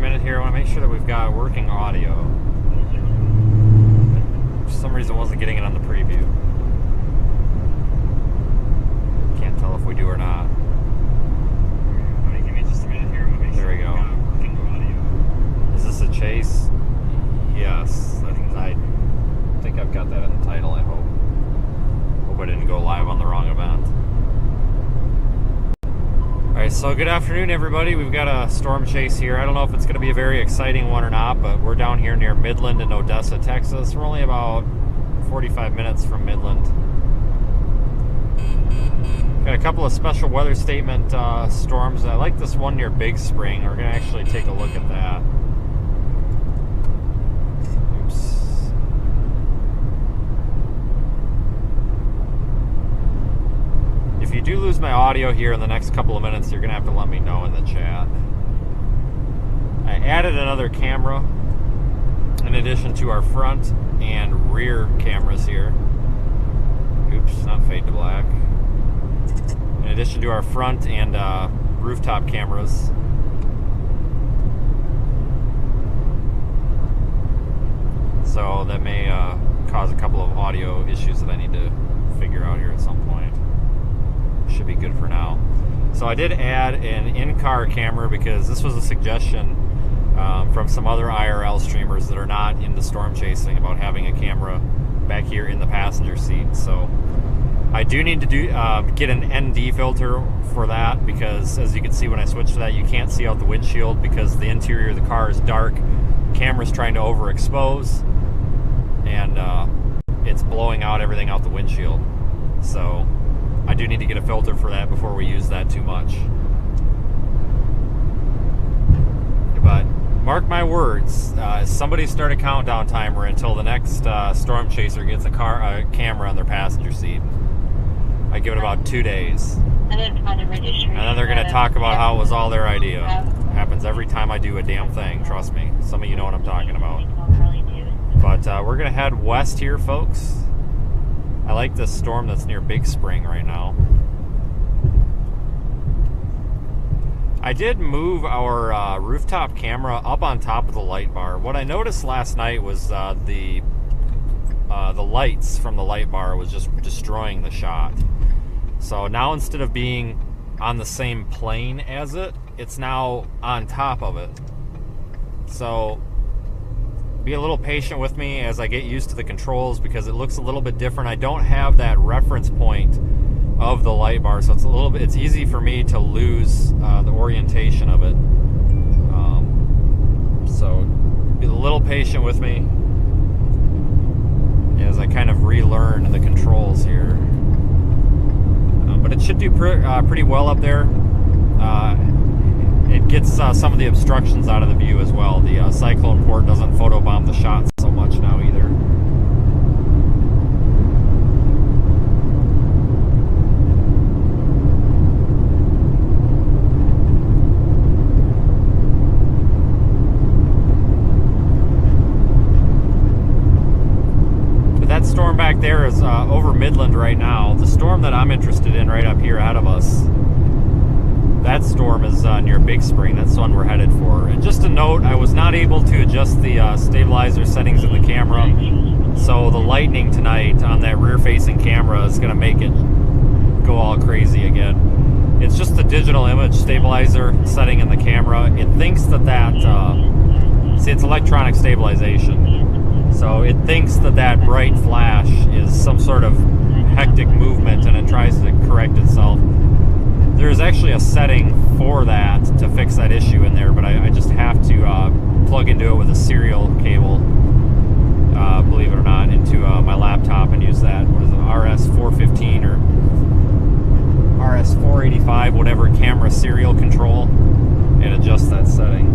minute here. I want to make sure that we've got working audio. For some reason, I wasn't getting it on the preview. Can't tell if we do or not. Give me just a minute here. There we go. Is this a chase? Yes. I think I've got that in the title, I hope. Hope I didn't go live on the wrong event. Alright, so good afternoon, everybody. We've got a storm chase here. I don't know if it's going to be a very exciting one or not, but we're down here near Midland in Odessa, Texas. We're only about 45 minutes from Midland. Got a couple of special weather statement storms. I like this one near Big Spring. We're going to actually take a look at that. Oops. If you do lose my audio here in the next couple of minutes, you're going to have to let me know in the chat. I added another camera in addition to our front and rear cameras here. Oops, not fade to black. In addition to our front and rooftop cameras. So that may cause a couple of audio issues that I need to figure out here at some point. Should be good for now. So I did add an in-car camera because this was a suggestion from some other IRL streamers that are not into storm chasing about having a camera back here in the passenger seat. So I do need to get an ND filter for that because, as you can see when I switch to that, you can't see out the windshield because the interior of the car is dark. Camera's trying to overexpose, and it's blowing out everything out the windshield. So I do need to get a filter for that before we use that too much. But mark my words, somebody start a countdown timer until the next storm chaser gets a camera on their passenger seat. I give it about 2 days. And then they're going to talk about how it was all their idea. It happens every time I do a damn thing, trust me. Some of you know what I'm talking about. But we're going to head west here, folks. I like this storm that's near Big Spring right now. I did move our rooftop camera up on top of the light bar. What I noticed last night was the lights from the light bar was just destroying the shot. So now instead of being on the same plane as it, it's now on top of it. So be a little patient with me as I get used to the controls because it looks a little bit different. I don't have that reference point of the light bar, so it's easy for me to lose the orientation of it. So be a little patient with me as I kind of relearn the controls here. But it should do pretty well up there. It gets some of the obstructions out of the view as well. The cyclone port doesn't photobomb the shot so much now either. Storm back there is over Midland right now. The storm that I'm interested in right up here ahead of us, that storm is near Big Spring. That's the one we're headed for. And just a note, I was not able to adjust the stabilizer settings in the camera, so the lightning tonight on that rear-facing camera is going to make it go all crazy again. It's just the digital image stabilizer setting in the camera. It thinks that see, it's electronic stabilization. So it thinks that bright flash is some sort of hectic movement and it tries to correct itself. There's actually a setting for that to fix that issue in there, but I just have to plug into it with a serial cable, believe it or not, into my laptop and use that, what is it, RS415 or RS485, whatever camera serial control, and adjust that setting.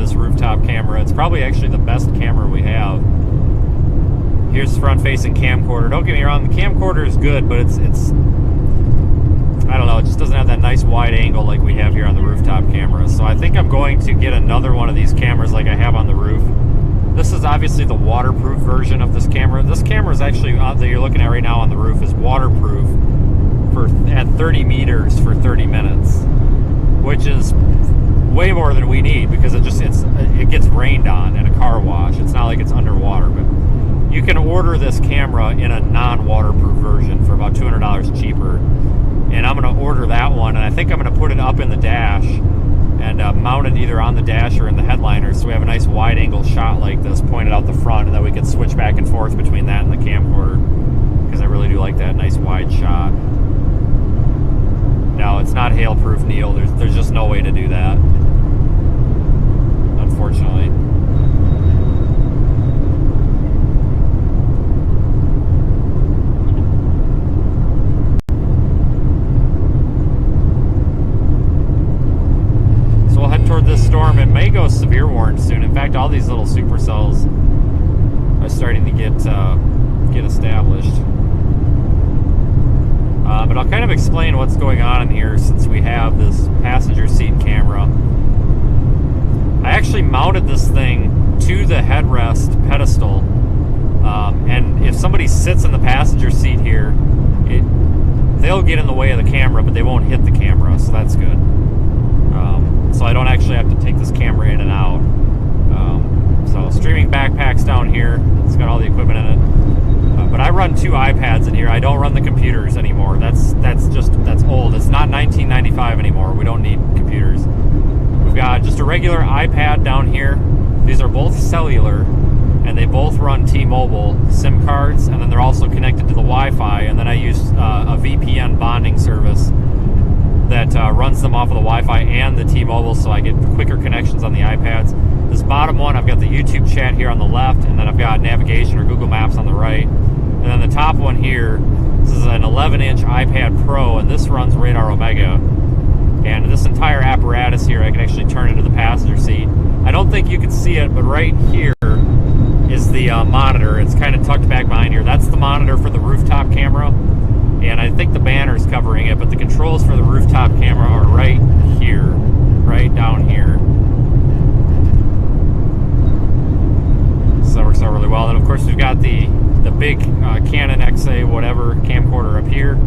this rooftop camera. It's probably actually the best camera we have. Here's front-facing camcorder. Don't get me wrong, the camcorder is good, but it's I don't know, it just doesn't have that nice wide angle like we have here on the rooftop camera. So I think I'm going to get another one of these cameras like I have on the roof. This is obviously the waterproof version of this camera. This camera is actually, that you're looking at right now on the roof, is waterproof at 30 meters for 30 minutes, which is way more than we need because it gets rained on in a car wash. It's not like it's underwater, but you can order this camera in a non-waterproof version for about $200 cheaper. And I'm going to order that one, and I think I'm going to put it up in the dash and mount it either on the dash or in the headliner, so we have a nice wide-angle shot like this pointed out the front, and then we can switch back and forth between that and the camcorder, because I really do like that nice wide shot. No, it's not hail-proof, Neil. There's just no way to do that, unfortunately. This storm, it may go severe warning soon. In fact, all these little supercells are starting to get established. But I'll kind of explain what's going on in here since we have this passenger seat camera. I actually mounted this thing to the headrest pedestal, and if somebody sits in the passenger seat here, they'll get in the way of the camera, but they won't hit the camera, so that's good. So I don't actually have to take this camera in and out. So streaming backpacks down here. It's got all the equipment in it. But I run 2 iPads in here. I don't run the computers anymore. That's old. It's not 1995 anymore. We don't need computers. We've got just a regular iPad down here. These are both cellular, and they both run T-Mobile SIM cards, and then they're also connected to the Wi-Fi, and then I use a VPN bonding service that runs them off of the Wi-Fi and the T-Mobile, so I get quicker connections on the iPads. This bottom one, I've got the YouTube chat here on the left, and then I've got navigation or Google Maps on the right. And then the top one here, this is an 11-inch iPad Pro, and this runs Radar Omega. And this entire apparatus here, I can actually turn into the passenger seat. I don't think you can see it, but right here is the monitor. It's kind of tucked back behind here. That's the monitor for the rooftop camera. And I think the banner's covering it, but the controls for the rooftop camera are right here, right down here. So that works out really well. And of course we've got the big Canon XA whatever camcorder up here.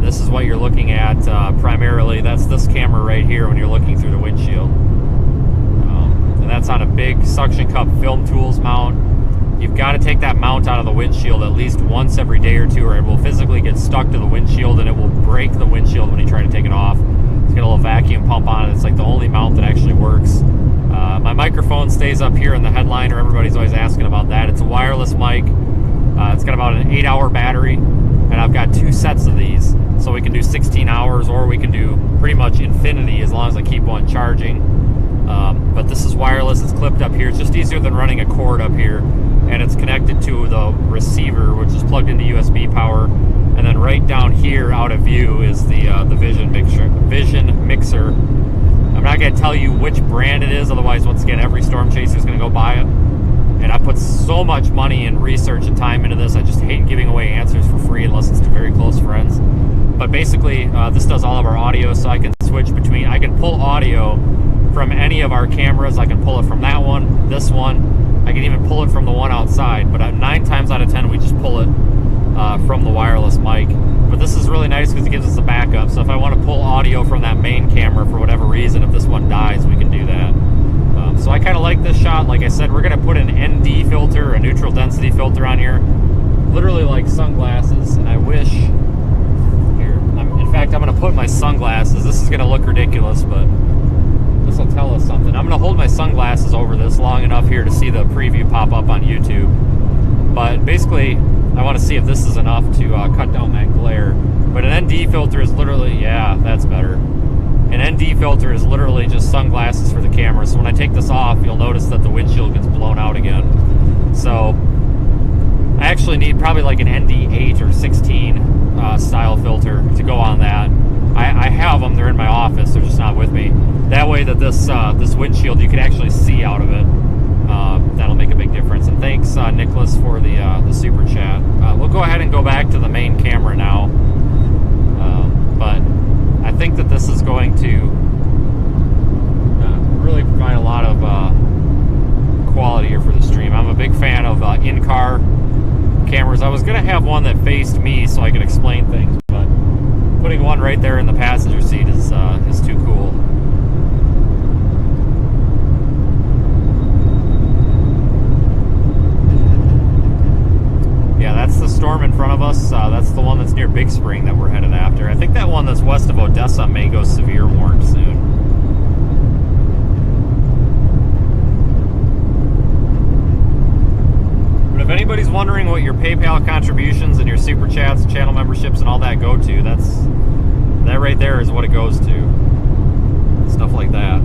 This is what you're looking at primarily. That's this camera right here when you're looking through the windshield. And that's on a big suction cup film tools mount. You've got to take that mount out of the windshield at least once every day or two, or it will physically get stuck to the windshield and it will break the windshield when you try to take it off. It's got a little vacuum pump on it. It's like the only mount that actually works. My microphone stays up here in the headliner. Everybody's always asking about that. It's a wireless mic. It's got about an 8-hour battery, and I've got 2 sets of these. So we can do 16 hours, or we can do pretty much infinity as long as I keep one charging. But this is wireless. It's clipped up here. It's just easier than running a cord up here. And it's connected to the receiver, which is plugged into USB power. And then right down here, out of view, is the Vision Mixer. I'm not going to tell you which brand it is, otherwise, once again, every storm chaser is going to go buy it. And I put so much money and research and time into this, I just hate giving away answers for free unless it's to very close friends. But basically, this does all of our audio, so I can switch between, I can pull audio from any of our cameras. I can pull it from that one, this one. I can even pull it from the one outside, but 9 times out of 10 we just pull it from the wireless mic. But this is really nice because it gives us a backup, so if I want to pull audio from that main camera for whatever reason, if this one dies, we can do that. So I kind of like this shot. Like I said, we're going to put an ND filter, a neutral density filter on here, literally like sunglasses, and I wish, here, in fact I'm going to put my sunglasses, this is going to look ridiculous, but this will tell us something. I'm going to hold my sunglasses over this long enough here to see the preview pop up on YouTube. But basically, I want to see if this is enough to cut down that glare. But an ND filter is literally, yeah, that's better. An ND filter is literally just sunglasses for the camera. So when I take this off, you'll notice that the windshield gets blown out again. So I actually need probably like an ND 8 or 16 style filter to go on that. I have them, they're in my office, they're just not not with me. That way that this windshield, you can actually see out of it. That'll make a big difference. And thanks, Nicholas, for the super chat. We'll go ahead and go back to the main camera now. But I think that this is going to really provide a lot of quality here for the stream. I'm a big fan of in-car cameras. I was going to have one that faced me so I could explain things, but putting one right there in the passenger seat is too cool. Yeah, that's the storm in front of us. That's the one that's near Big Spring that we're headed after. I think that one that's west of Odessa may go severe warned soon. But if anybody's wondering what your PayPal contributions and your super chats, channel memberships, and all that go to, that right there is what it goes to. Stuff like that.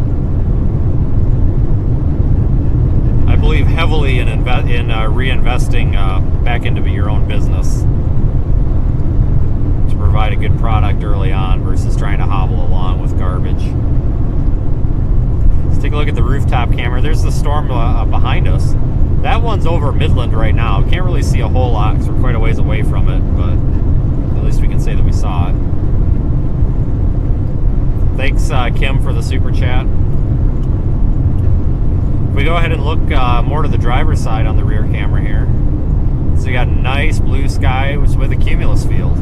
I believe heavily in reinvesting back into your own business to provide a good product early on versus trying to hobble along with garbage. Let's take a look at the rooftop camera. There's the storm behind us. That one's over Midland right now. Can't really see a whole lot because we're quite a ways away from it, but at least we can say that we saw it. Thanks, Kim, for the super chat. We go ahead and look more to the driver's side on the rear camera here. So you got nice blue sky with a cumulus field.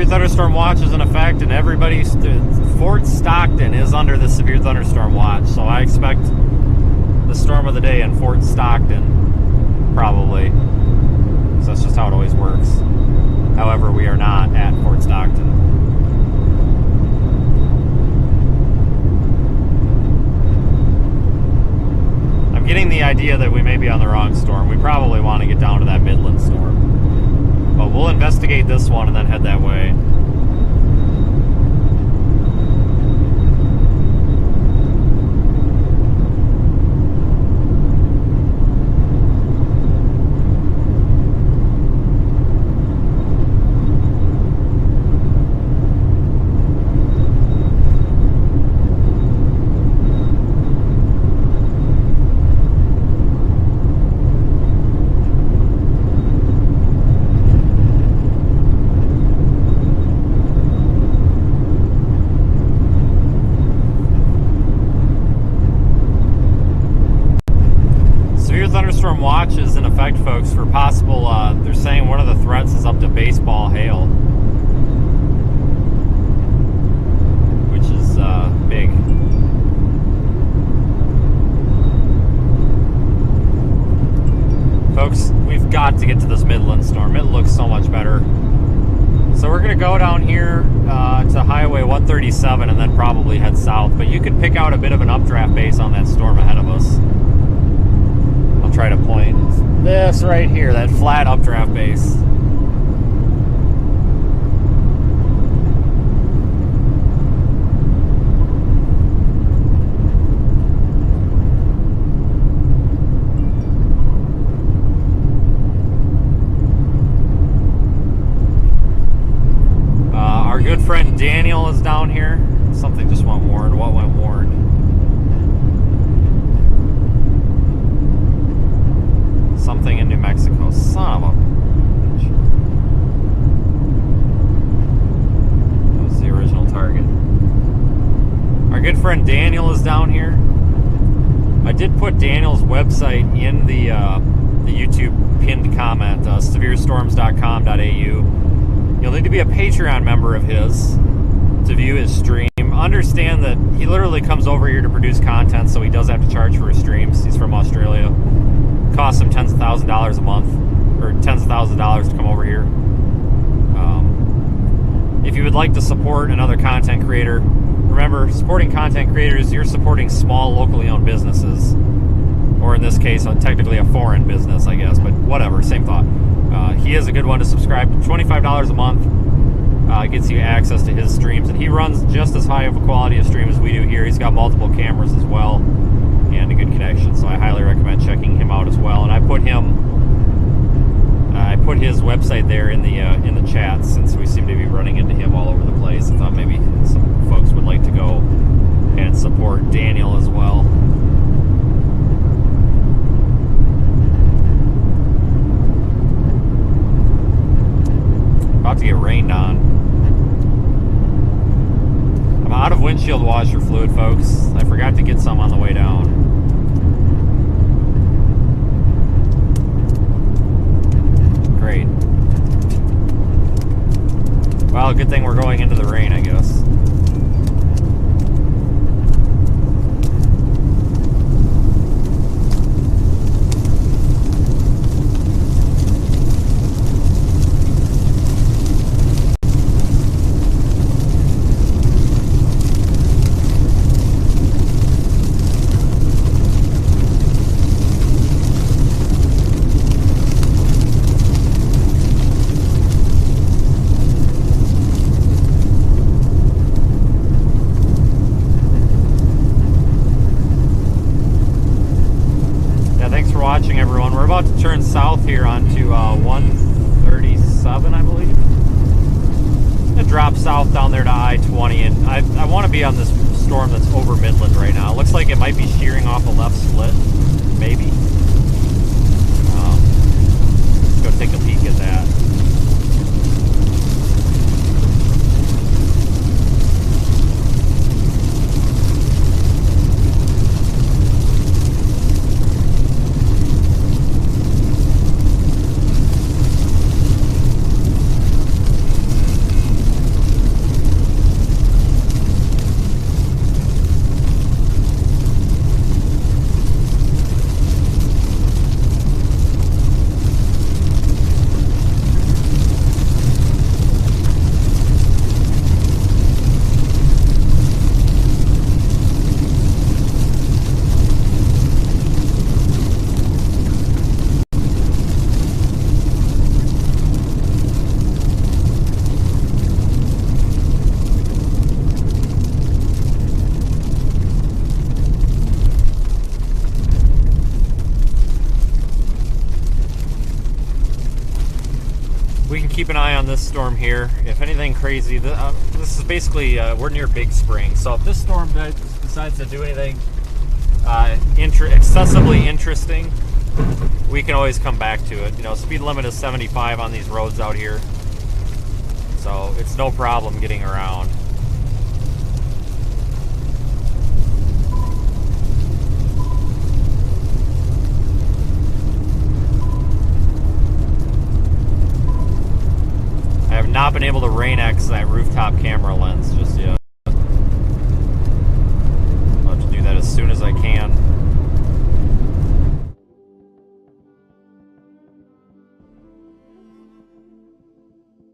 Thunderstorm watch is in effect, and Fort Stockton is under the severe thunderstorm watch, so I expect the storm of the day in Fort Stockton, probably, because that's just how it always works. However, we are not at Fort Stockton. I'm getting the idea that we may be on the wrong storm. We probably want to get down to that Midland storm. But we'll investigate this one and then head that way. Watch is in effect, folks, for possible, they're saying one of the threats is up to baseball hail, which is big. Folks, we've got to get to this Midland storm. It looks so much better. So we're going to go down here to Highway 137 and then probably head south, but you could pick out a bit of an updraft base on that storm ahead of us. Try to point this right here, that flat updraft base. Our good friend Daniel is down here. Something just went warned. What went warned? Something in New Mexico. Son of a bitch. That was the original target. Our good friend Daniel is down here. I did put Daniel's website in the YouTube pinned comment, severestorms.com.au. You'll need to be a Patreon member of his to view his stream. Understand that he literally comes over here to produce content, so he does have to charge for his streams. He's from Australia. Costs him tens of thousands of dollars a month, or tens of thousands of dollars to come over here. If you would like to support another content creator, remember remember, supporting content creators, you're supporting small, locally owned businesses. Or in this case, technically a foreign business, I guess, but whatever, same thought. He is a good one to subscribe to. $25 a month gets you access to his streams, and he runs just as high of a quality of stream as we do here. He's got multiple cameras as well, and a good connection, so I highly recommend checking him out as well. And I put his website there in the chat, since we seem to be running into him all over the place. I thought maybe some folks would like to go and support Daniel as well. About to get rained on. I'm out of windshield washer fluid, folks. I forgot to get some on the way down. Great. Well, good thing we're going into the rain, I guess. Watching, everyone. We're about to turn south here onto 137, I believe. It drops south down there to I-20, and I want to be on this storm that's over Midland right now. It looks like it might be shearing off a left split, maybe. Let's go take a peek at that. We can keep an eye on this storm here. If anything crazy, this is basically, we're near Big Spring, so if this storm decides to do anything excessively interesting, we can always come back to it. You know, speed limit is 75 on these roads out here, so it's no problem getting around. I have not been able to rain X that rooftop camera lens just yet. I'll have to do that as soon as I can.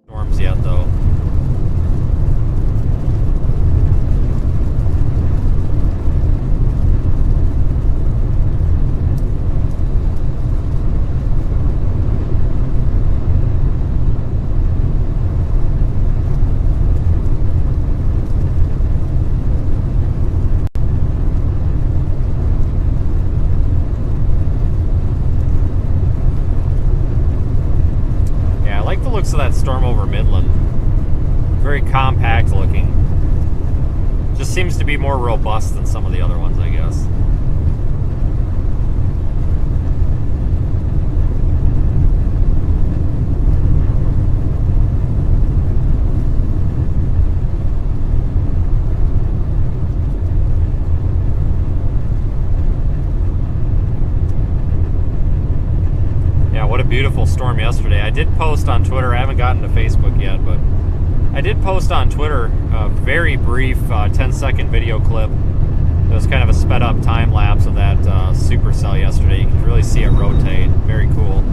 Storms yet, though. Looks of that storm over Midland. Very compact looking. Just seems to be more robust than some of the other ones, I guess. What a beautiful storm yesterday. I did post on Twitter. I haven't gotten to Facebook yet, but I did post on Twitter a very brief 10-second video clip. It was kind of a sped up time lapse of that supercell yesterday. You can really see it rotate. Very cool.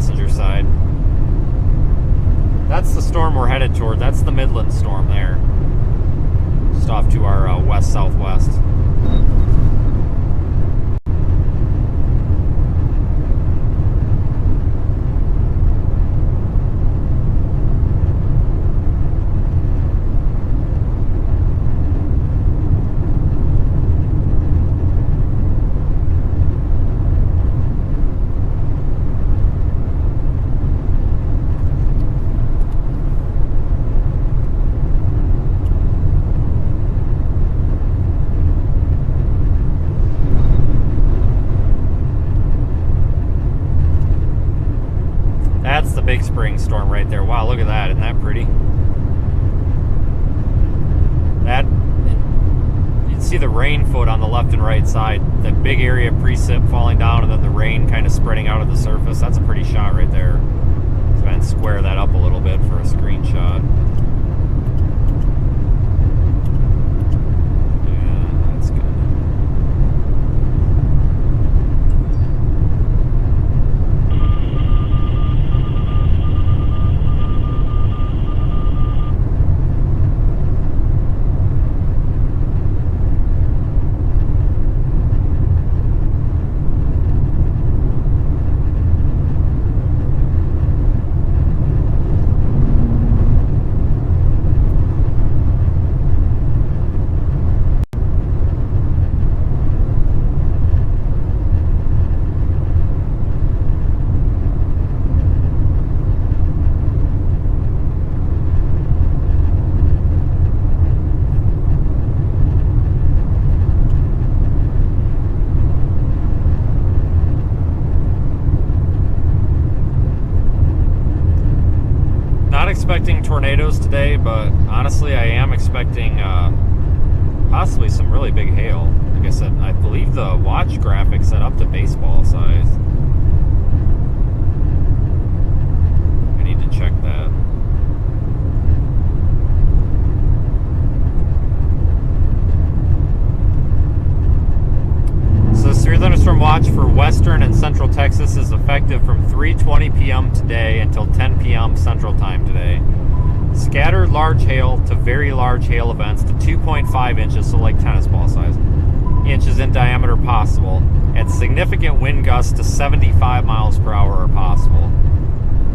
passenger side. That's the storm we're headed toward. That's the Midland storm there. Just off to our west-southwest. That's the Big Spring storm right there. Wow, look at that. Isn't that pretty? That, you can see the rain foot on the left and right side. That big area of precip falling down and then the rain kind of spreading out of the surface. That's a pretty shot right there. Let's go ahead and square that up a little bit for a screenshot. Yeah, that's good. Expecting tornadoes today, but honestly I am expecting possibly some really big hail. Like I said, I believe the watch graphic set up to baseball size. I need to check that. So the severe thunderstorm watch for western and central Texas is effective from 3:20 p.m. today until 10 p.m. Central Time today. Scattered large hail to very large hail events to 2.5 inches, so like tennis ball size, inches in diameter possible, and significant wind gusts to 75 miles per hour are possible.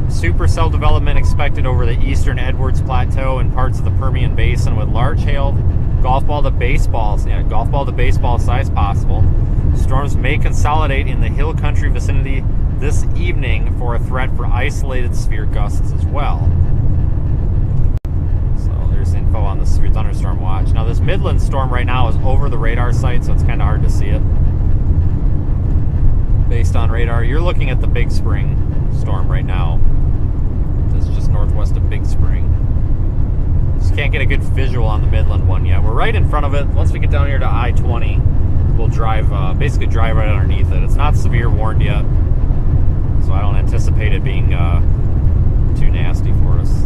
Supercell development expected over the eastern Edwards Plateau and parts of the Permian Basin with large hail, golf ball to baseball size possible. Storms may consolidate in the hill country vicinity this evening for a threat for isolated severe gusts as well. So there's info on the severe thunderstorm watch. Now this Midland storm right now is over the radar site, so it's kind of hard to see it based on radar. You're looking at the Big Spring storm right now. It's just northwest of Big Spring. Just can't get a good visual on the Midland one yet. We're right in front of it. Once we get down here to I-20, we'll drive, basically drive right underneath it. It's not severe warned yet, so I don't anticipate it being too nasty for us.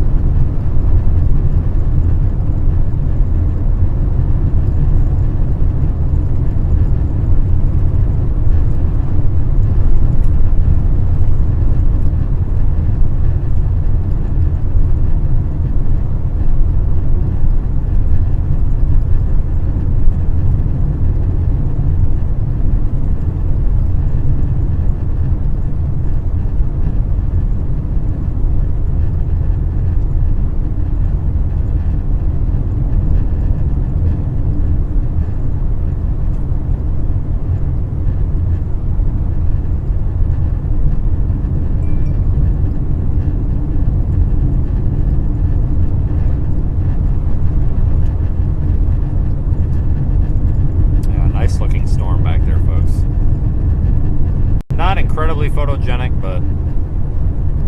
Photogenic, but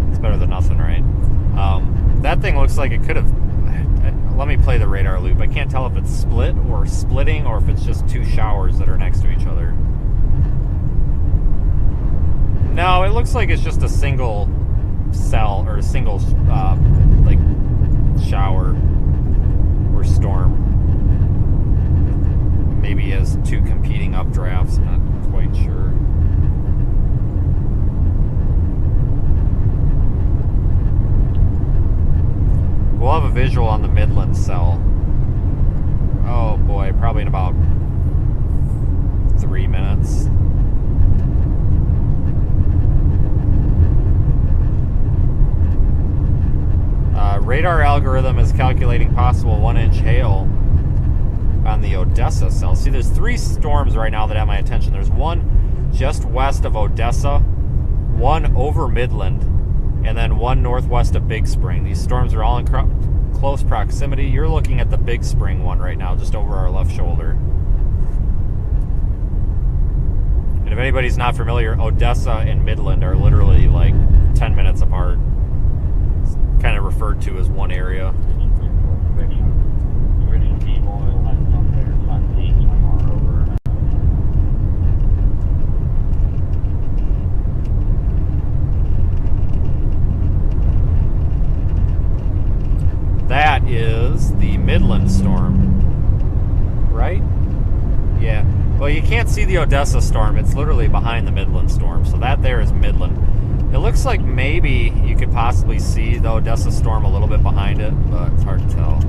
it's better than nothing, right? That thing looks like it could have, let me play the radar loop. I can't tell if it's split or splitting or if it's just two showers that are next to each other. No, it looks like it's just a single cell or a single like shower or storm. Maybe has two competing updrafts, I'm not quite sure. visual on the Midland cell. Oh boy, probably in about 3 minutes. Radar algorithm is calculating possible 1-inch hail on the Odessa cell. See, there's 3 storms right now that have my attention. There's one just west of Odessa, one over Midland, and then one northwest of Big Spring. These storms are all in close proximity. You're looking at the Big Spring one right now, just over our left shoulder. And if anybody's not familiar, Odessa and Midland are literally like 10 minutes apart. It's kind of referred to as one area. That is the Midland storm, right? Yeah. Well, you can't see the Odessa storm. It's literally behind the Midland storm. So that there is Midland. It looks like maybe you could possibly see the Odessa storm a little bit behind it, but it's hard to tell.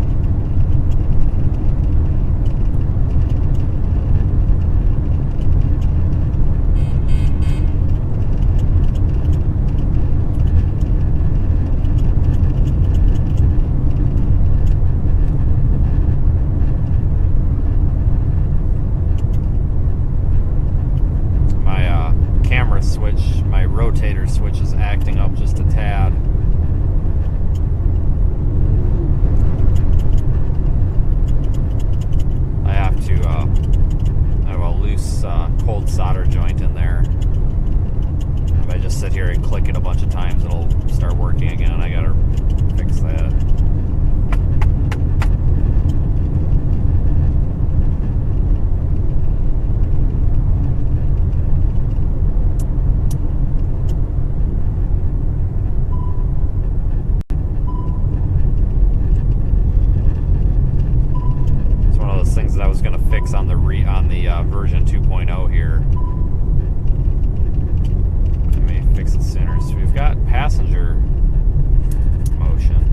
My rotator switch is acting up just a tad. I have to I have a loose cold solder joint in there. If I just sit here and click it a bunch of times, it'll start working again, and I gotta fix that. Things that I was going to fix on the version 2.0 here. Let me fix it sooner. So we've got passenger motion.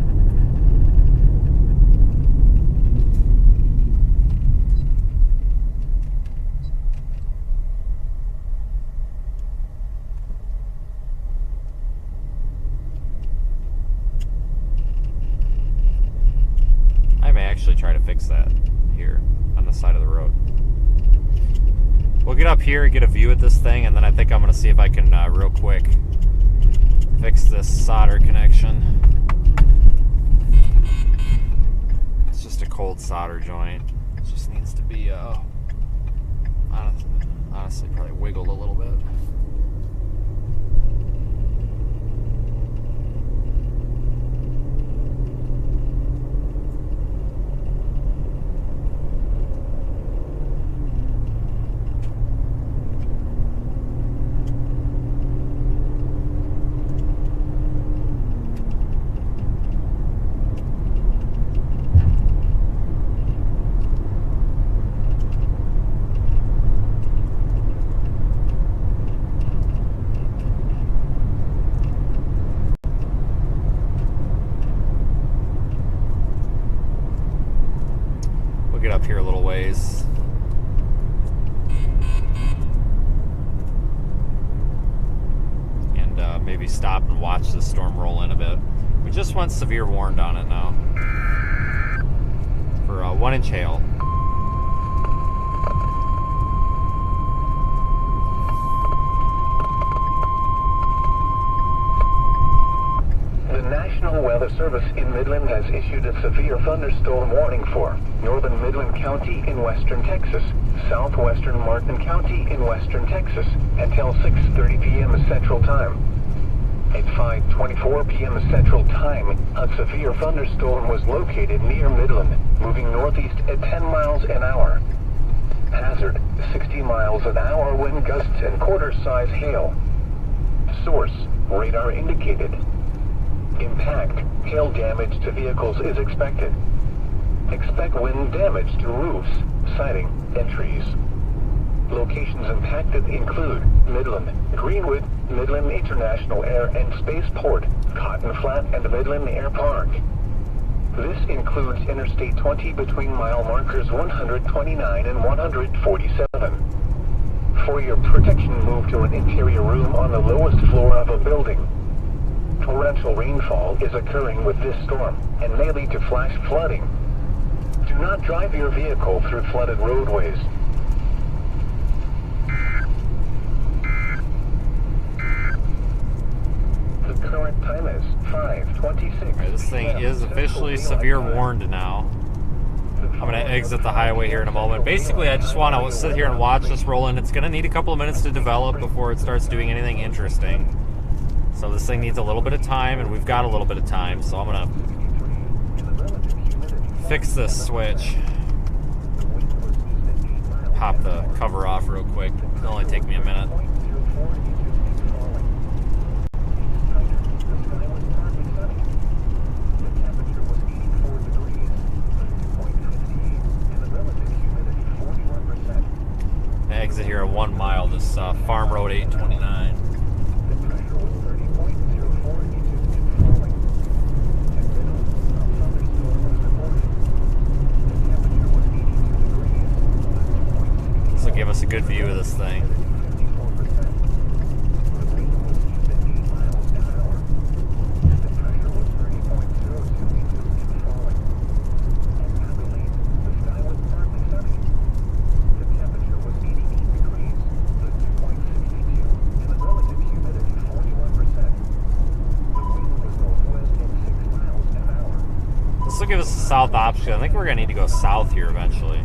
I may actually try to fix that here on the side of the road. We'll get up here and get a view at this thing, and then I think I'm going to see if I can real quick fix this solder connection. It's just a cold solder joint. It just needs to be honestly probably wiggled a little bit. Get up here a little ways. And maybe stop and watch the storm roll in a bit. We just went severe warned on it now. For 1-inch hail. The National Weather Service in Midland has issued a severe thunderstorm warning for northern Midland County in western Texas, southwestern Martin County in western Texas until 6:30 p.m. Central Time. At 5:24 p.m. Central Time, a severe thunderstorm was located near Midland, moving northeast at 10 miles an hour. Hazard, 60 miles an hour wind gusts and quarter-size hail. Source, radar indicated. Impact, hail damage to vehicles is expected. Expect wind damage to roofs, siding, and trees. Locations impacted include Midland, Greenwood, Midland International Air and Space Port, Cotton Flat, and Midland Air Park. This includes Interstate 20 between mile markers 129 and 147. For your protection, move to an interior room on the lowest floor of a building. Torrential rainfall is occurring with this storm and may lead to flash flooding. Do not drive your vehicle through flooded roadways. The current time is 5:26. Alright, this thing is officially severe warned now. I'm going to exit the highway here in a moment. Basically, I just want to sit here and watch this roll in. It's going to need a couple of minutes to develop before it starts doing anything interesting. So this thing needs a little bit of time, and we've got a little bit of time. So I'm going to fix this switch. Pop the cover off real quick. It'll only take me a minute. Exit here at 1 mile, this Farm Road 829. This will give us a good view of this thing. This will give us a south option. I think we're going to need to go south here eventually.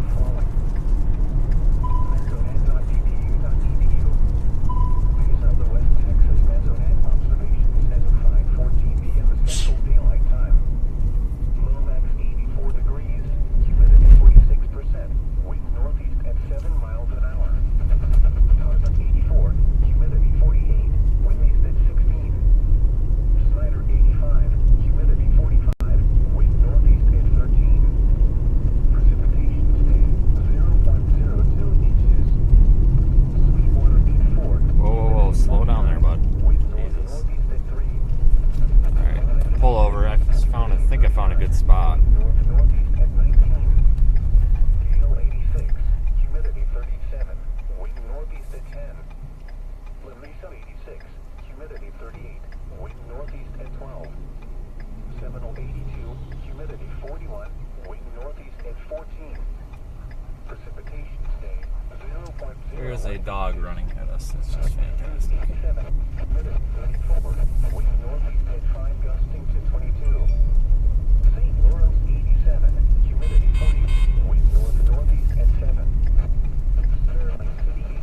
There's a dog running at us. That's just fantastic.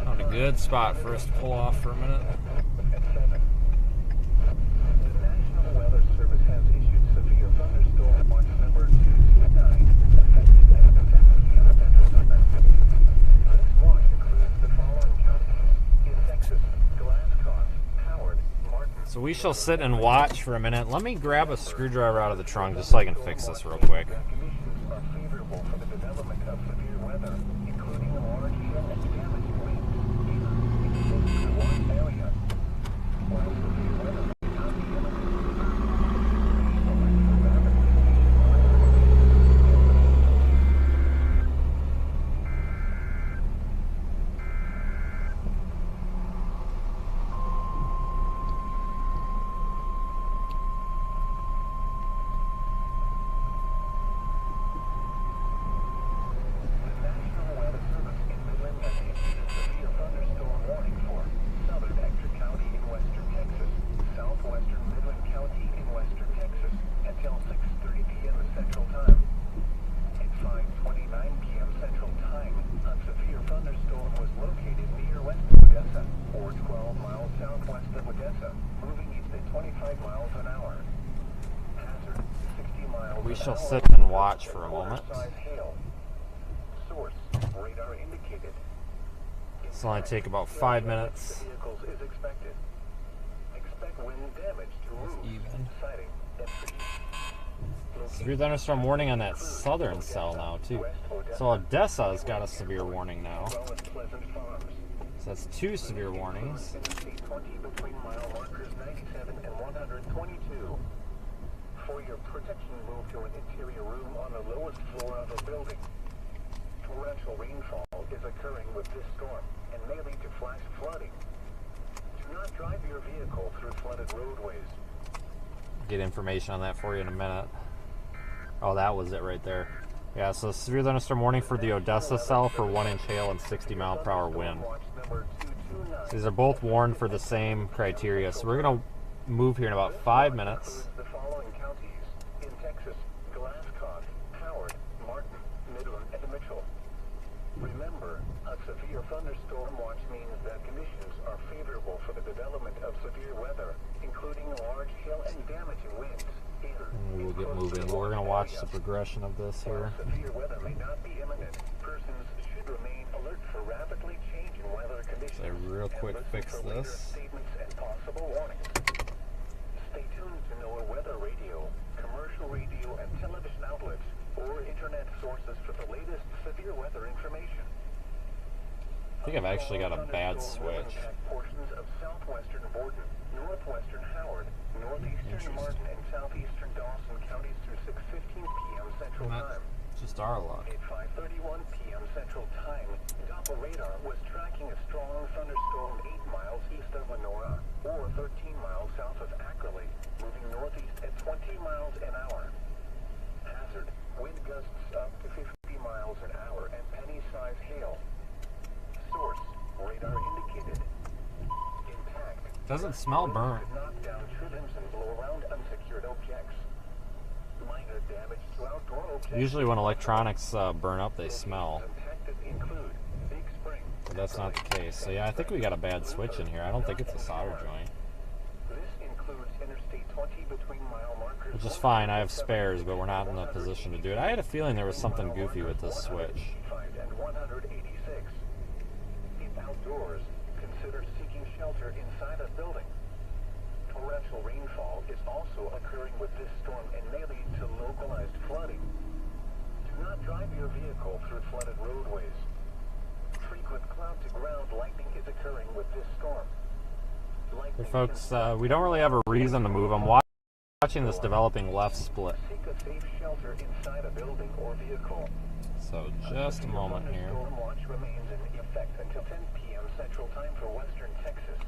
Found a good spot for us to pull off for a minute. The National Weather Service has issued severe thunderstorm watch number 229, effective at 10 p.m. Central Time. This watch includes the following counties in Texas: Glasscock, Howard, Martin. So we shall sit and watch for a minute. Let me grab a screwdriver out of the trunk just so I can fix this real quick. Conditions are favorable for the development of severe weather, including large hail and damaging winds in one area. While severe weather may not be imminent, the National Weather Service in Midland has issued a severe thunderstorm warning for southern Ector County in western Texas, southwestern Midland County in western Texas, until 6:30 p.m. Central Time. At 5:29 p.m. Central Time, a severe thunderstorm was located near west of Odessa, or 12 miles southwest of Odessa, moving east at 25 miles an hour. Hazard, 60 miles We an shall hour. sit and watch for a moment. Size hail. Source, radar indicated. This will only take about 5 minutes. The vehicles is expected. Expect wind damage to roofs, even. siding, and trees. Severe thunderstorm warning on that southern cell now, too. So Odessa's got a severe warning now. As well as Pleasant Farms. So that's 2 severe warnings. Interstate 20 between mile markers 97 and 122. For For your protection, move to an interior room on the lowest floor of a building. Torrential rainfall is occurring with this storm and may lead to flash flooding. Do not drive your vehicle through flooded roadways. Get information on that for you in a minute. Oh, that was it right there. Yeah, so severe thunderstorm warning for the Odessa cell for 1-inch hail and 60-mile-per-hour wind. So these are both warned for the same criteria. So we're going to move here in about 5 minutes. The following counties in Texas: Glasscock, Howard, Martin, Midland, and Mitchell. Remember, a severe thunderstorm watch means that conditions are favorable for the development of severe weather, including large hail and damaging winds. We will get moving. We're going to watch the progression of this here. Severe weather may not be imminent. Persons should remain alert for rapidly changing weather conditions. So real quick fix this. Statements and possible warnings. Stay tuned to NOAA weather radio, commercial radio and television outlets, or internet sources for the latest severe weather information. I think I've actually got a bad switch. Portions of southwestern Borden, northwestern Howard, northeastern Martin, and southeastern Dawson counties through 6:15 p.m. Central Time. Just our luck. At 5:31 p.m. Central Time, Doppler radar was tracking a strong thunderstorm 8 miles east of Lenora, or 13 miles south of Ackerley, moving northeast at 20 miles an hour. Hazard: wind gusts up to 50 miles an hour and penny-size hail. Source: radar indicated. Impact: Doesn't smell burnt. knock down tree limbs and blow around unsecured objects. Minor damage to outdoor objects. Usually when electronics burn up, they smell. Impacted include Big Spring. But that's not the case. So yeah, I think we got a bad switch in here. I don't think it's a solder joint. This includes Interstate 20 between mile markers. Which is fine. I have spares, but we're not in the position to do it. I had a feeling there was something goofy with this switch. And 186. If outdoors, consider seeking shelter inside a building. Torrential rainfall is also occurring with this storm and may lead to localized flooding. Do not drive your vehicle through flooded roadways. Frequent cloud-to-ground lightning is occurring with this storm. Hey folks, we don't really have a reason to move. I'm watching this developing left split. Seek a safe shelter inside a building or vehicle. So just a moment here. Storm watch remains in effect until 10 p.m. Central Time for Western Texas.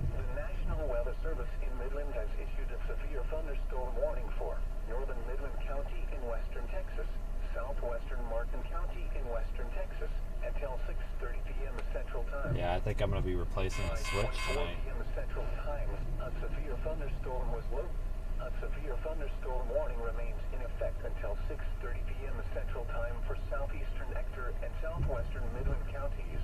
The National Weather Service in Midland has issued a severe thunderstorm warning for northern Midland County in western Texas, southwestern Martin County in western Texas, until 6:30 p.m. Central Time. Yeah, I think I'm going to be replacing the switch tonight. 4 p.m. Central Time, a severe thunderstorm was low. A severe thunderstorm warning remains in effect until 6:30 p.m. Central Time for southeastern Ector and southwestern Midland counties.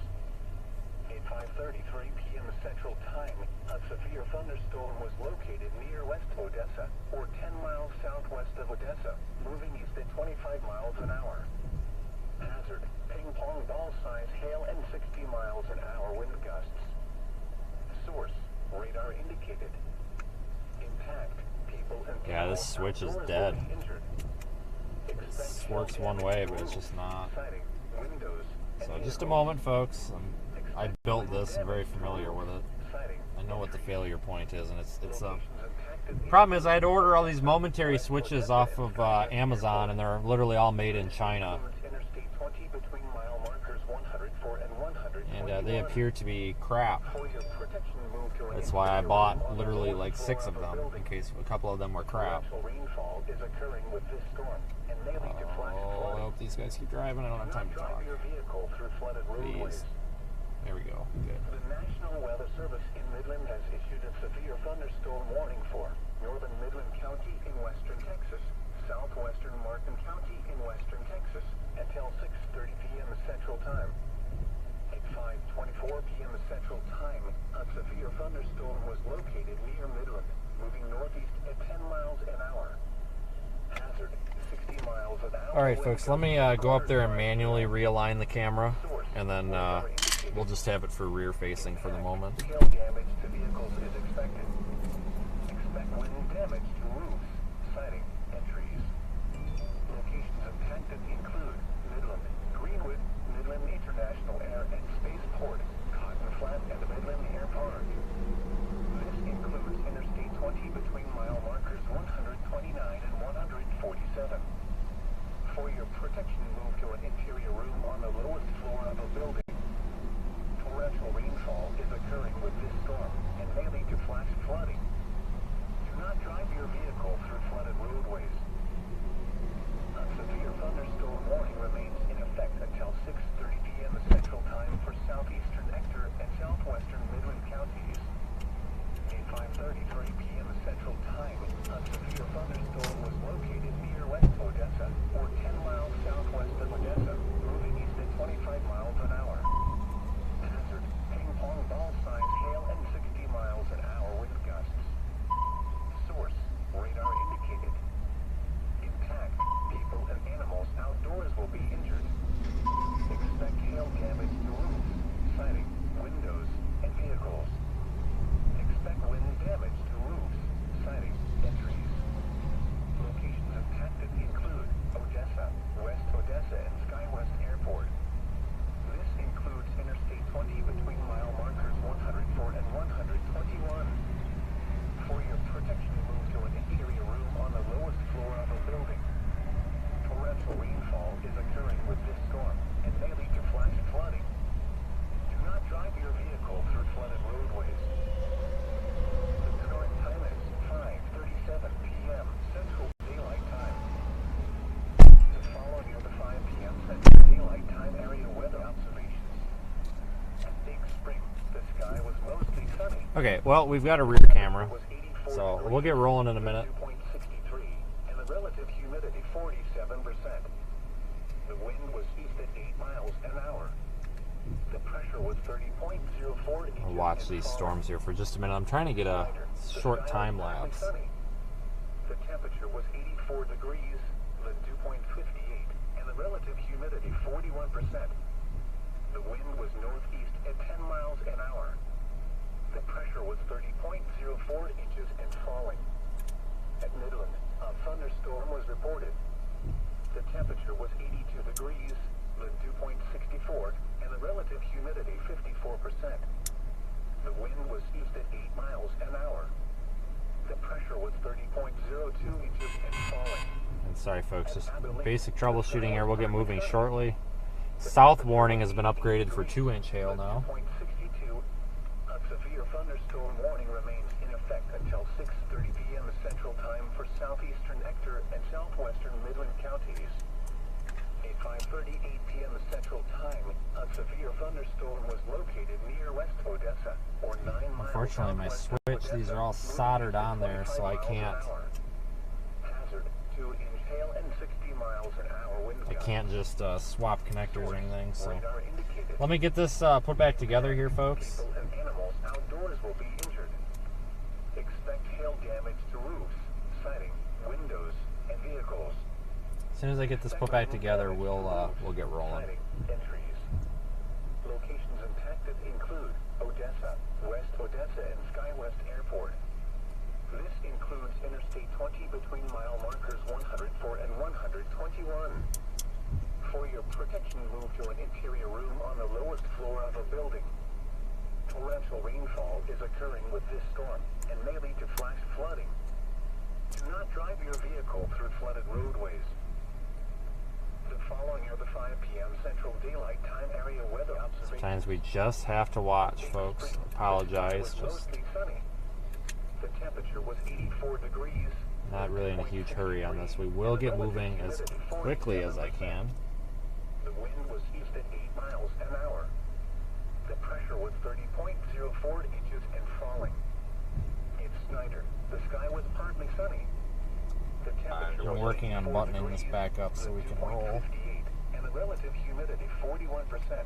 At 5:33 p.m. Central Time, a severe thunderstorm was located near West Odessa, or 10 miles southwest of Odessa, moving east at 25 miles an hour. Hazard: ping-pong ball-size hail and 60 miles an hour wind gusts. Source: radar indicated. Impact: people and Yeah, this switch is dead. This works one way, but it's just not. So just a moment, folks. I built this. I'm very familiar with it. I know what the failure point is, and it's problem is I had to order all these momentary switches off of Amazon, and they're literally all made in China. And they appear to be crap. That's why I bought literally like 6 of them, in case a couple of them were crap. Oh, I hope these guys keep driving. I don't have time to talk. Please. There we go. Good. The National Weather Service in Midland has issued a severe thunderstorm warning for northern Midland County in western Texas, southwestern Martin County in western Texas, until 6:30 p.m. Central Time. At 5:24 p.m. Central Time, a severe thunderstorm was located near Midland, moving northeast at 10 miles an hour. Hazard: 60 miles an hour. All right, folks, let me go up there and manually realign the camera, and then we'll just have it for rear facing for the moment. Hail damage to vehicles is expected. Expect wind damage to roofs, siding, and trees. Locations impacted include Midland, Greenwood, Midland International Air and Spaceport, Cotton Flat, and Midland Air Park. This includes Interstate 20 between mile markers 100 Okay, well, we've got a rear camera, so we'll get rolling in a minute. And the relative humidity 47%. The wind was east at 8 miles an hour. The pressure was 30.04 inches. I'll watch these storms here for just a minute. I'm trying to get a short time lapse. The temperature was 84 degrees, the dew point 58, and the relative humidity 41%. The wind was northeast at 10 miles an hour. The pressure was 30.04 inches and falling. At Midland, a thunderstorm was reported. The temperature was 82 degrees, the dew point 64, and the relative humidity 54%. The wind was east at 8 miles an hour. The pressure was 30.02 inches and falling. And sorry folks, just basic troubleshooting here. We'll get moving shortly. South warning has been upgraded for 2-inch hail now. A severe thunderstorm warning remains in effect until 6:30 p.m. Central Time for southeastern Ector and southwestern Midland counties. At 5:38 p.m. Central Time, a severe thunderstorm was located near West Odessa, or 9 miles. Unfortunately, my switch, these are all soldered on there, so I can't. Hazard, 2-inch hail and 60 miles an hour wind I gusts. can't just swap connectors or anything. So Radar indicated let me get this put back together here, folks. people and animals outdoors will be injured. Expect hail damage to roofs, siding, windows, and vehicles. As soon as I get this put back together, we'll get rolling. Siding and trees. Locations impacted include Odessa, West Odessa, and SkyWest Airport. This includes Interstate 20 between mile markers 104 and 121. For your protection, move to an interior room on the lowest floor of a building. Torrential rainfall is occurring with this storm and may lead to flash flooding. Do not drive your vehicle through flooded roadways. The following are the 5 p.m. Central Daylight Time area weather observations. Sometimes we just have to watch, folks. Apologize. Was Just mostly sunny. The temperature was 84 degrees. not really in a huge hurry on this. We will get moving as quickly as I can. The wind was east at 8 miles an hour. The pressure was 30.04 inches and falling. It's Snyder. The sky was partly sunny. The temperature I'm was working on 84 buttoning this degrees, back up so we can roll. 58, and the relative humidity 41%.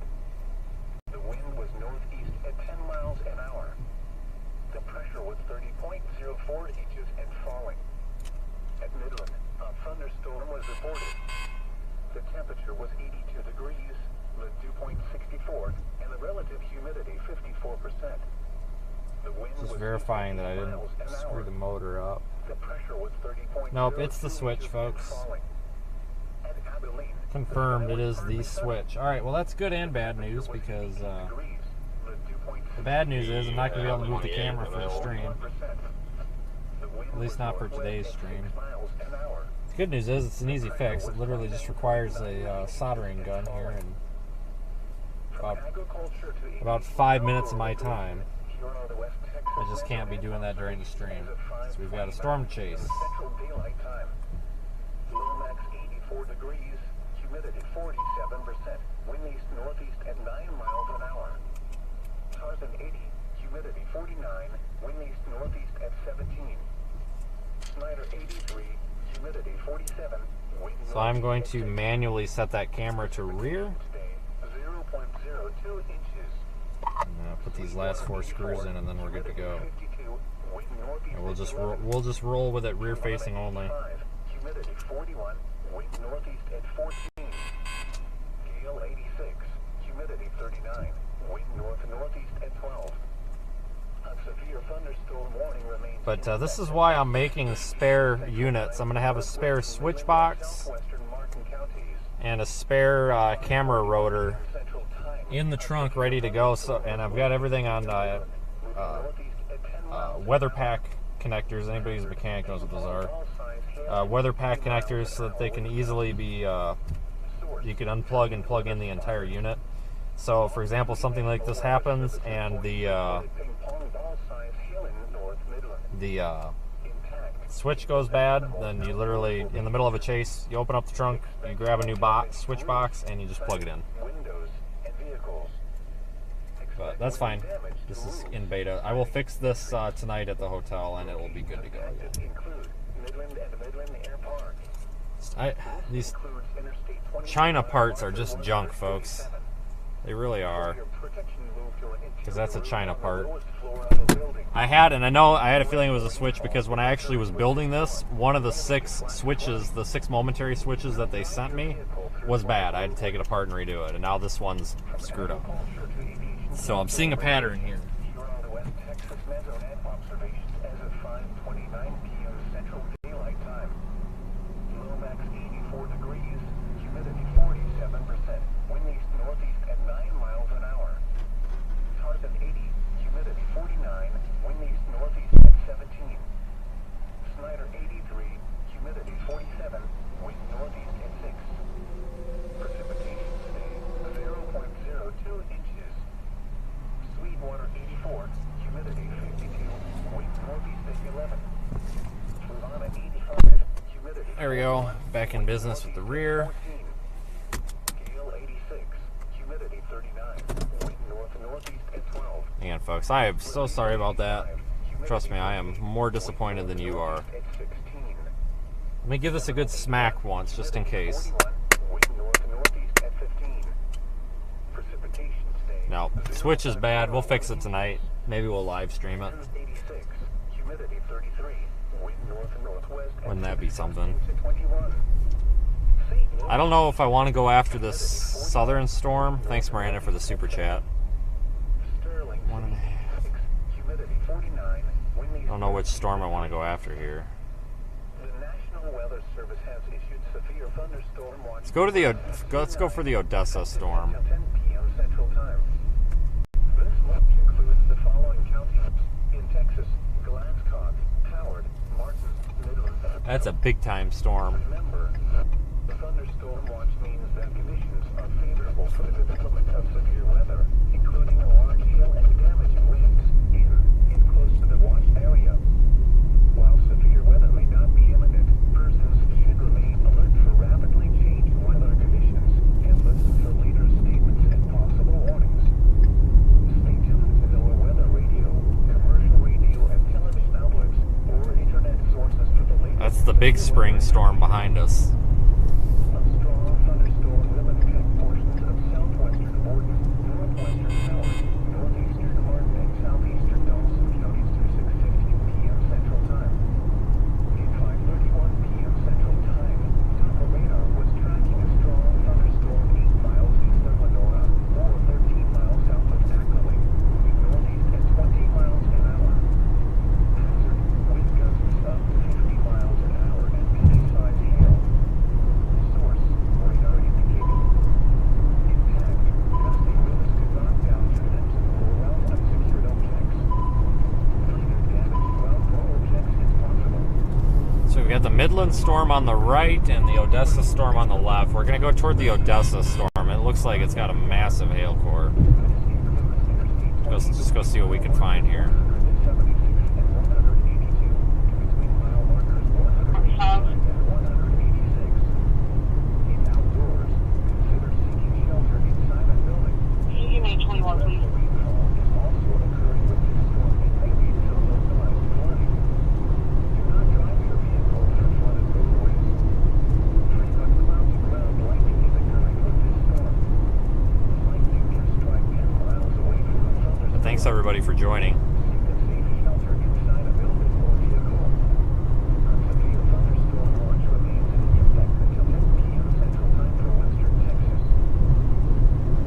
The wind was northeast at 10 miles an hour. The pressure was 30.04 inches and falling. At Midland, a thunderstorm was reported. The temperature was 82 degrees, the dew point 64, and the relative humidity 54%. The wind Just was verifying that I 58 didn't miles an screw hour. the motor up. The pressure was 30.02 Nope, it's the switch, inches folks. and falling. At Abilene, Confirmed it is the partly sunny. switch. Alright, well that's good and bad news because the bad news is I'm not going to be able to move the camera for the stream. At least not for today's stream. The good news is it's an easy fix. It literally just requires a soldering gun here and about 5 minutes of my time. I just can't be doing that during the stream. So we've got a storm chase. Central Daylight Time. Low max 84 degrees, humidity 47%, wind east northeast at 9 miles an hour. Tarzan 80, humidity 49, wind east northeast at 17. Snyder 83, humidity 47, wind So I'm going northeast to at manually set that camera to rear. 0.02 inches. Put these last 4 screws in and then we're good to go. And we'll just roll with it rear facing only. Humidity 41, wind northeast at 14. Gale 86, humidity 39, wind northeast at 12. A severe thunderstorm warning remains. But this is why I'm making spare units. I'm going to have a spare switch box Southwestern Martin counties. and a spare camera rotor Central Time. in the trunk ready to go. So, and I've got everything on Northeast at 10 miles. weather pack connectors. Anybody who's a mechanic knows what those are. All size hail. Weather pack connectors so that they can easily be, you can unplug and plug in the entire unit. So for example, something like this happens and the Ping pong ball size hail in North Midland. Impact. switch goes bad, then you literally, in the middle of a chase, you open up the trunk, you grab a new switch box, and you just plug it in. Windows and vehicles. But that's fine. This is in beta. I will fix this tonight at the hotel, and it will be good to go. These China parts are just junk, folks. They really are. Because that's a China part. I had a feeling it was a switch because when I actually was building this, one of the 6 switches, the 6 momentary switches that they sent me, was bad. I had to take it apart and redo it, and now this one's screwed up. So I'm seeing a pattern here. There we go, back in business with the rear. And folks, I am so sorry about that. Trust me, I am more disappointed than you are. Let me give this a good smack once, just in case. No, switch is bad. We'll fix it tonight. Maybe we'll live stream it. Wouldn't that be something? I don't know if I want to go after this southern storm. Thanks, Miranda, for the super chat. 1.5. I don't know which storm I want to go after here. Let's go to the. Let's go for the Odessa storm. That's a big time storm. Remember, the thunderstorm watch means that conditions are favorable for the development of severe weather, including large hail and damaging winds in close to the watch area. While severe weather may not be imminent, persons should remain alert for rapidly changing weather conditions and listen for leader statements and possible warnings. Stay tuned to our weather radio, commercial radio, and television outlets, or internet sources for the latest. That's the big spring storm behind us. A strong thunderstorm will affect portions of southwestern Borden, northwestern Howard, northeastern Martin, and southeastern Dawson counties through 6:15 p.m. Central Time. At 5:31 p.m. Central Time, Doppler radar was tracking a strong thunderstorm 8 miles east of Lenora, or 13 miles south of Ackley, moving northeast at 20 miles an hour. Hazard, wind gusts up to 50 miles an hour and penny-sized hail. Source, radar indicated. Impact, gusty winds could knock down units or around unsecured objects. Further damage to outdoor objects is possible. So we've got the Midland storm on the right and the Odessa storm on the left. We're going to go toward the Odessa storm. It looks like it's got a massive hail core. Let's just go see what we can find here. 176 and 182, between mile markers 180 and 186. In outdoors, consider seeking shelter inside a building. CMA 21, please. Rainfall is also occurring with this storm and may lead to localized flooding. Do not drive your vehicle through flooded roadways. Frequent cloud-to-ground lightning is occurring with this storm. Lightning can strike 10 miles away from the thunderstorm. Thanks everybody for joining. Seek a safe shelter inside a building or vehicle. A severe thunderstorm watch remains in effect until 10 p.m. Central Time for Western Texas.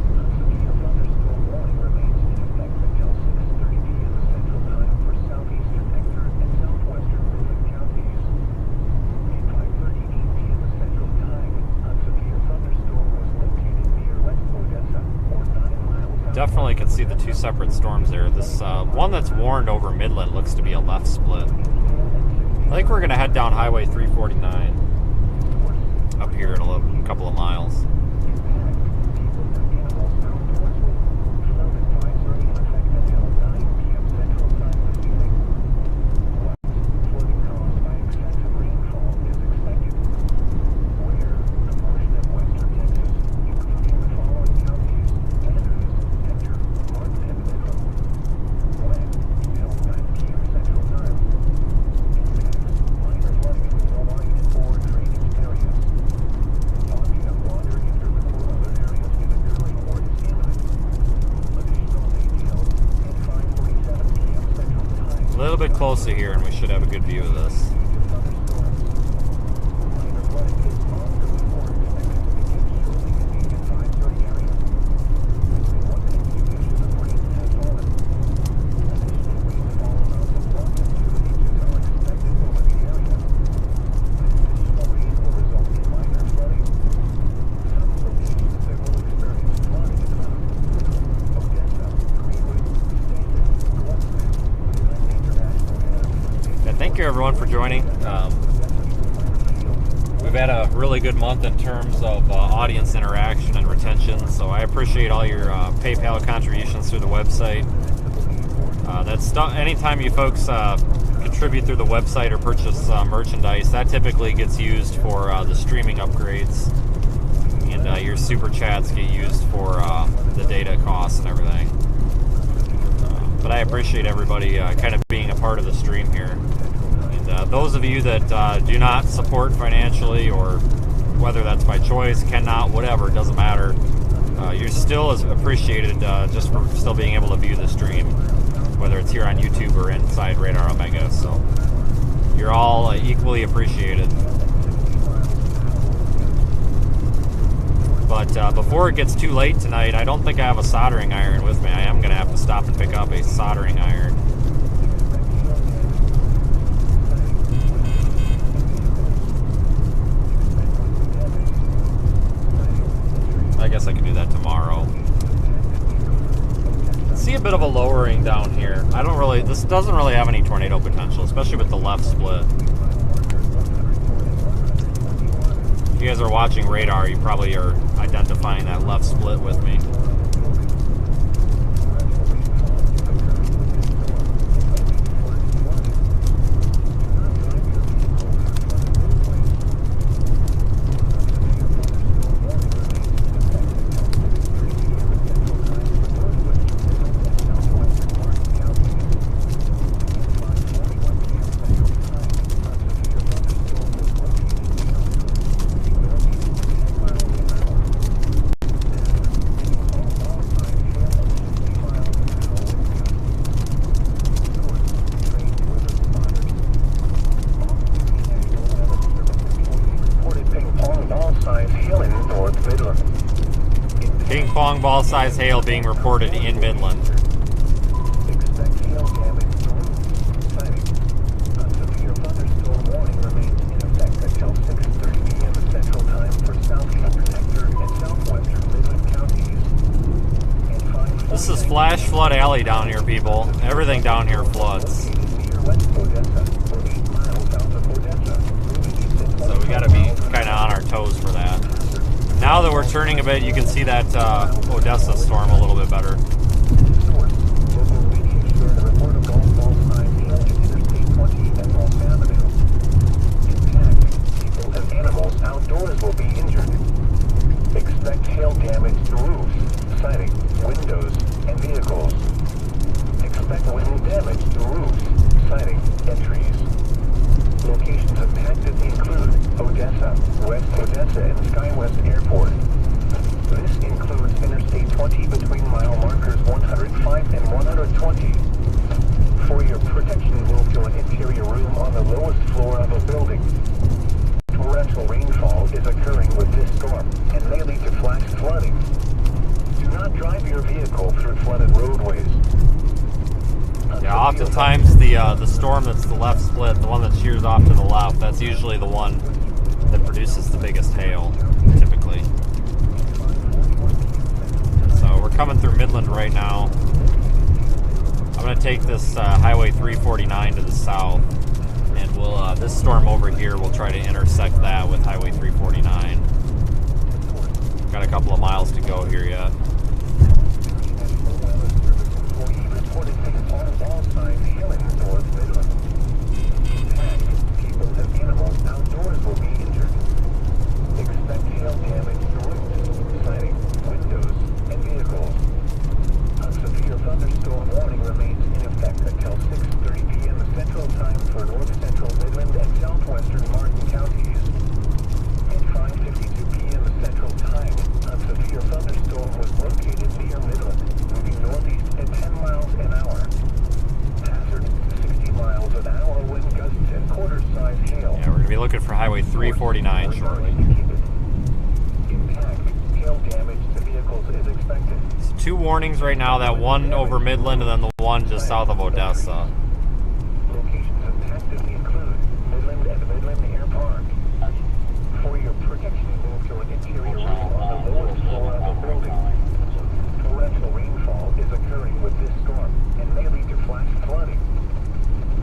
A severe thunderstorm warning remains in effect until 6:30 p.m. Central Time for southeastern Hector and southwestern Midland counties. At 5:38 p.m. Central Time, a severe thunderstorm was located near West Odessa, or 9 miles out. Definitely can see the two separate storms there. This one that's warned over Midland looks to be a left split. I think we're going to head down Highway 349 up here in a couple of miles. close to here and we should have a good view of this. Thank you everyone for joining. We've had a really good month in terms of audience interaction and retention, so I appreciate all your PayPal contributions through the website. Anytime you folks contribute through the website or purchase merchandise, that typically gets used for the streaming upgrades, and your super chats get used for the data costs and everything. But I appreciate everybody kind of being a part of the stream here. Those of you that do not support financially, or whether that's by choice, cannot, whatever, it doesn't matter, you're still as appreciated just for still being able to view the stream, whether it's here on YouTube or inside Radar Omega. So you're all equally appreciated. But before it gets too late tonight, I don't think I have a soldering iron with me. I am going to have to stop and pick up a soldering iron. I guess I can do that tomorrow. See a bit of a lowering down here. This doesn't really have any tornado potential, especially with the left split. If you guys are watching radar, you probably are identifying that left split with me. Ball-sized hail being reported in Midland. Expect hail damage to roofs. Sighting. Severe thunderstorm warning remains in effect until 6:30 p.m. Central Time for Southeast Protector and Southwestern Midland counties. This is flash flood alley down here, people. Everything down here floods. So we gotta be kind of on our toes for that. Now that we're turning a bit, you can see that Odessa storm a little bit better. People and animals outdoors will be injured. Expect hail damage to roofs, siding, windows, and vehicles. Expect wind damage to roofs, siding, and trees. Locations impacted include Odessa, West Odessa, and SkyWest Airport. This includes Interstate 20 between mile markers 105 and 120. For your protection, move to an interior room on the lowest floor of a building. Torrential rainfall is occurring with this storm and may lead to flash flooding. Do not drive your vehicle through flooded roadways. Yeah, oftentimes the storm that's the left split, the one that shears off to the left, that's usually the one that produces the biggest hail, typically. So we're coming through Midland right now. I'm going to take this Highway 349 to the south, and we'll this storm over here, we'll try to intersect that with Highway 349. Got a couple of miles to go here yet. All signs hailing towards Midland. People and animals outdoors will be injured. Expect hail damage to roofs, siding, windows, and vehicles. A severe thunderstorm warning remains in effect until 6:30 p.m. Central Time for North Central Midland and Southwestern Martin counties. At 5:52 p.m. Central Time, a severe thunderstorm was located near Midland, moving northeast at 10 miles an hour. 60 miles of be looking for Highway 349 shortly. Impact, hail damage to vehicles is expected. So 2 warnings right now, that one over Midland and then the one just south of Odessa. Locations impacted include Midland and Midland Air Park. For your protection, move to an interior room on the lowest floor of the building. Torrential rainfall is occurring with this storm and may lead to flash flooding.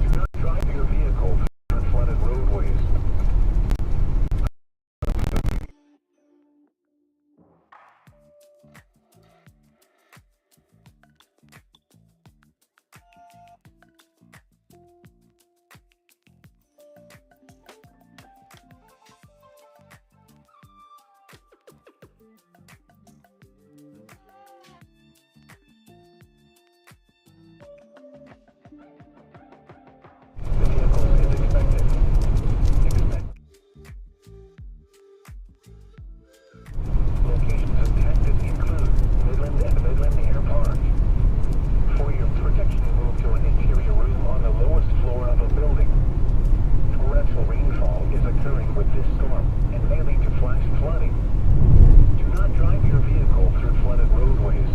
Do not drive your vehicle through flooded roadways. The vehicle is expected. Locations impacted include Midland and Midland Air Park. For your protection, move to an interior room on the lowest floor of a building. Torrential rainfall is occurring with this storm and may lead to flash flooding. Do not drive your vehicle through flooded roadways.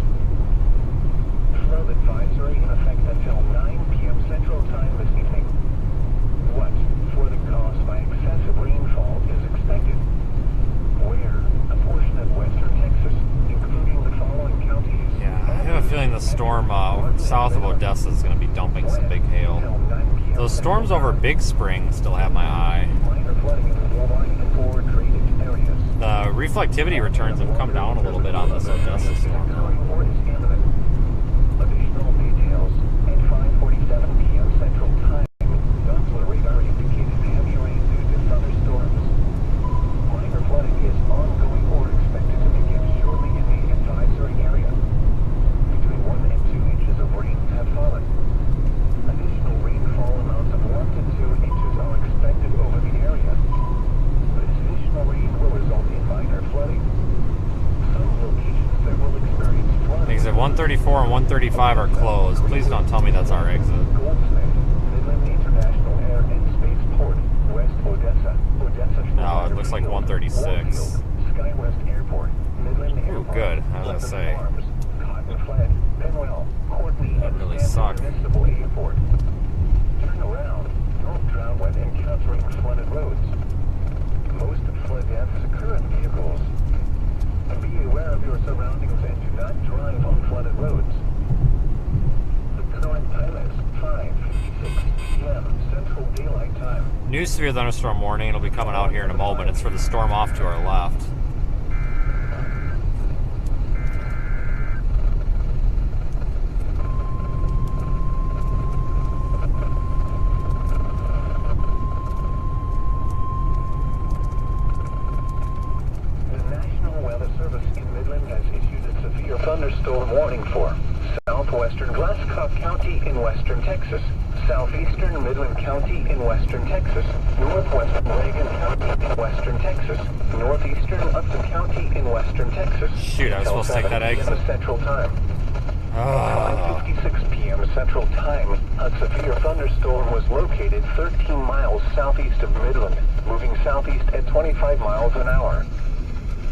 Flood advisory in effect until 9 p.m. Central Time this evening. What flooding caused by excessive rainfall is expected? Where? A portion of western Texas, including the following counties. Yeah, I have a feeling the storm south of Odessa is going to be dumping some big hail. Those storms over Big Spring still have my eye. Minor flooding in the Waelti and forward drainage areas. The reflectivity returns have come down a little bit on this Odessa storm. Or is imminent. Additional details at 5:47 p.m. Central Time. Doppler radar indicated heavy rain due to thunderstorms. Minor flooding is ongoing or expected to begin shortly in the advisory area. Between 1 and 2 inches of rain have fallen. Additional rainfall amounts of 1 to 2 inches are expected over the area. This additional rain will result in minor flooding. Some locations that will experience flooding. Exit 134 and 135 are closed. Please don't tell me that's our exit. Goldsmith, Midland International Air and Spaceport, West Odessa, Odessa. No, it looks like 136. SkyWest Airport, Midland Ooh, Airport. good. I was gonna Lebanon say. Farms, Cotton Flat, Penwell, Courtney, That and really Stanford sucked. Municipal Airport. Turn around. Don't drown when encountering flooded roads. Most flood deaths occur in vehicles. Be aware of your surroundings and do not drive on flooded roads. The current time is 5:56 p.m. Central Daylight Time. New severe thunderstorm warning. It'll be coming out here in a moment. It's for the storm off to our left. The National Weather Service in Midland has issued a severe thunderstorm warning for southwestern Glasscock County in western Texas, southeastern Midland County in western Texas, northwestern Reagan County in western Texas, northeastern Upton County in western Texas. Shoot, I was supposed to take that Until 7 exit. p.m. Central Time. Ah. 5:56 p.m. Central Time, a severe thunderstorm was located 13 miles southeast of Midland, moving southeast at 25 miles an hour.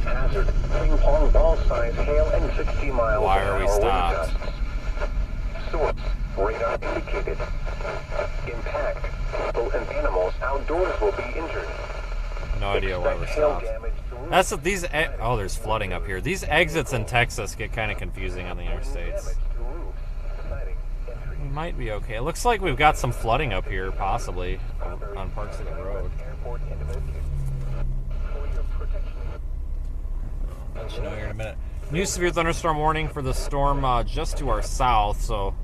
Hazard, ping pong ball size hail and 60 miles Why an are hour we wind stopped? gusts. Source, radar indicated. Impact, people and animals outdoors will be injured. No idea why we're Expect hail stopped. damage to roofs. That's what these. Oh, there's flooding up here. These exits in Texas get kind of confusing on the interstates. Damage to roofs, siding, and trees. We might be okay. It looks like we've got some flooding up here, possibly on parts of the road. Airport in Midland. For your protection. I'll let you know here in a minute. New severe thunderstorm warning for the storm just to our south, so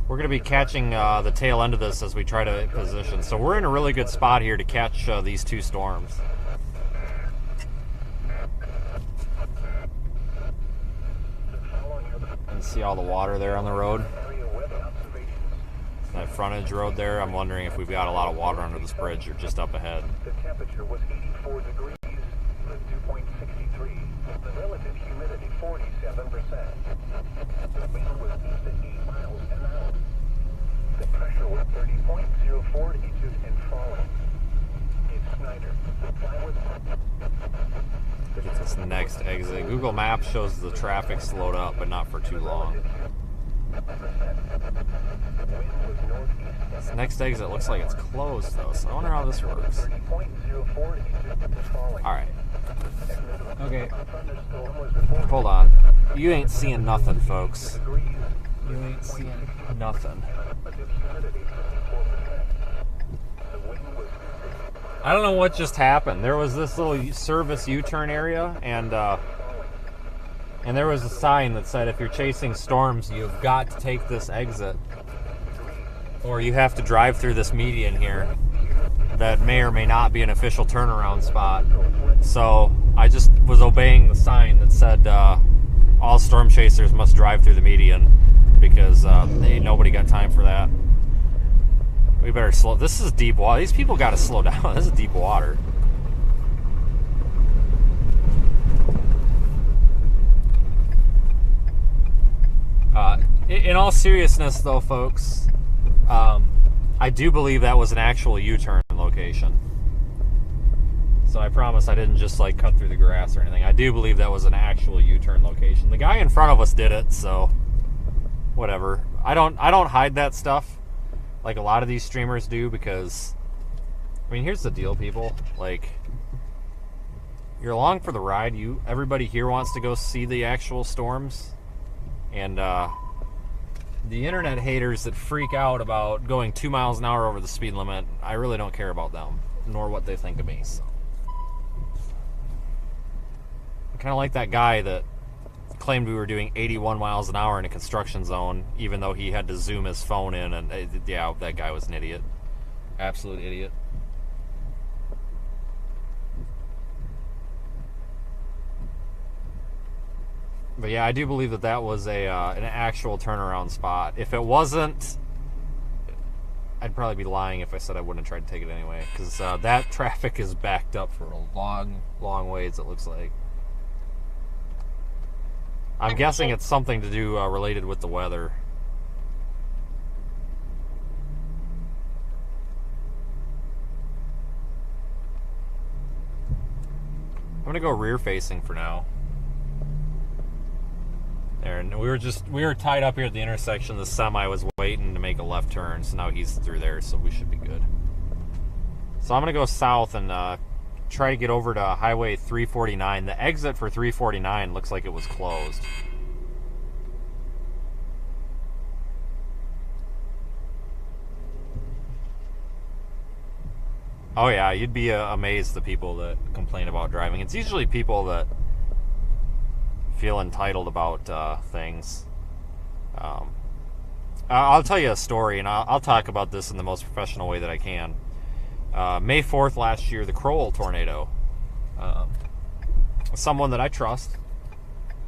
we're going to be catching the tail end of this as we try to position. So we're in a really good spot here to catch these two storms. And see all the water there on the road. Area weather observations. That frontage road there, I'm wondering if we've got a lot of water under this bridge or just up ahead. The temperature was 84 degrees, the dew point 63, the relative humidity 47%. The wind was east at 8 miles an hour. The pressure was 30.04 inches and falling. It's 9 Look at this next exit. Google Maps shows the traffic slowed up, but not for too long. This next exit looks like it's closed, though, so I wonder how this works. Alright. Okay. Hold on. You ain't seeing nothing, folks. You ain't seeing nothing. I don't know what just happened. There was this little service U-turn area, and there was a sign that said if you're chasing storms, you've got to take this exit, or you have to drive through this median here that may or may not be an official turnaround spot. So I just was obeying the sign that said all storm chasers must drive through the median, because nobody got time for that. We better slow. This is deep water. These people got to slow down. This is deep water. In all seriousness, though, folks, I do believe that was an actual U-turn location. So I promise I didn't just like cut through the grass or anything. I do believe that was an actual U-turn location. The guy in front of us did it, so whatever. I don't hide that stuff like a lot of these streamers do, because I mean, here's the deal, people. Like, you're along for the ride. Everybody here wants to go see the actual storms, and the internet haters that freak out about going 2 miles an hour over the speed limit, I really don't care about them, nor what they think of me. So, kind of like that guy that claimed we were doing 81 miles an hour in a construction zone, even though he had to zoom his phone in, and yeah, that guy was an idiot. Absolute idiot. But yeah, I do believe that that was an actual turnaround spot. If it wasn't, I'd probably be lying if I said I wouldn't have tried to take it anyway, because that traffic is backed up for a long, long ways, it looks like. I'm guessing it's something to do related with the weather. I'm gonna go rear facing for now. There, and we were tied up here at the intersection. The semi was waiting to make a left turn, so now he's through there, so we should be good. So I'm gonna go south and try to get over to Highway 349. The exit for 349 looks like it was closed. Oh yeah, you'd be amazed the people that complain about driving. It's usually people that feel entitled about things. I'll tell you a story, and I'll talk about this in the most professional way that I can. May 4th last year, the Crowell tornado. Someone that I trust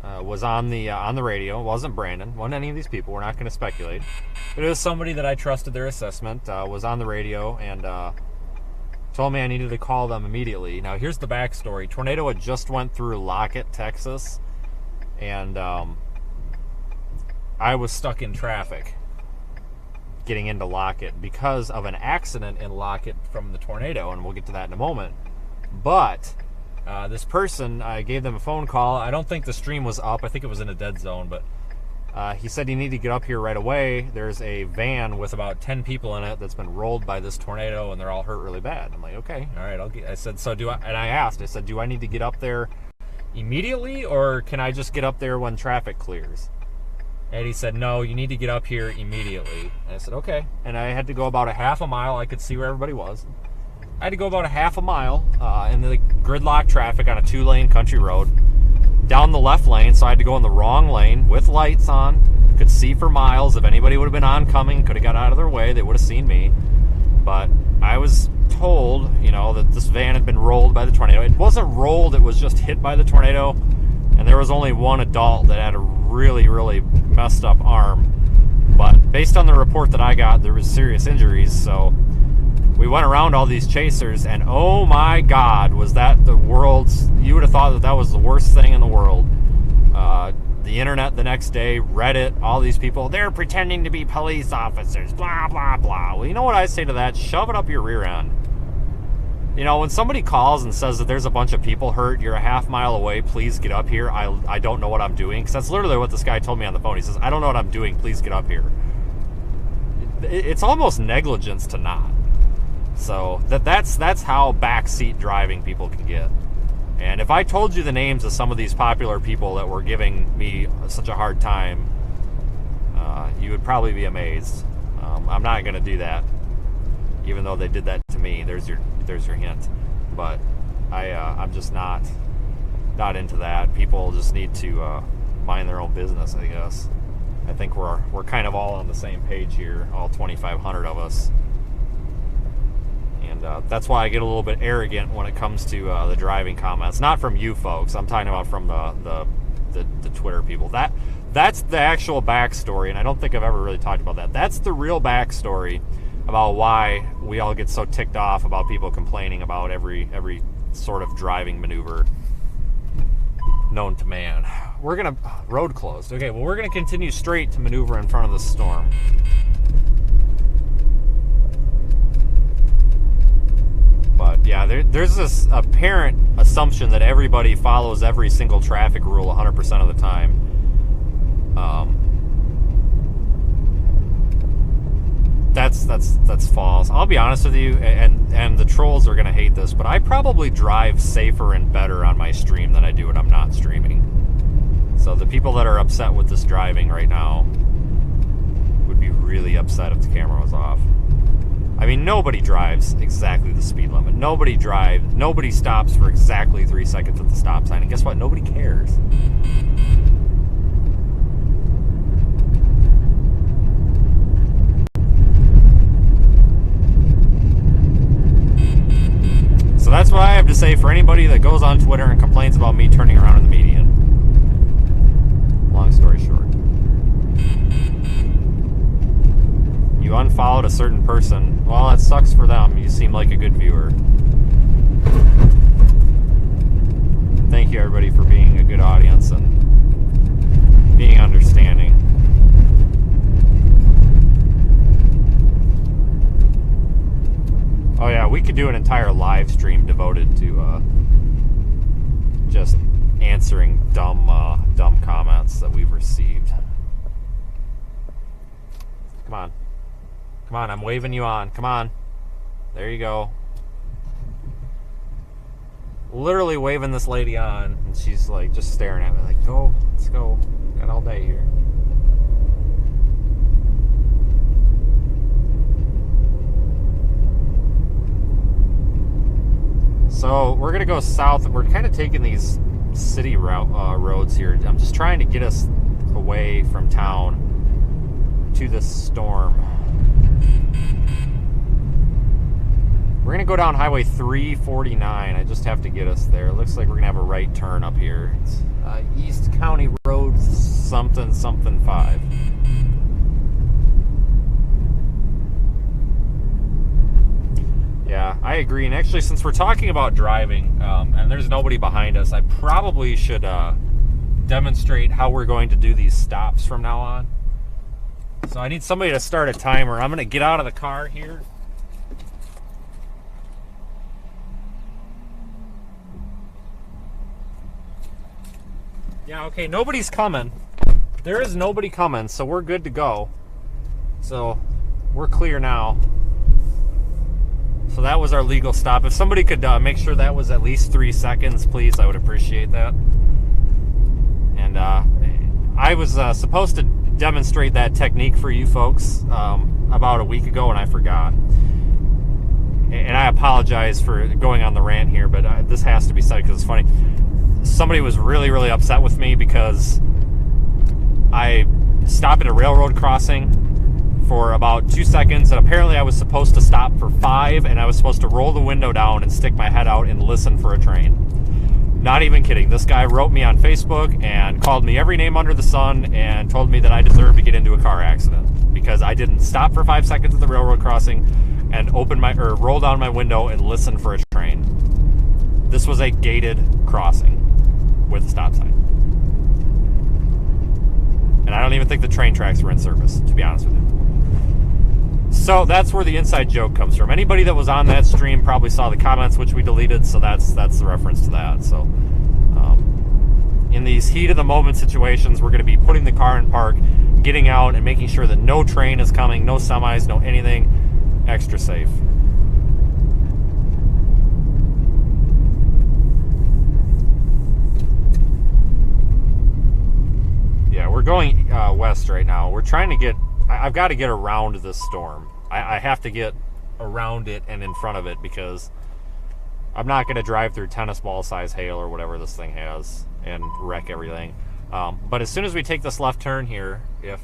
was on the radio. It wasn't Brandon. Wasn't any of these people. We're not going to speculate. But it was somebody that I trusted their assessment. Was on the radio and told me I needed to call them immediately. Now here's the backstory. Tornado had just went through Lockett, Texas, and I was stuck in traffic getting into Lockett because of an accident in Lockett from the tornado, and we'll get to that in a moment. But this person, I gave them a phone call. I don't think the stream was up. I think it was in a dead zone, but he said you need to get up here right away. There's a van with about 10 people in it that's been rolled by this tornado, and they're all hurt really bad. I'm like, okay, all right. I said, so do I? And I asked, I said, do I need to get up there immediately, or can I just get up there when traffic clears? And he said, no, you need to get up here immediately. And I said, okay. And I had to go about a half a mile. I could see where everybody was. I had to go about a half a mile in the gridlock traffic on a 2-lane country road down the left lane, so I had to go in the wrong lane with lights on. Could see for miles. If anybody would have been oncoming, could have got out of their way, they would have seen me. But I was told, that this van had been rolled by the tornado. It wasn't rolled, it was just hit by the tornado. And there was only one adult that had a really, really messed up arm. But based on the report that I got, there was serious injuries. So we went around all these chasers, and oh my God, was that the world's... You would have thought that was the worst thing in the world. The internet the next day, Reddit, all these people, they're pretending to be police officers, blah, blah, blah. Well, you know what I say to that? Shove it up your rear end. You know, when somebody calls and says that there's a bunch of people hurt, you're a half mile away, please get up here. I don't know what I'm doing. Because that's literally what this guy told me on the phone. He says, I don't know what I'm doing, please get up here. It's almost negligence to not. So that's how backseat driving people can get. And if I told you the names of some of these popular people that were giving me such a hard time, you would probably be amazed. I'm not going to do that, even though they did that to me. There's your hint. But I'm just not into that. People just need to mind their own business, I guess. I think we're kind of all on the same page here, all 2,500 of us. And that's why I get a little bit arrogant when it comes to the driving comments. Not from you folks. I'm talking about from the Twitter people. That's the actual backstory, and I don't think I've ever really talked about that. That's the real backstory about why we all get so ticked off about people complaining about every sort of driving maneuver known to man. We're gonna road closed. Okay, well, we're gonna continue straight to maneuver in front of the storm. But yeah, there's this apparent assumption that everybody follows every single traffic rule 100% of the time. That's false. I'll be honest with you, and the trolls are gonna hate this, but I probably drive safer and better on my stream than I do when I'm not streaming. So the people that are upset with this driving right now would be really upset if the camera was off. I mean, nobody drives exactly the speed limit. Nobody stops for exactly 3 seconds at the stop sign. And guess what? Nobody cares. So that's what I have to say for anybody that goes on Twitter and complains about me turning around in the median. Long story short. You unfollowed a certain person. Well, that sucks for them. You seem like a good viewer. Thank you, everybody, for being a good audience and being understanding. Oh yeah, we could do an entire live stream devoted to just answering dumb comments that we've received. Come on. Come on, I'm waving you on. Come on. There you go. Literally waving this lady on, and she's like just staring at me like, go, let's go. Got all day here. So we're gonna go south. We're kind of taking these city roads here. I'm just trying to get us away from town to this storm. We're going to go down Highway 349. I just have to get us there. It looks like we're going to have a right turn up here. It's East County Road something 5. Yeah, I agree. And actually, since we're talking about driving and there's nobody behind us, I probably should demonstrate how we're going to do these stops from now on. So I need somebody to start a timer. I'm going to get out of the car here. Yeah, okay, nobody's coming. There is nobody coming, so we're good to go. So we're clear now. So that was our legal stop. If somebody could make sure that was at least 3 seconds, please, I would appreciate that. And I was supposed to demonstrate that technique for you folks about a week ago, and I forgot. And I apologize for going on the rant here, but this has to be said because it's funny. Somebody was really, really upset with me because I stopped at a railroad crossing for about 2 seconds, and apparently I was supposed to stop for 5, and I was supposed to roll the window down and stick my head out and listen for a train. Not even kidding. This guy wrote me on Facebook and called me every name under the sun and told me that I deserved to get into a car accident because I didn't stop for 5 seconds at the railroad crossing and roll down my window and listen for a train. This was a gated crossing with a stop sign. And I don't even think the train tracks were in service, to be honest with you. So that's where the inside joke comes from. Anybody that was on that stream probably saw the comments, which we deleted, so that's the reference to that. So in these heat of the moment situations, we're going to be putting the car in park, getting out, and making sure that no train is coming, no semis, no anything. Extra safe. Yeah, we're going west right now. We're trying to get... I've got to get around this storm. I have to get around it and in front of it because I'm not going to drive through tennis ball size hail or whatever this thing has and wreck everything. But as soon as we take this left turn here, if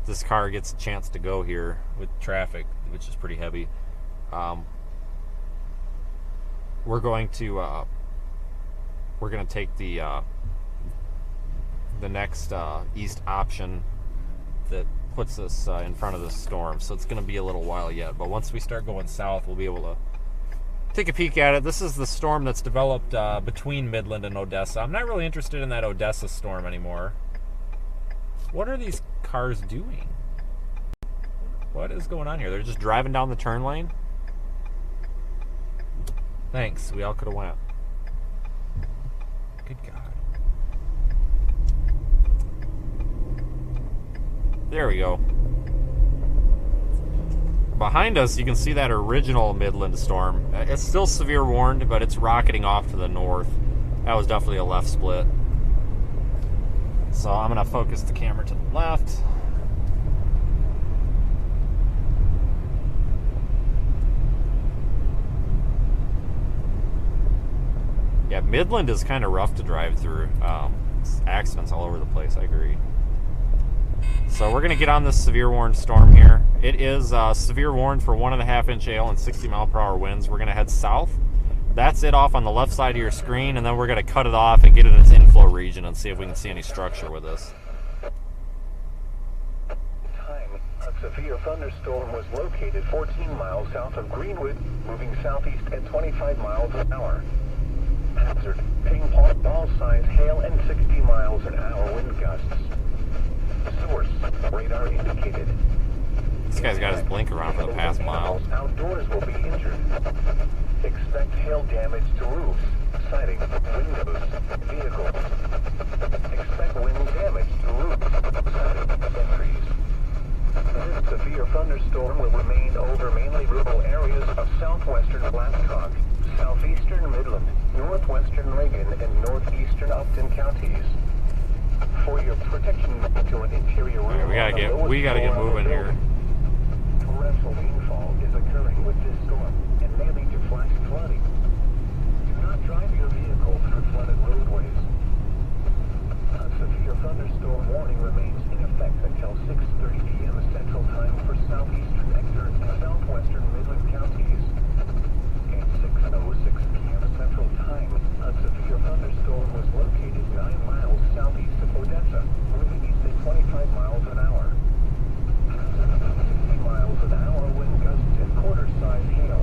this car gets a chance to go here with traffic, which is pretty heavy, we're going to take the next east option that puts us in front of the storm. So it's going to be a little while yet, but once we start going south, we'll be able to take a peek at it. This is the storm that's developed between Midland and Odessa. I'm not really interested in that Odessa storm anymore. What are these cars doing? What is going on here? They're just driving down the turn lane? Thanks, we all could have went. Good God. There we go. Behind us, you can see that original Midland storm. It's still severe warned, but it's rocketing off to the north. That was definitely a left split. So I'm going to focus the camera to the left. Yeah, Midland is kind of rough to drive through. Accidents all over the place, I agree. So we're going to get on this severe warned storm here. It is severe warned for 1.5-inch hail and 60-mile-per-hour winds. We're going to head south. That's it off on the left side of your screen, and then we're going to cut it off and get in its inflow region and see if we can see any structure with this. Time. A severe thunderstorm was located 14 miles south of Greenwood, moving southeast at 25 miles an hour. Hazard. Ping-pong ball-size hail and 60 miles an hour wind gusts. Source, radar indicated. This guy's got his blinker on for the past mile. Outdoors will be injured. Expect hail damage to roofs, siding, windows, vehicles. Expect wind damage to roofs, siding, and trees. This severe thunderstorm will remain over mainly rural areas of southwestern Blackcock, southeastern Midland, northwestern Reagan, and northeastern Upton counties. For your protection to an interior room, we gotta get moving here. Torrential rainfall is occurring with this storm and may lead to flash flooding. Do not drive your vehicle through flooded roadways. A severe thunderstorm warning remains in effect until 6:30 p.m. Central Time for southeastern Ector and southwestern Midland counties. At 6:06 p.m. Central Time, a severe thunderstorm was located 9 miles southeast of Odessa, moving east at 25 miles an hour. 60 miles an hour wind gusts and quarter-size hail.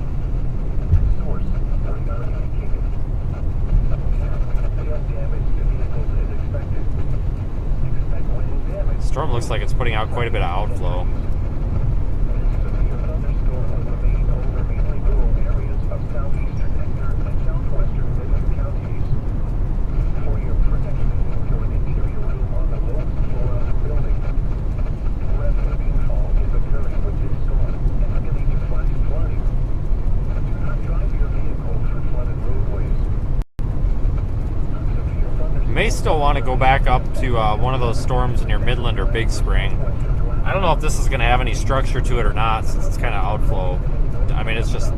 Source, radar indicated. Hail damage to vehicles is expected. Expect wind damage. Storm looks like it's putting out quite a bit of outflow. Severe thunderstorm will remain over mainly rural areas of southeastern Ector and southwestern Midland counties. For your protection into an interior room on the lowest floor of the building. Torrential rainfall is occurring with this storm and may lead to flash flooding. Do not drive your vehicle through flooded roadways. You may still want to go back up to one of those storms near Midland or Big Spring. I don't know if this is going to have any structure to it or not, since it's kind of outflow. I mean, it's just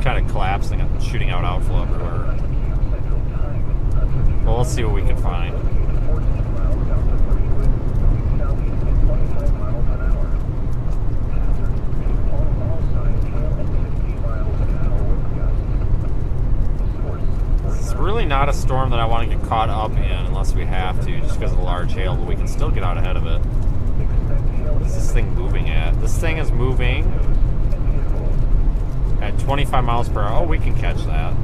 kind of collapsing and shooting out outflow everywhere. Well, let's see what we can find. It's really not a storm that I want to get caught up in unless we have to, just because of the large hail, but we can still get out ahead of it. What's this thing moving at? This thing is moving at 25 miles per hour. Oh, we can catch that.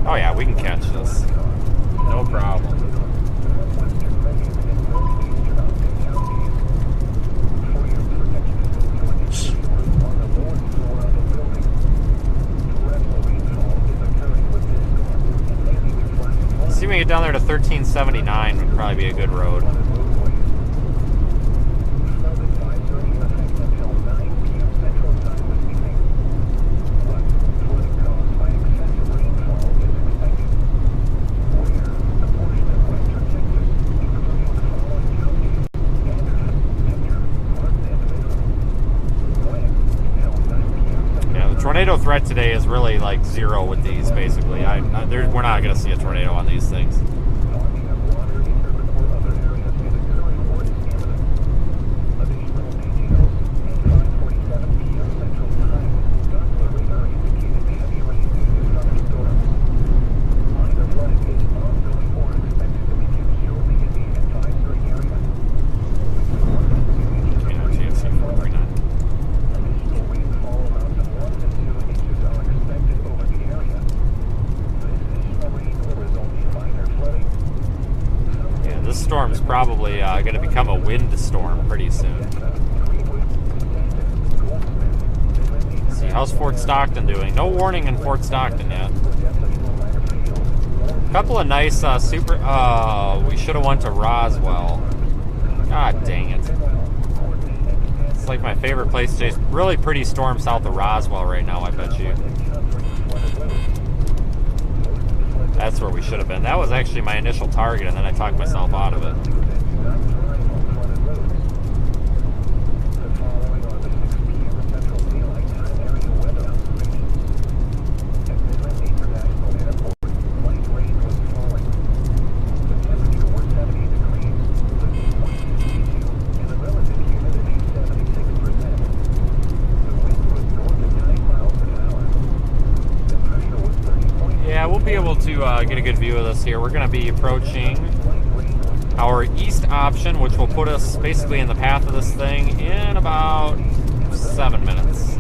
Oh yeah, we can catch this. No problem. get down there to 1379 would probably be a good road. Tornado threat today is really like zero with these, basically. We're not going to see a tornado on these things. Storm's probably going to become a wind storm pretty soon. Let's see, how's Fort Stockton doing? No warning in Fort Stockton yet. A couple of nice super... Oh, we should have went to Roswell. God dang it. It's like my favorite place to chase. Really pretty storm south of Roswell right now, I bet you. That's where we should have been. That was actually my initial target, and then I talked myself out of it. Be able to get a good view of this here. We're going to be approaching our east option, which will put us basically in the path of this thing in about 7 minutes.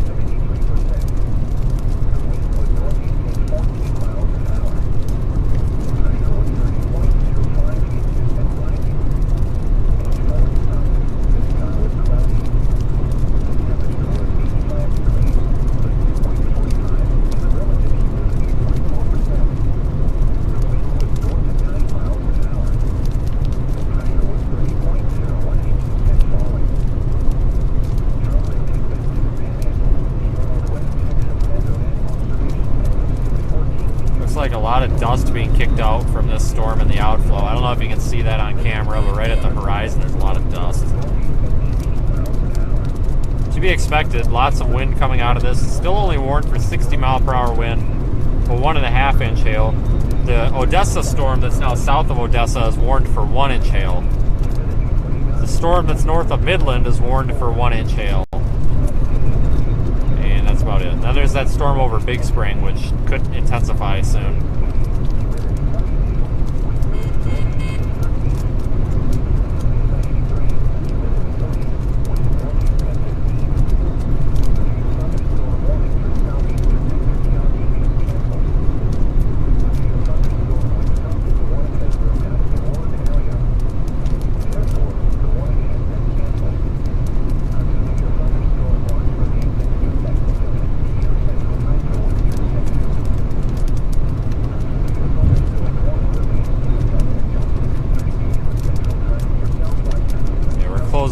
Dust being kicked out from this storm in the outflow. I don't know if you can see that on camera, but right at the horizon there's a lot of dust. To be expected, lots of wind coming out of this. It's still only warned for 60-mile-per-hour wind, but 1.5-inch hail. The Odessa storm that's now south of Odessa is warned for 1-inch hail. The storm that's north of Midland is warned for 1-inch hail. And that's about it. Then there's that storm over Big Spring, which could intensify soon.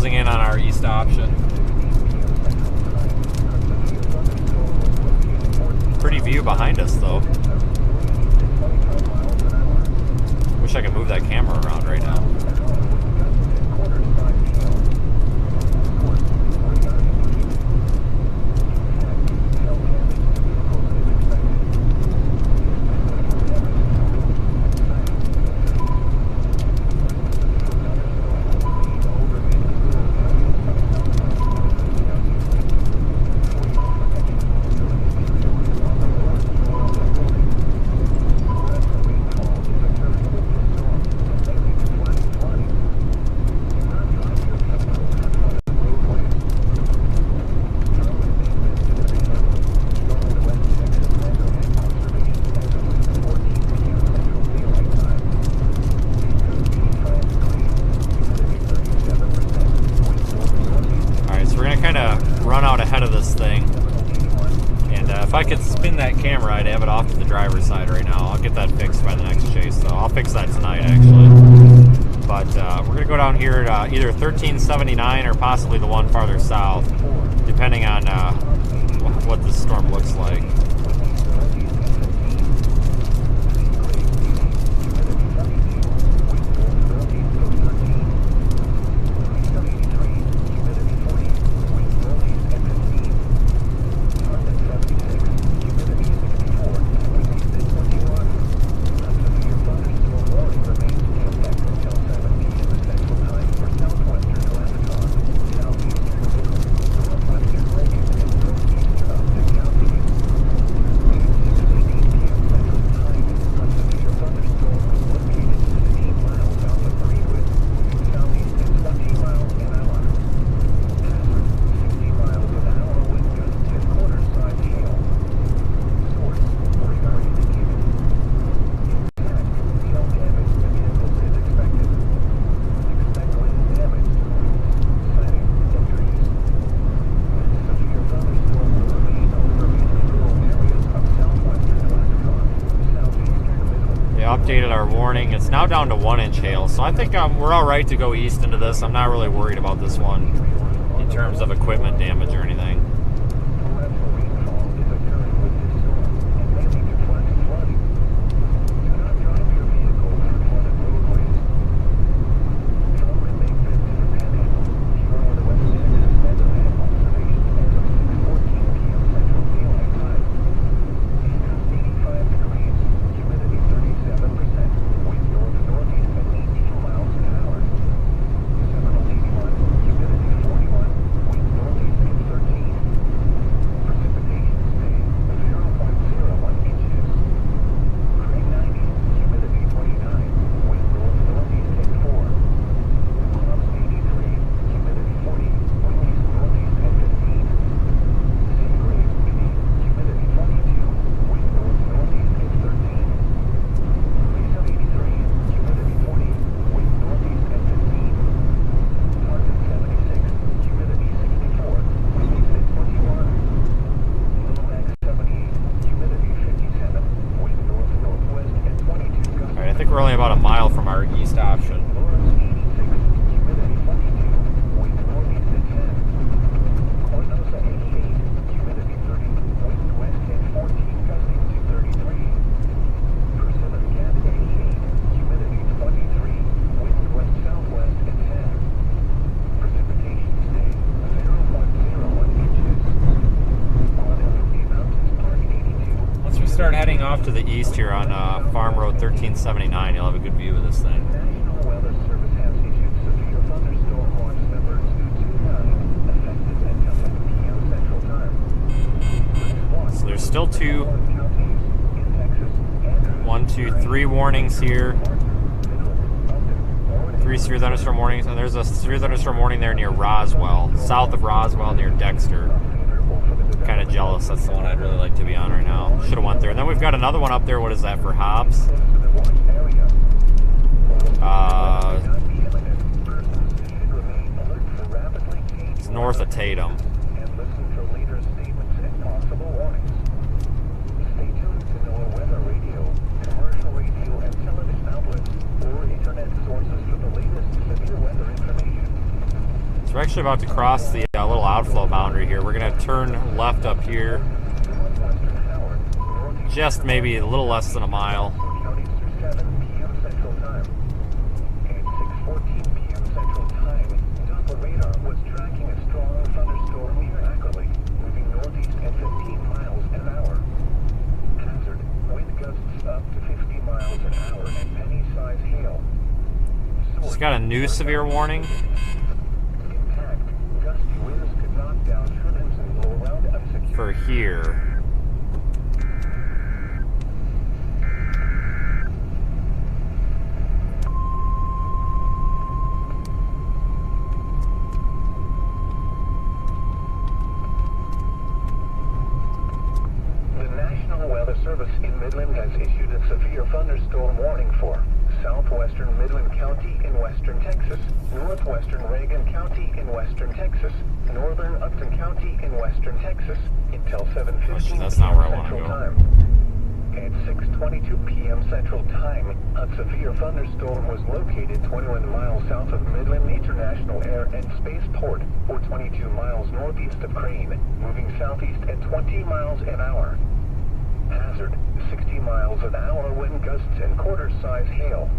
In on our east option. Pretty view behind us though. Wish I could move that camera around right now. And if I could spin that camera, I'd have it off to the driver's side right now. I'll get that fixed by the next chase, so I'll fix that tonight, actually. But we're going to go down here to either 1379 or possibly the one farther south, depending on what this storm looks like. Updated our warning. It's now down to 1-inch hail, so I think we're all right to go east into this. I'm not really worried about this one in terms of equipment damage or anything. We're only about a mile from our east option. Once we start heading off to the east here on Farm Road 1379, you'll have a good view of this thing. National Weather Service has issued severe thunderstorm watch number 229, effective until 10 p.m. Central Time. So there's still two, 1, 2, 3 warnings here. 3 severe thunderstorm warnings, and there's a severe thunderstorm warning there near Roswell, south of Roswell near Dexter. Kind of jealous. That's the one I'd really like to be on right now. Should have went there. And then we've got another one up there. What is that for Hobbs? It's north of Tatum. So we're actually about to cross the little outflow boundary here. We're going to turn left up here. Just maybe a little less than a mile. Just got a new severe warning. For here. The National Weather Service in Midland has issued a severe thunderstorm warning for southwestern Midland County in western Texas, northwestern Reagan County in western Texas, northern Upton County in western Texas until 7:15 that's not where I wanna Central go. Time. At 6:22 p.m. Central Time, a severe thunderstorm was located 21 miles south of Midland International Air and Spaceport, or 22 miles northeast of Crane, moving southeast at 20 miles an hour. Hazard, 60 miles an hour wind gusts and quarter-size hail.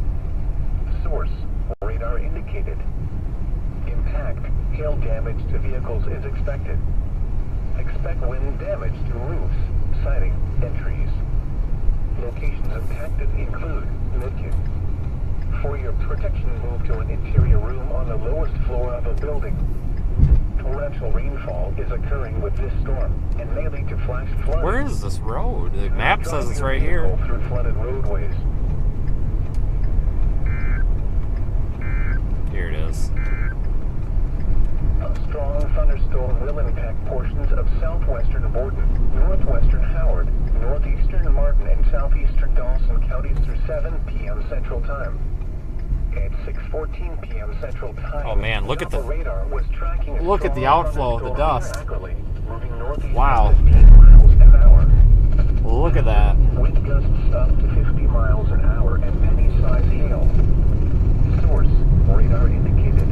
Source, radar indicated. Impact, hail damage to vehicles is expected. Expect wind damage to roofs, siding, and trees. Locations impacted include Midland. For your protection, move to an interior room on the lowest floor of a building. Torrential rainfall is occurring with this storm and may lead to flash floods. Where is this road? The map says it's right here. Through flooded roadways. Here it is. A strong thunderstorm will impact portions of southwestern Borden, northwestern Howard, northeastern Martin, and southeastern Dawson counties through 7 p.m. Central Time. At 6:14 p.m. Central Time, Oh man, look at the radar was tracking look at the outflow of the dust. Moving northeast Wow. at 15 miles an hour. Look at that. Wind gusts up to 50 miles an hour and penny-sized hail. Source, radar indicated.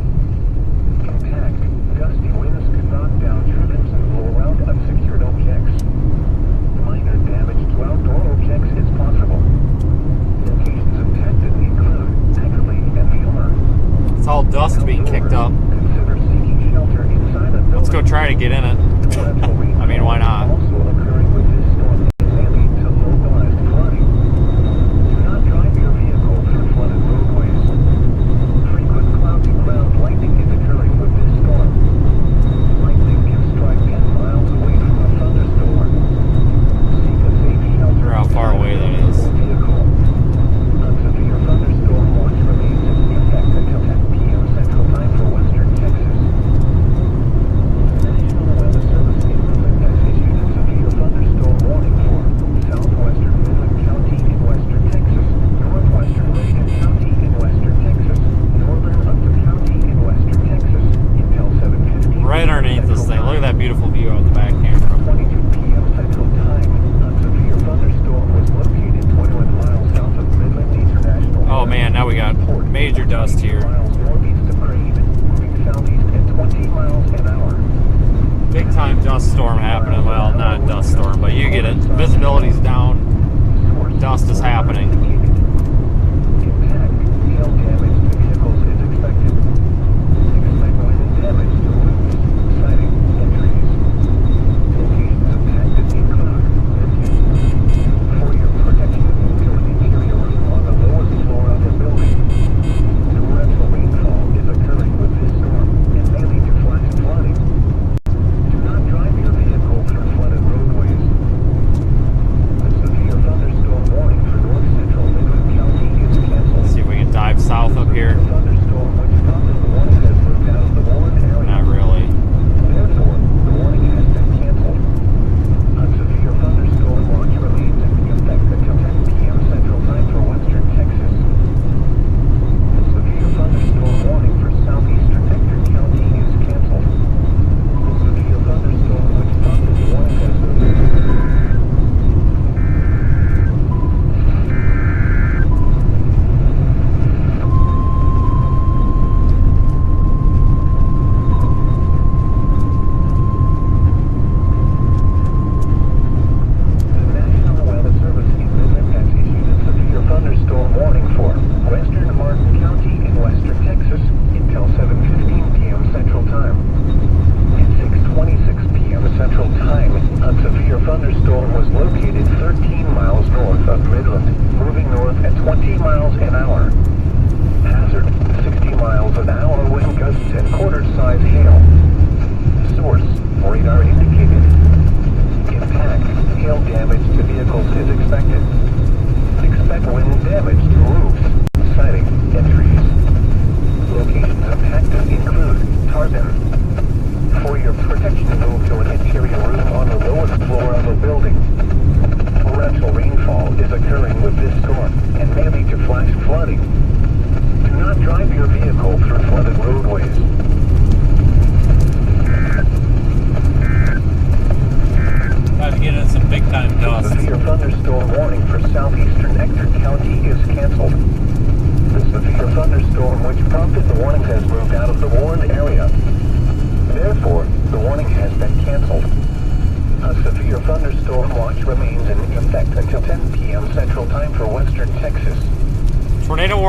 Impact, gusty winds could knock down trivets and blow around unsecured objects. Minor damage to outdoor objects is possible. Locations impacted include Ackerley and Mueller. It's all dust being kicked up. Consider seeking shelter inside a building. Let's go try to get in it. I mean, why not? Also occurring with this storm may lead to localized flooding. Do not drive your vehicle through flooded roadways. Frequent cloud-to-ground lightning is occurring with this storm. Lightning can strike 10 miles away from a thunderstorm. Seek a safe shelter. I wonder how far away that is. Vehicle. A severe thunderstorm watch remains in effect until 10 p.m. Central Time for western Texas. The National Weather Service in Midland has issued a severe thunderstorm warning for southwestern Midland County in western Texas, northwestern Reagan County in western Texas, northern Upton County in western Texas until 7:15. Right underneath this thing. Look at that beautiful view out the back camera. 22 p.m. Central Time, a severe thunderstorm was located 21 miles south of Midland International. Oh man, now we got major dust here. Miles northeast of Crane, moving southeast at 20 miles an hour. Big time dust storm happening. Well, not dust storm, but you get it. Visibility's down. Dust is happening. Impact, hail damage to vehicles is expected. Expect wind damage to roofs, siding, and trees. Locations impacted include Midland. For your protection, move to an interior room on the lowest floor of a building. Torrential rainfall is occurring with this storm and may lead to flash flooding. Do not drive your vehicle through flooded roadways. A severe thunderstorm warning for north central Midland County is canceled. Let's see if we can dive south up here. Thunderstorm which prompted the warning has moved out of the Warren area. Not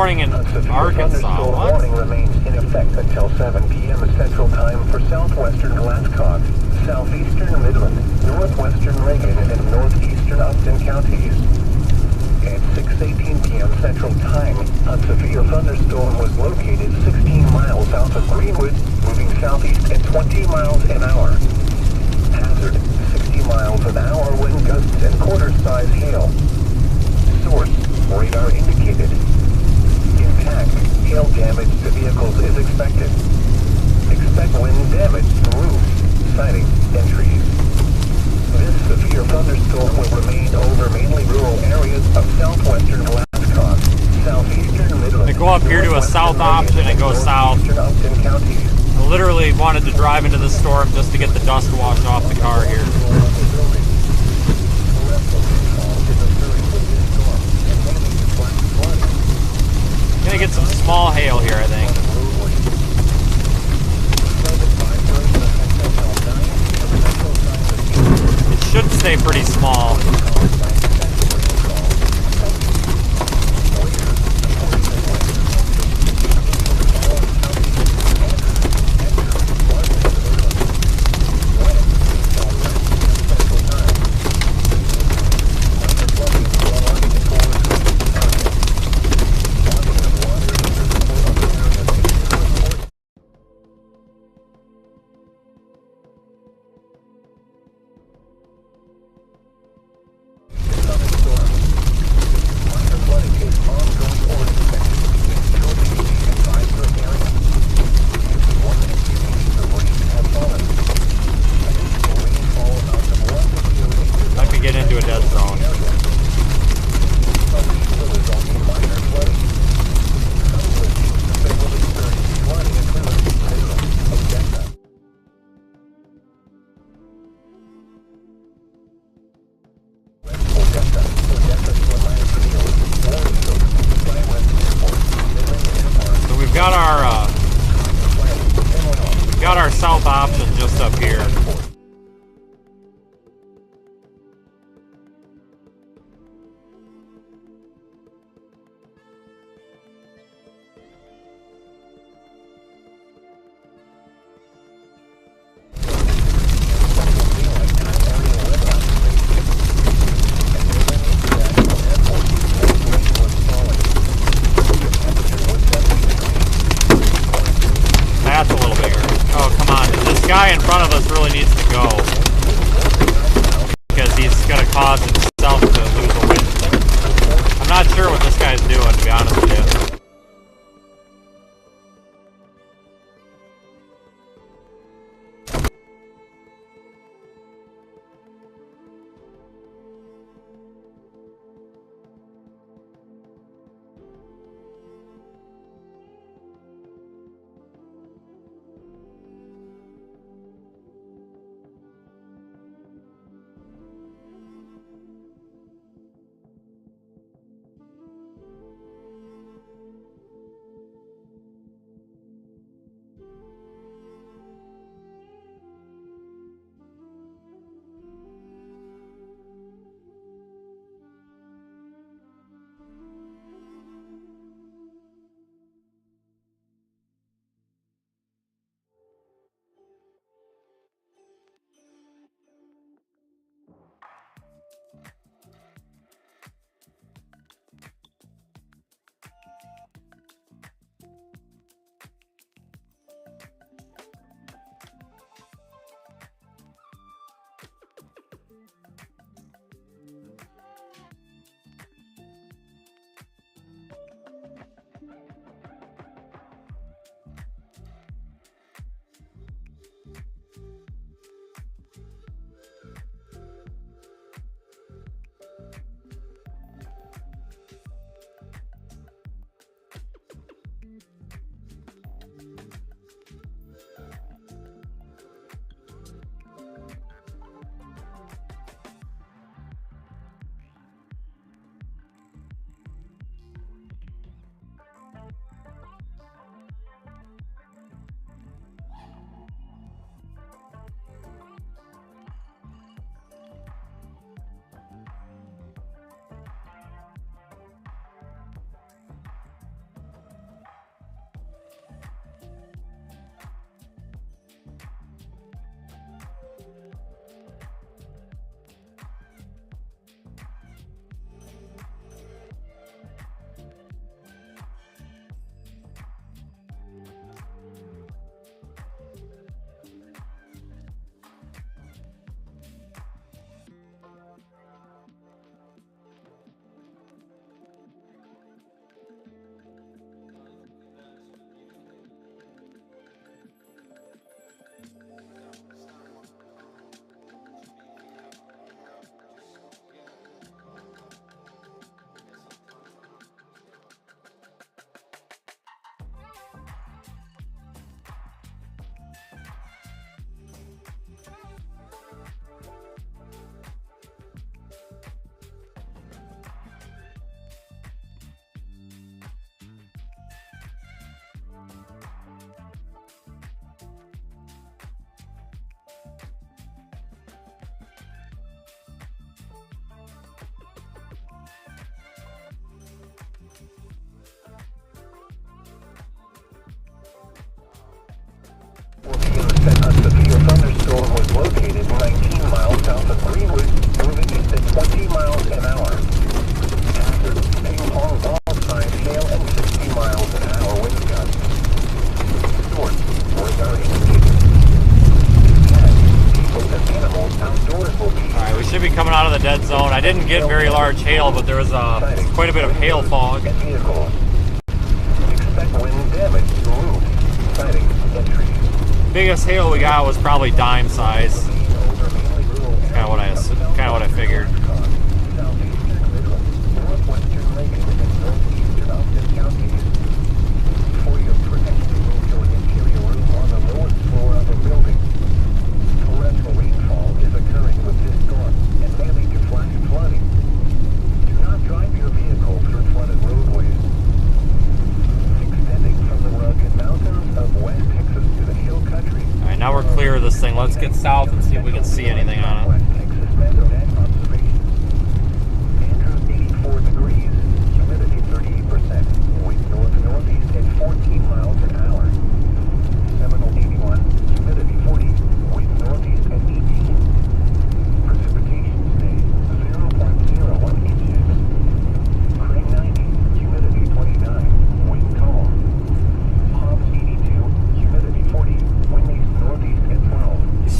warning in A severe Arkansas. thunderstorm What? warning remains in effect until 7 p.m. Central Time for southwestern Glasscock, southeastern Midland, northwestern Reagan, and northeastern Upton counties. At 6:18 p.m. Central Time, a severe thunderstorm was located 16 miles south of Greenwood, moving southeast at 20 miles an hour. Hazard, 60 miles an hour wind gusts and quarter-size hail. Source, radar indicated. Impact, hail damage to vehicles is expected. Expect wind damage to roofs, siding, and trees. This severe thunderstorm will remain over mainly rural areas of southwestern Glasscock, southeastern Midland. They go up here to a south option and go south. Northeastern Upton counties. I literally wanted to drive into the storm just to get the dust washed off the car here. Gonna get some small hail here, I think. It should stay pretty small. Alright, we should be coming out of the dead zone. I didn't get very large hail, but there was quite a bit of hail fog. Expect wind damage to roofs, siding, and trees. Biggest hail we got was probably dime size. Kind of what I figured. Now we're clear of this thing. Let's get south and see if we can see anything on it.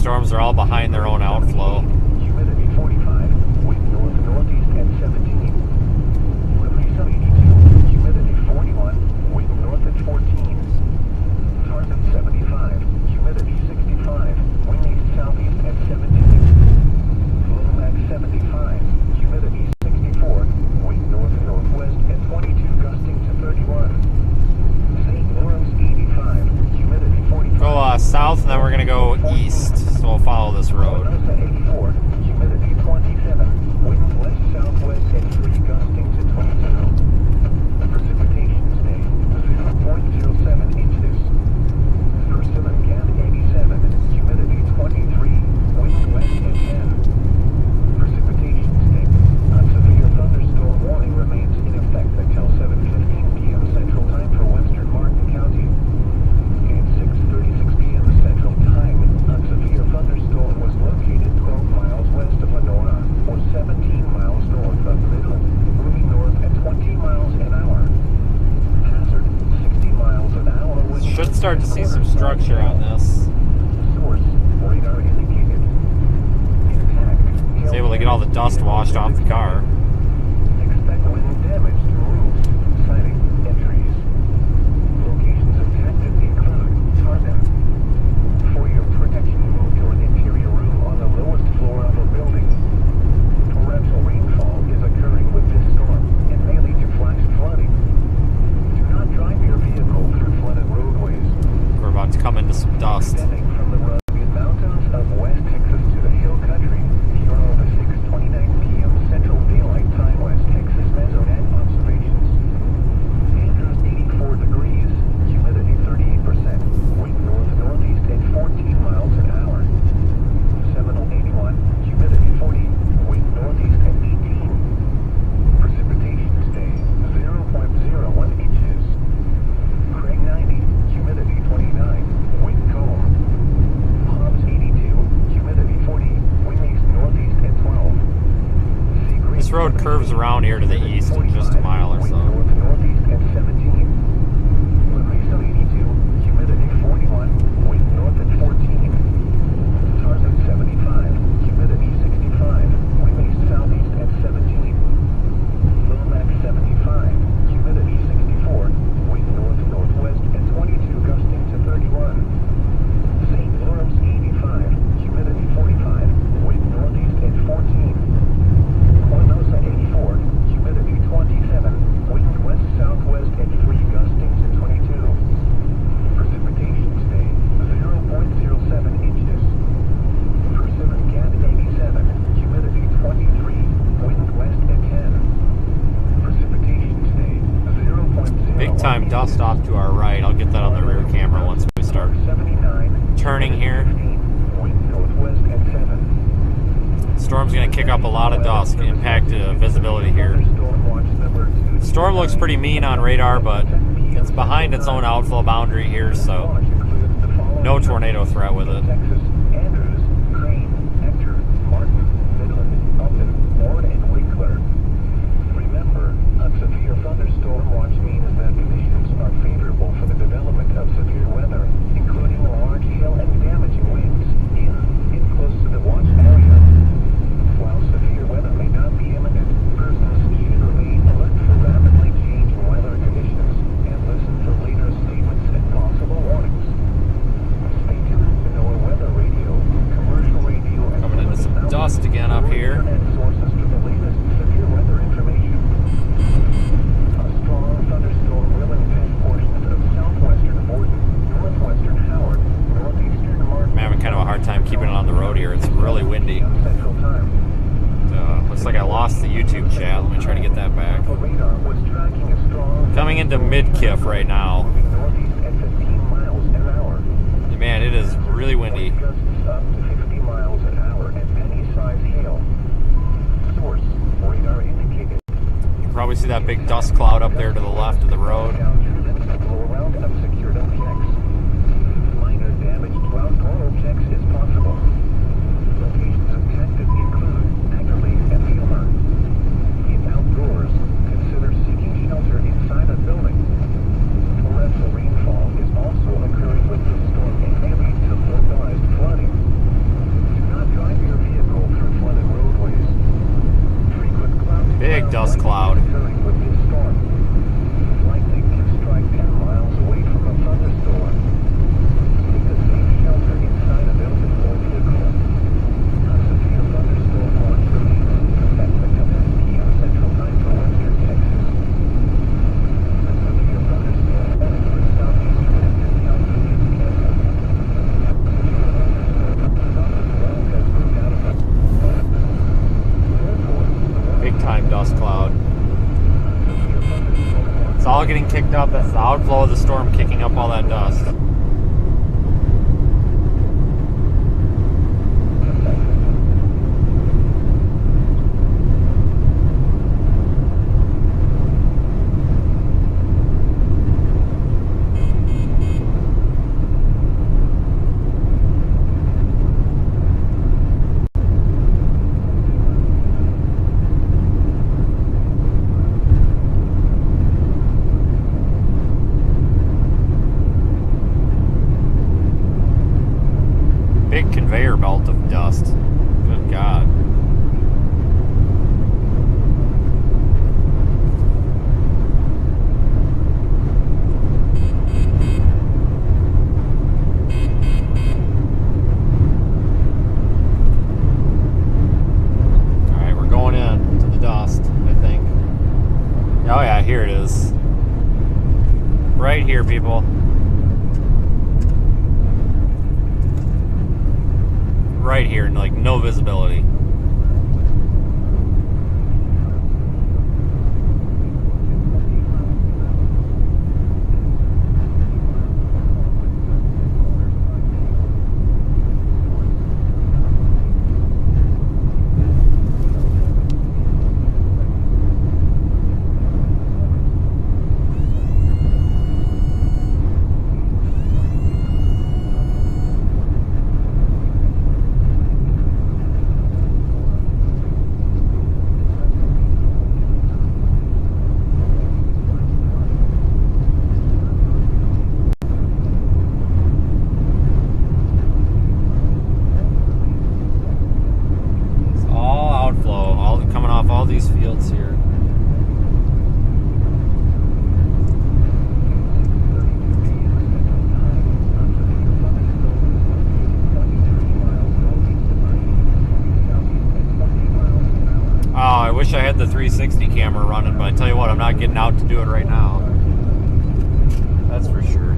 Storms are all behind their own outflow. Humidity 45, wind north-northeast at 17. Louisa 82, humidity 41, wind north at 14. Target 75, humidity 65, wind east-southeast at 17. Lomax 75, humidity 64, wind north-northwest at 22, gusting to 31. St. Lawrence 85, humidity 45. Go south and then we're going to go east. So we'll follow this road. 84, humidity 27, wind west-southwest at 3, gusting to 22. Precipitation today, 0.07 inches. Persimmon Camp 87, humidity 23, wind west at 10. Precipitation today, a severe thunderstorm warning remains in effect until 7:15 p.m. Central Time for western Martin County. At 6:36 p.m. Central Time, a severe thunderstorm was located 12 miles west of Lenora, or 17 miles north of Midland, moving north at 20 miles an hour. Hazard, 60 miles an hour. Should start to see some structure on this. Source, radar indicated. Impact. It's able to get all the dust washed off the car. Expect wind damage to roofs, siding, and trees. Locations impacted include Tarzan. For your protection, move to an interior room on the lowest floor of a building. Torrential rainfall is occurring with this storm and may lead to flash flooding. Do not drive your vehicle through flooded roadways. We're about to come into some dust. Extending from the rugged mountains of West Texas to the hill country, here are the 6:29 p.m. Central Daylight Time West Texas Mesonet observations. Andrews 84 degrees, humidity 38%, wind north-northeast at 14 miles an hour. Seminole 81, humidity 40, wind northeast at 18. Precipitation today, 0.01 inches. Craig 90, humidity 29, wind calm. Hobbs 82, humidity 40, wind east-northeast at 12. This road curves around here to the east in just a mile or so. North-northeast at 17. Louisa 82, humidity 41, wind north at 14. Tarzan 75, humidity 65, wind east-southeast at 17. Lomax 75, humidity 64, wind north-northwest at 22, gusting to 31. St. Lawrence 85, humidity 45, wind northeast at 14. Cornosa 84, humidity 27, wind west-southwest at 3, gusting to 22. Precipitation today, 0.07 inches. Persimmon Cat 87, humidity 23, wind west at 10. Precipitation today, 0.01. Big time dust off to our right. I'll get that on the rear camera once we start 79, turning here. 15, wind northwest at 7. Storm's going to kick up a lot of dust, impact visibility here. Storm watch number 2. Storm looks pretty mean on radar, but it's behind its own outflow boundary here, so no tornado threat with it. Texas, Andrews, Crane, Hector, Martin, Midland, Upton, Ward, and Winkler. Remember, a severe thunderstorm watch means that conditions are favorable for the development of severe weather, including large hail and damaging winds in and close to the watch area. dust again up here. Internet sources to the latest severe weather information. A strong thunderstorm will impact portions of southwestern Borden, northwestern Howard, northeastern Martin. I'm having kind of a hard time keeping it on the road here. It's really windy. Central Time. Looks like I lost the YouTube chat. Let me try to get that back. The radar was tracking a strong Coming into Mid-Kiff right now. moving northeast at 15 miles an hour. Man, it is really windy. Gusts up to 50 miles an hour and penny-sized hail. Source radar indicated. You can probably see that big dust cloud up there to the left of the road. Down through them to blow around unsecured objects. Minor damage to outdoor objects is possible. Locations affected include Ackerley and Fielmer. In outdoors, consider seeking shelter inside a building. Torrential rainfall is also occurring with the storm and may lead to localized flooding. Do not drive your vehicle through flooded roadways. Frequent cloudy Big dust cloud. occurring with this storm. Lightning can strike 10 miles away from a thunderstorm. Seek a safe shelter inside a building or vehicle. A severe thunderstorm watch remains at 7 p.m. Central Time for Western Texas. A severe thunderstorm warning for southeastern Western County is canceled. Severe thunderstorm as well has moved out of the Big time dust cloud. It's all getting kicked up. That's the outflow of the storm kicking up all that dust. Big conveyor belt of dust. Good God. Alright, we're going in to the dust, I think. Oh yeah, here it is. Right here, people. Right here, like no visibility. All these fields here. Oh, I wish I had the 360 camera running, but I tell you what, I'm not getting out to do it right now. That's for sure.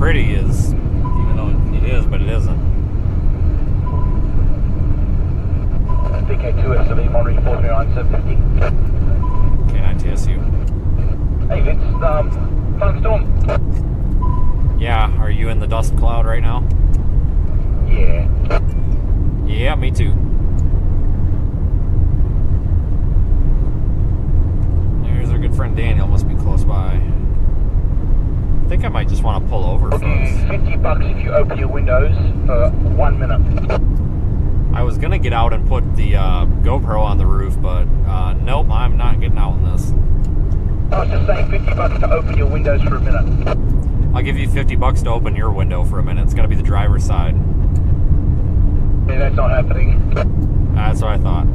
pretty is, even though it is, but it isn't. DK2SW monitoring 439 750. K9 TSU. Hey, it's thunderstorm. Yeah, are you in the dust cloud right now? Yeah. Yeah, me too. There's our good friend Daniel, must be close by. I think I might just want to pull over, I'll give you folks. $50 if you open your windows for 1 minute. I was gonna get out and put the GoPro on the roof, but nope, I'm not getting out in this. I was just saying $50 to open your windows for a minute. I'll give you $50 to open your window for a minute. It's gotta be the driver's side. Yeah, that's not happening. That's what I thought.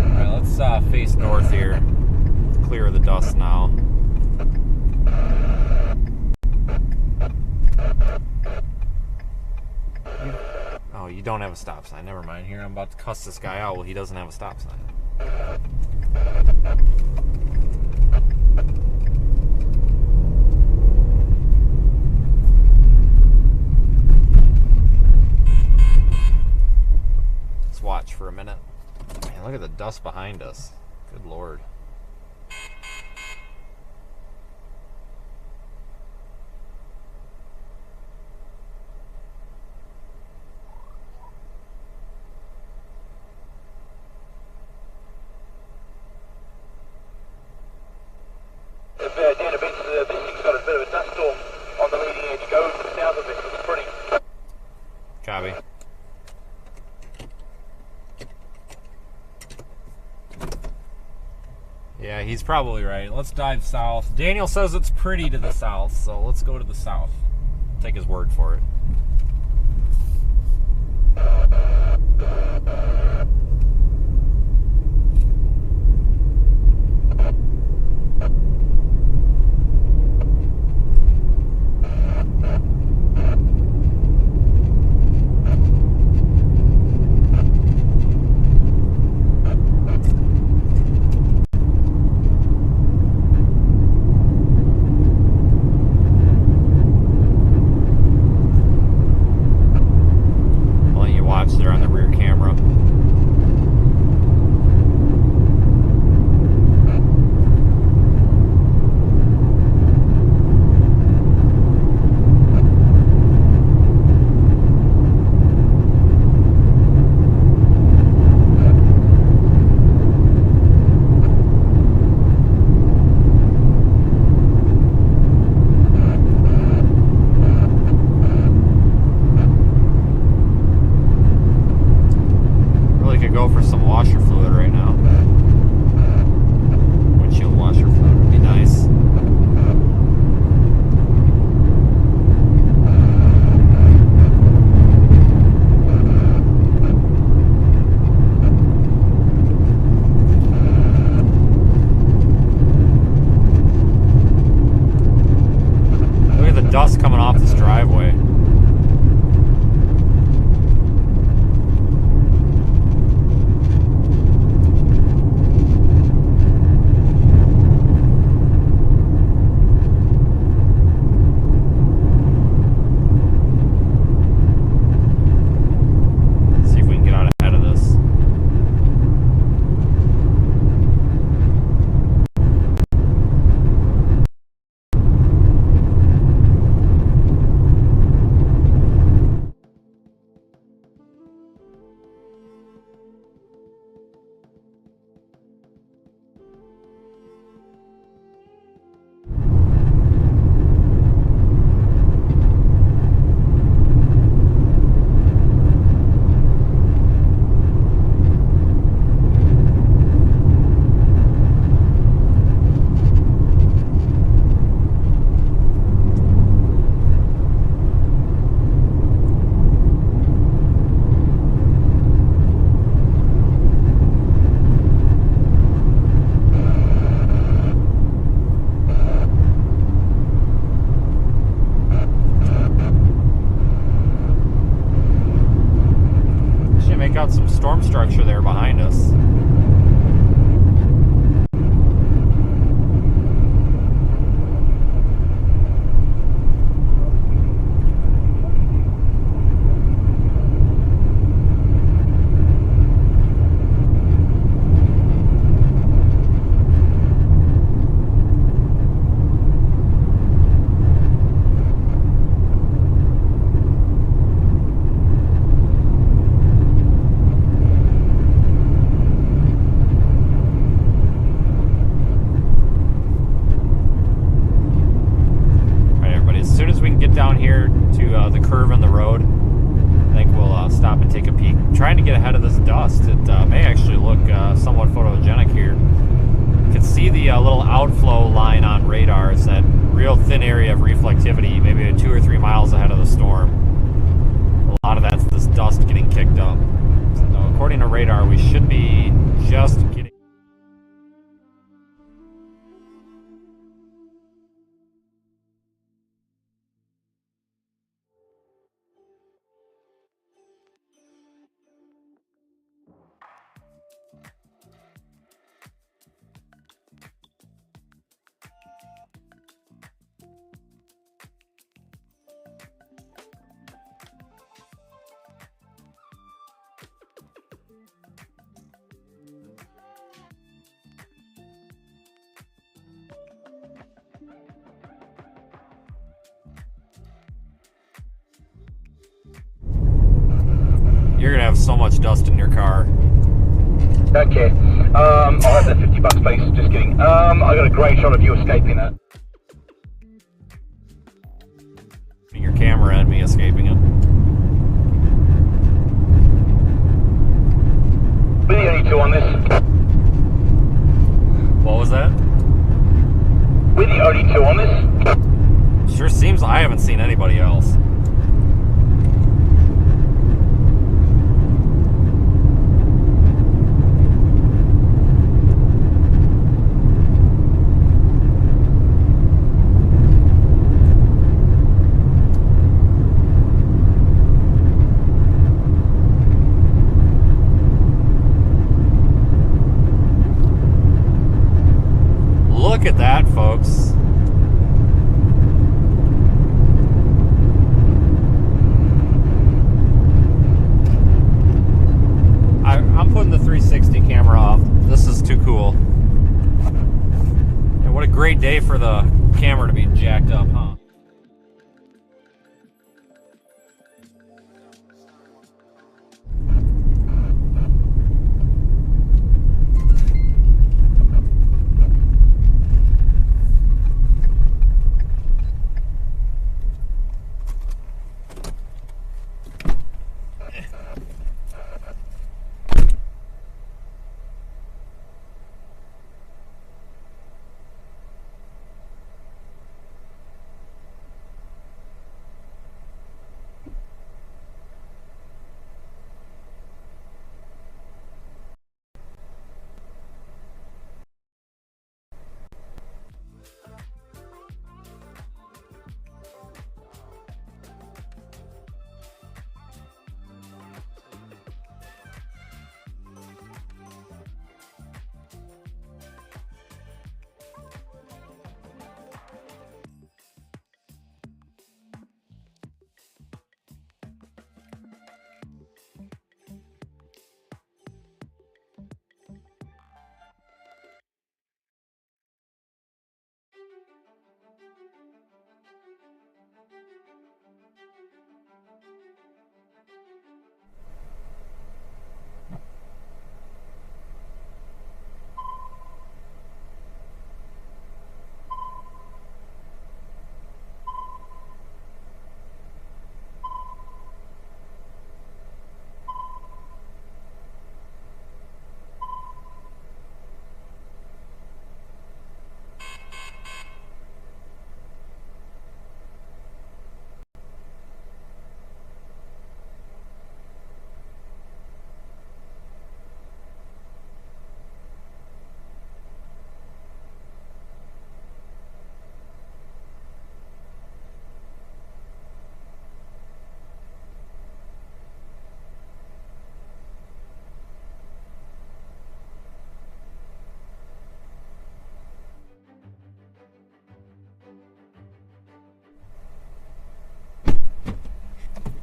Alright, let's face north here. Clear the dust now. Oh, you don't have a stop sign. Never mind. Here, I'm about to cuss this guy out. Well, he doesn't have a stop sign. Let's watch for a minute. Man, look at the dust behind us. Good Lord. Dan, this thing's got a bit of a dust storm on the leading edge. Go south of it. It's pretty. Copy. Yeah, he's probably right. Let's dive south. Daniel says it's pretty to the south, so let's go to the south. Take his word for it. There on the rear camera. Go for some washer fluid right now. Windshield washer fluid would be nice. Look at the dust coming off this driveway. storm structure there behind us. Down here to the curve in the road, I think we'll stop and take a peek, trying to get ahead of this dust. It may actually look somewhat photogenic here. You can see the little outflow line on radar. It's that real thin area of reflectivity, maybe 2 or 3 miles ahead of the storm. A lot of that's this dust getting kicked up. So according to radar, we should be just getting... You're gonna have so much dust in your car. Okay. I'll have that $50 please. Just kidding. I got a great shot of you escaping that. Your camera and me escaping it. We're the only two on this. What was that? We're the only two on this. Sure seems I haven't seen anybody else. Look at that, folks. I'm putting the 360 camera off. This is too cool. And what a great day for the camera to be jacked up, huh?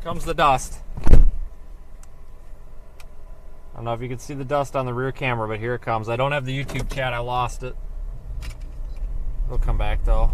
Comes the dust. I don't know if you can see the dust on the rear camera, but here it comes. I don't have the YouTube chat. I lost it. It'll come back though.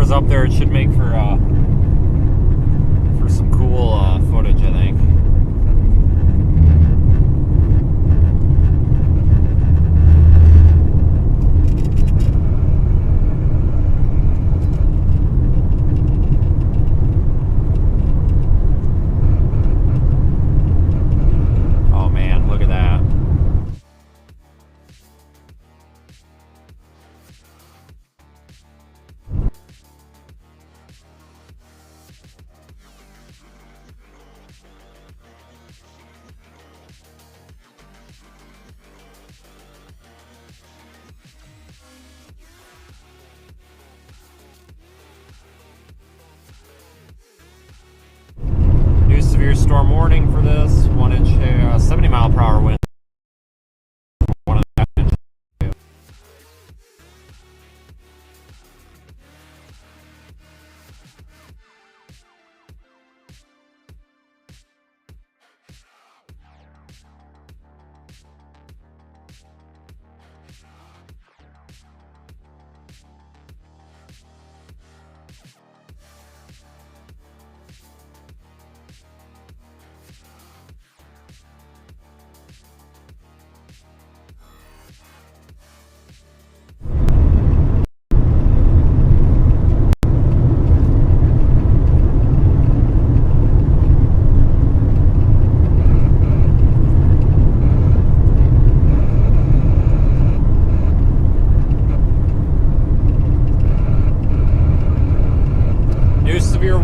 Up there, it should make for some cool footage, I think. Oh man, look at that. Severe storm warning for this 1-inch 70-mile-per-hour wind. 1.5 inch.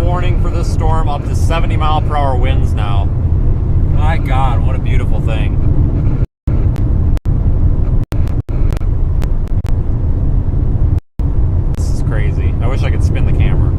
Warning for this storm, up to 70-mile-per-hour winds now. My God, what a beautiful thing. This is crazy. I wish I could spin the camera.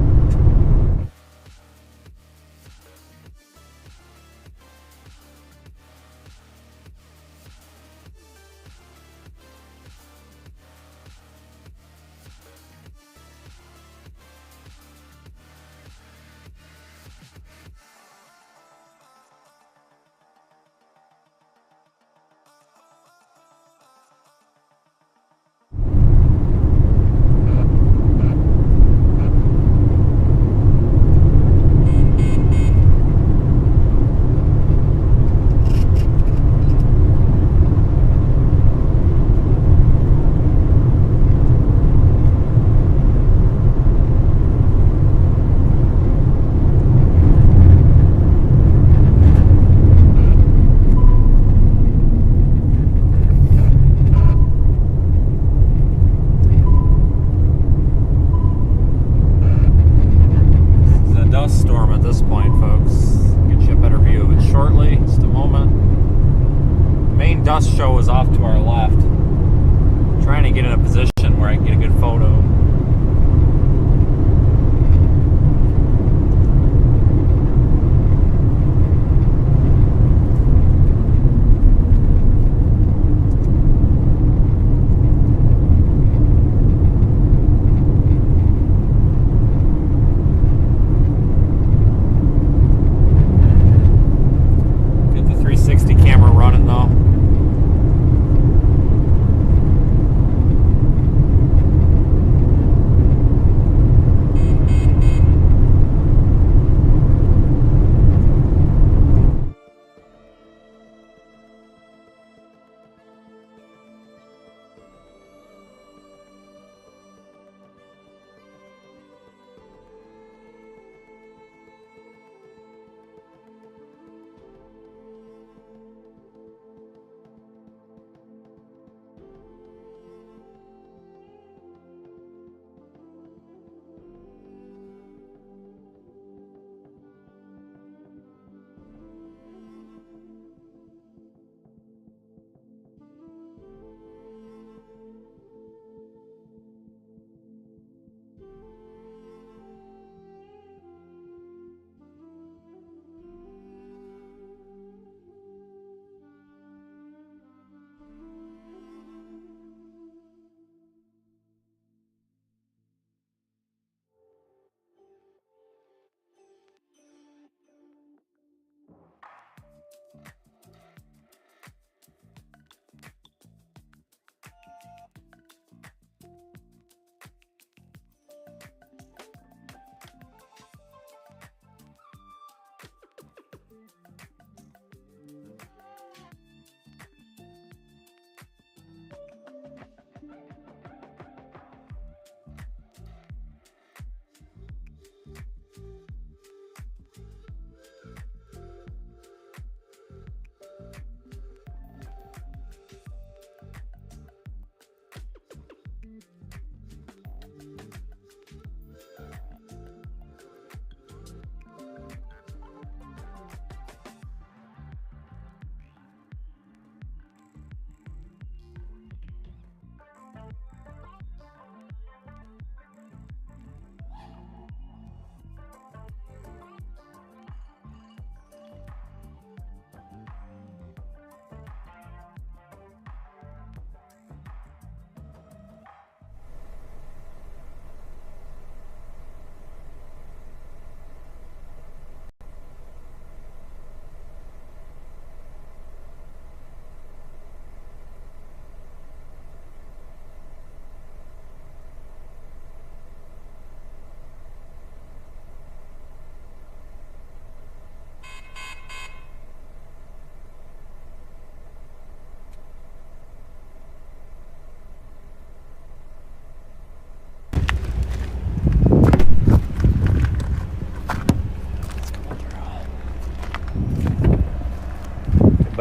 Dust show is off to our left. I'm trying to get in a position where I can get a good photo. Get the 360 camera running though.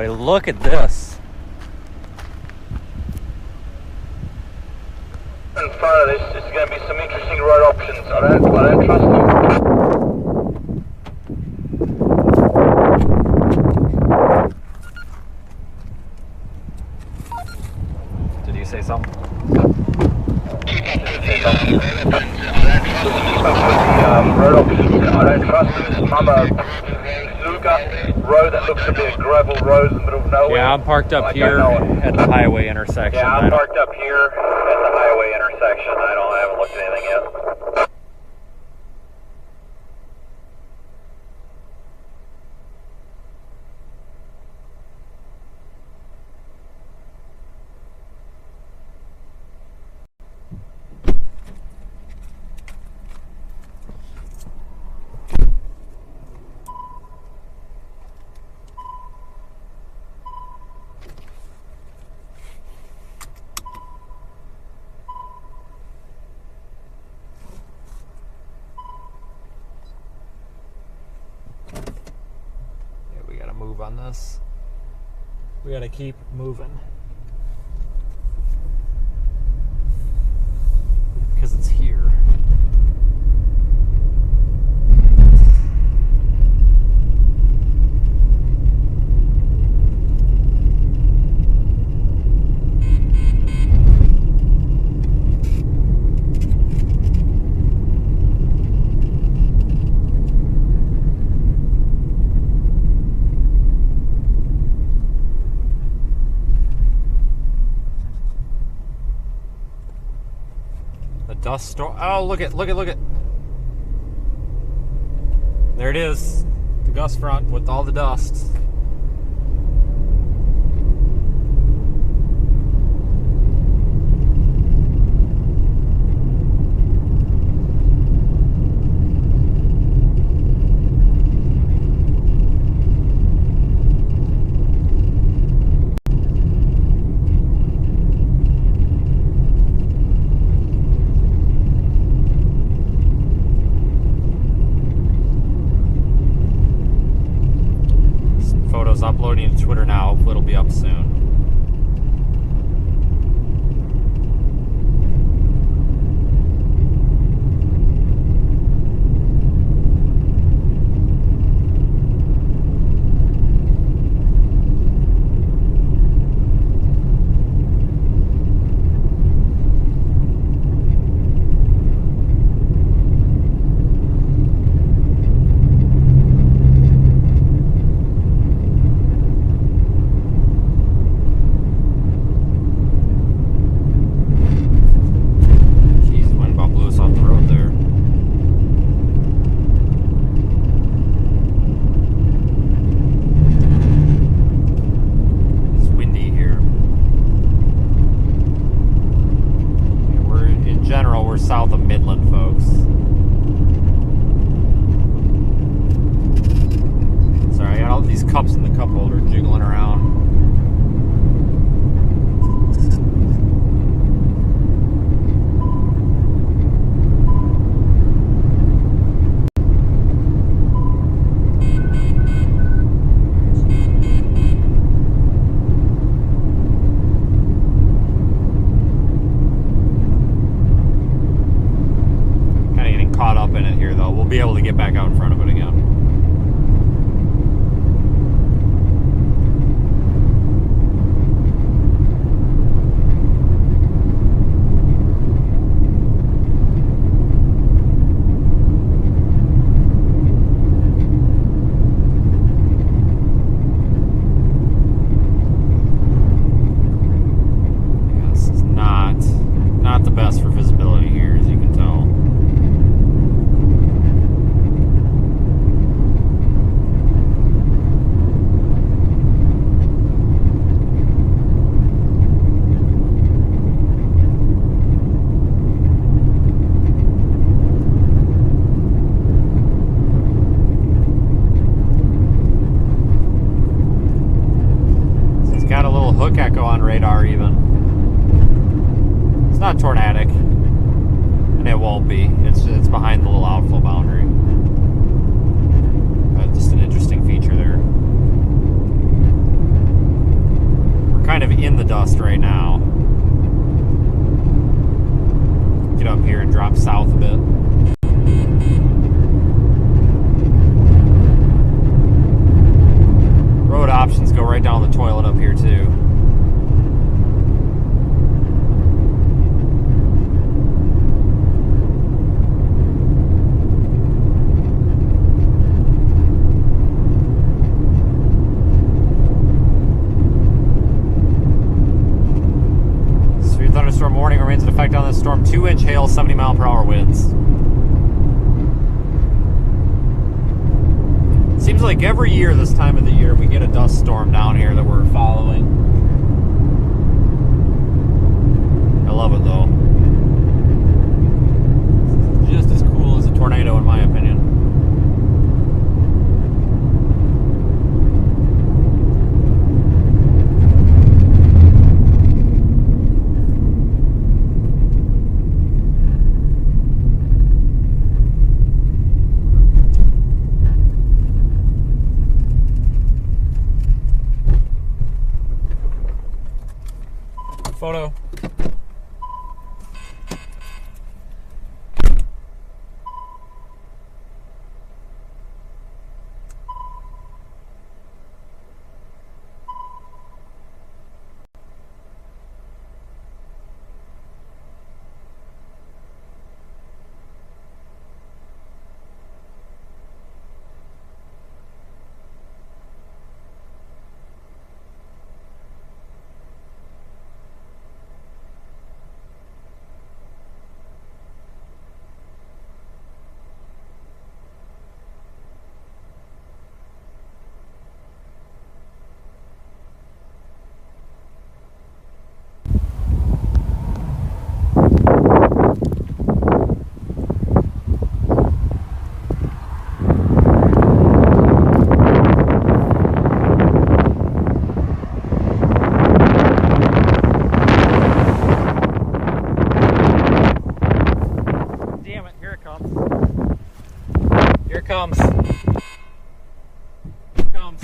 everybody, look at this. In front of this is going to be some interesting road options. I don't trust them. Did you say something? Road options. I don't trust them. Mama Luca road that looks to be a gravel road in the middle of nowhere. Yeah, I'm parked up here at the highway intersection. Yeah, I'm parked up here at the highway intersection. I haven't looked at anything yet. Move on this. We gotta keep moving because it's here. Dust storm. Oh, look it. There it is. The gust front with all the dust. Uploading to Twitter now. Hopefully it'll be up soon. We're south of Midland, folks. Sorry, I got all these cups in the cup holder jiggling around. We'll be able to get back out in front of it again. Yeah, this is not the best for visibility here, as you can tell. Hook echo on radar even. It's not tornadic, and it won't be. It's behind the little outflow boundary. Just an interesting feature there. storm, 2-inch hail, 70-mile-per-hour winds. Seems like every year this time of the year we get a dust storm down here that we're following. I love it though. Just as cool as a tornado in my opinion. Photo. Comes. Here comes.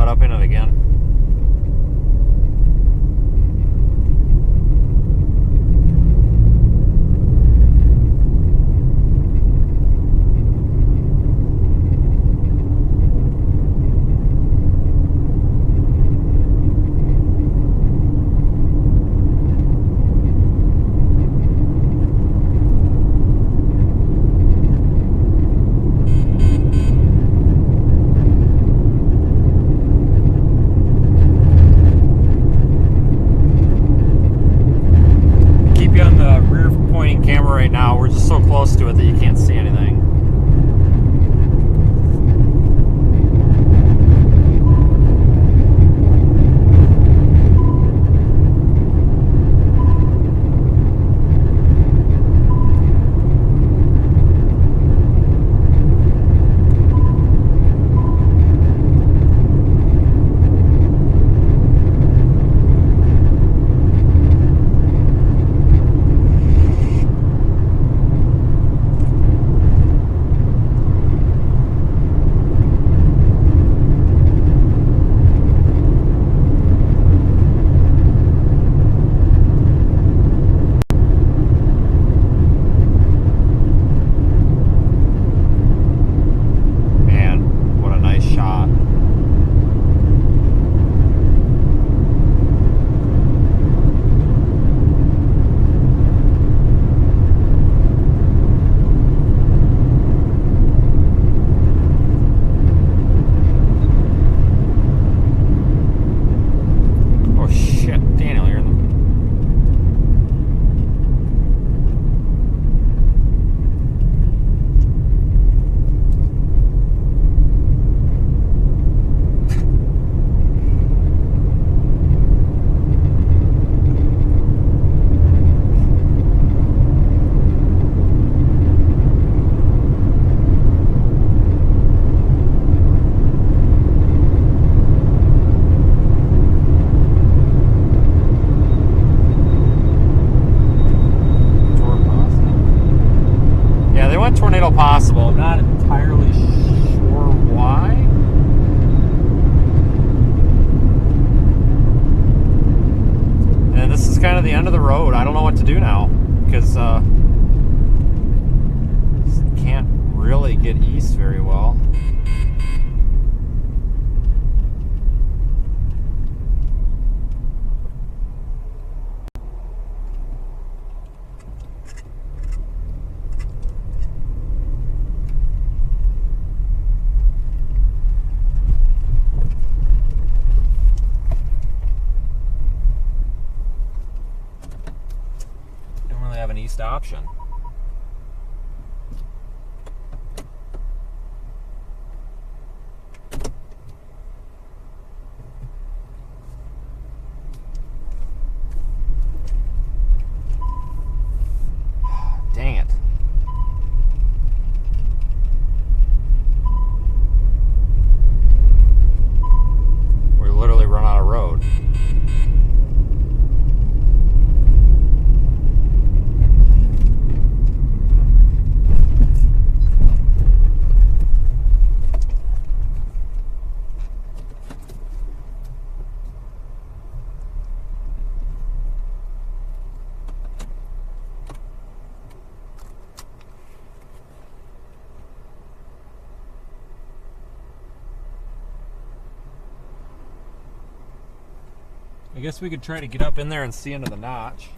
Up in it again. Right now, we're just so close to it that you can't see anything. Possible. I'm not entirely sure why. And this this is kind of the end of the road. I don't know what to do now because can't really get east very well. Have an east option. Dang it. We're literally run out of road. I guess we could try to get up in there and see into the notch.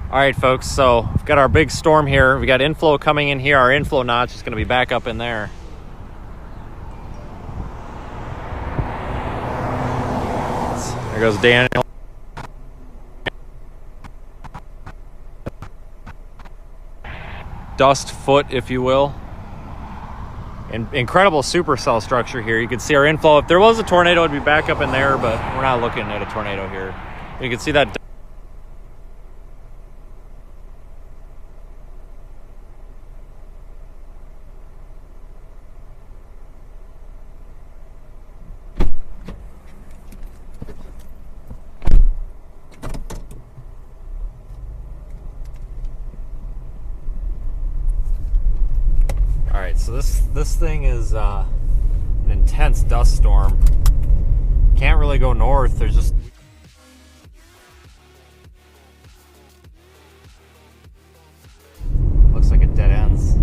All right, folks, so we've got our big storm here. We got inflow coming in here. Our inflow notch is going to be back up in there. There goes Daniel. Dust foot, if you will. Incredible supercell structure here. You can see our inflow. If there was a tornado, it'd be back up in there, but we're not looking at a tornado here. You can see that. Alright, so this thing is an intense dust storm. Can't really go north. There's just looks like it dead ends.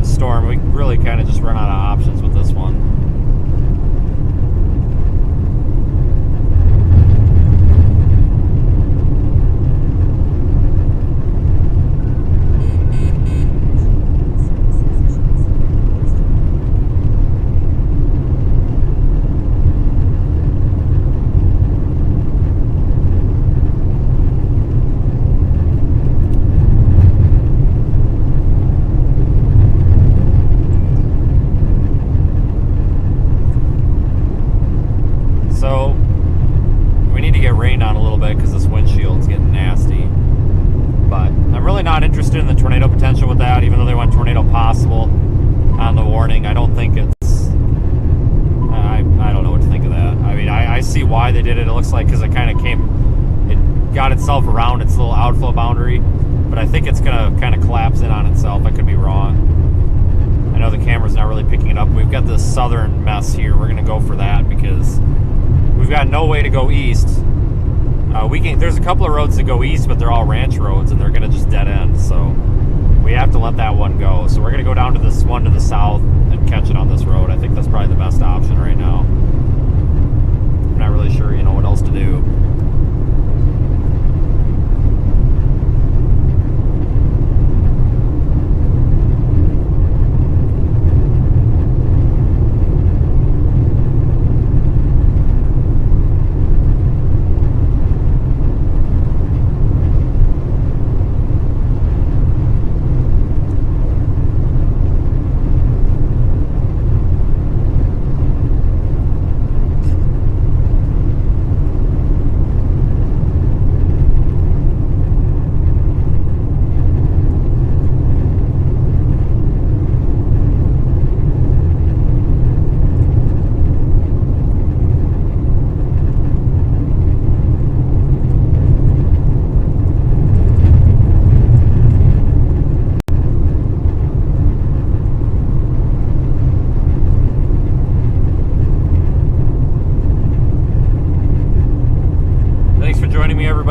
weird storm. We really kind of just run out of options with this one. Interested in the tornado potential with that, even though they went tornado possible on the warning. I don't think it's I don't know what to think of that. I mean, I see why they did it. It looks like because it kind of it got itself around its little outflow boundary, but I think it's gonna kind of collapse in on itself. I could be wrong. I know the camera's not really picking it up. We've got this southern mess here. We're gonna go for that because we've got no way to go east. There's a couple of roads that go east, but they're all ranch roads, and they're going to just dead end. So we have to let that one go. So we're going to go down to this one to the south and catch it on this road. I think that's probably the best option right now. I'm not really sure, what else to do.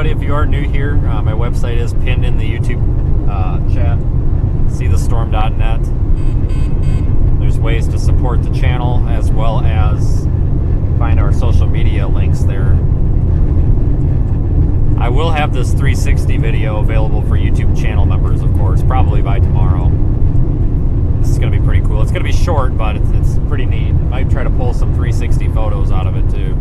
If you are new here, my website is pinned in the YouTube chat, seethestorm.net. There's ways to support the channel as well as find our social media links there. I will have this 360 video available for YouTube channel members, of course, probably by tomorrow. This is going to be pretty cool. It's going to be short, but it's pretty neat. I might try to pull some 360 photos out of it too.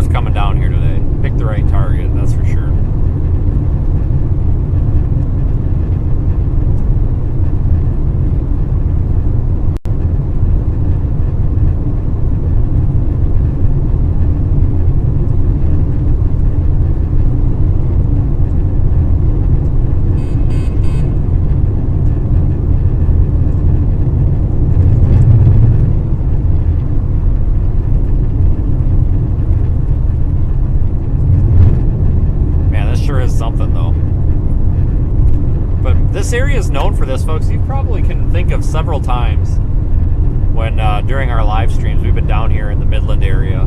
Coming down here today. Pick the right target, that's for sure. This area is known for this, folks. You probably can think of several times when during our live streams we've been down here in the Midland area,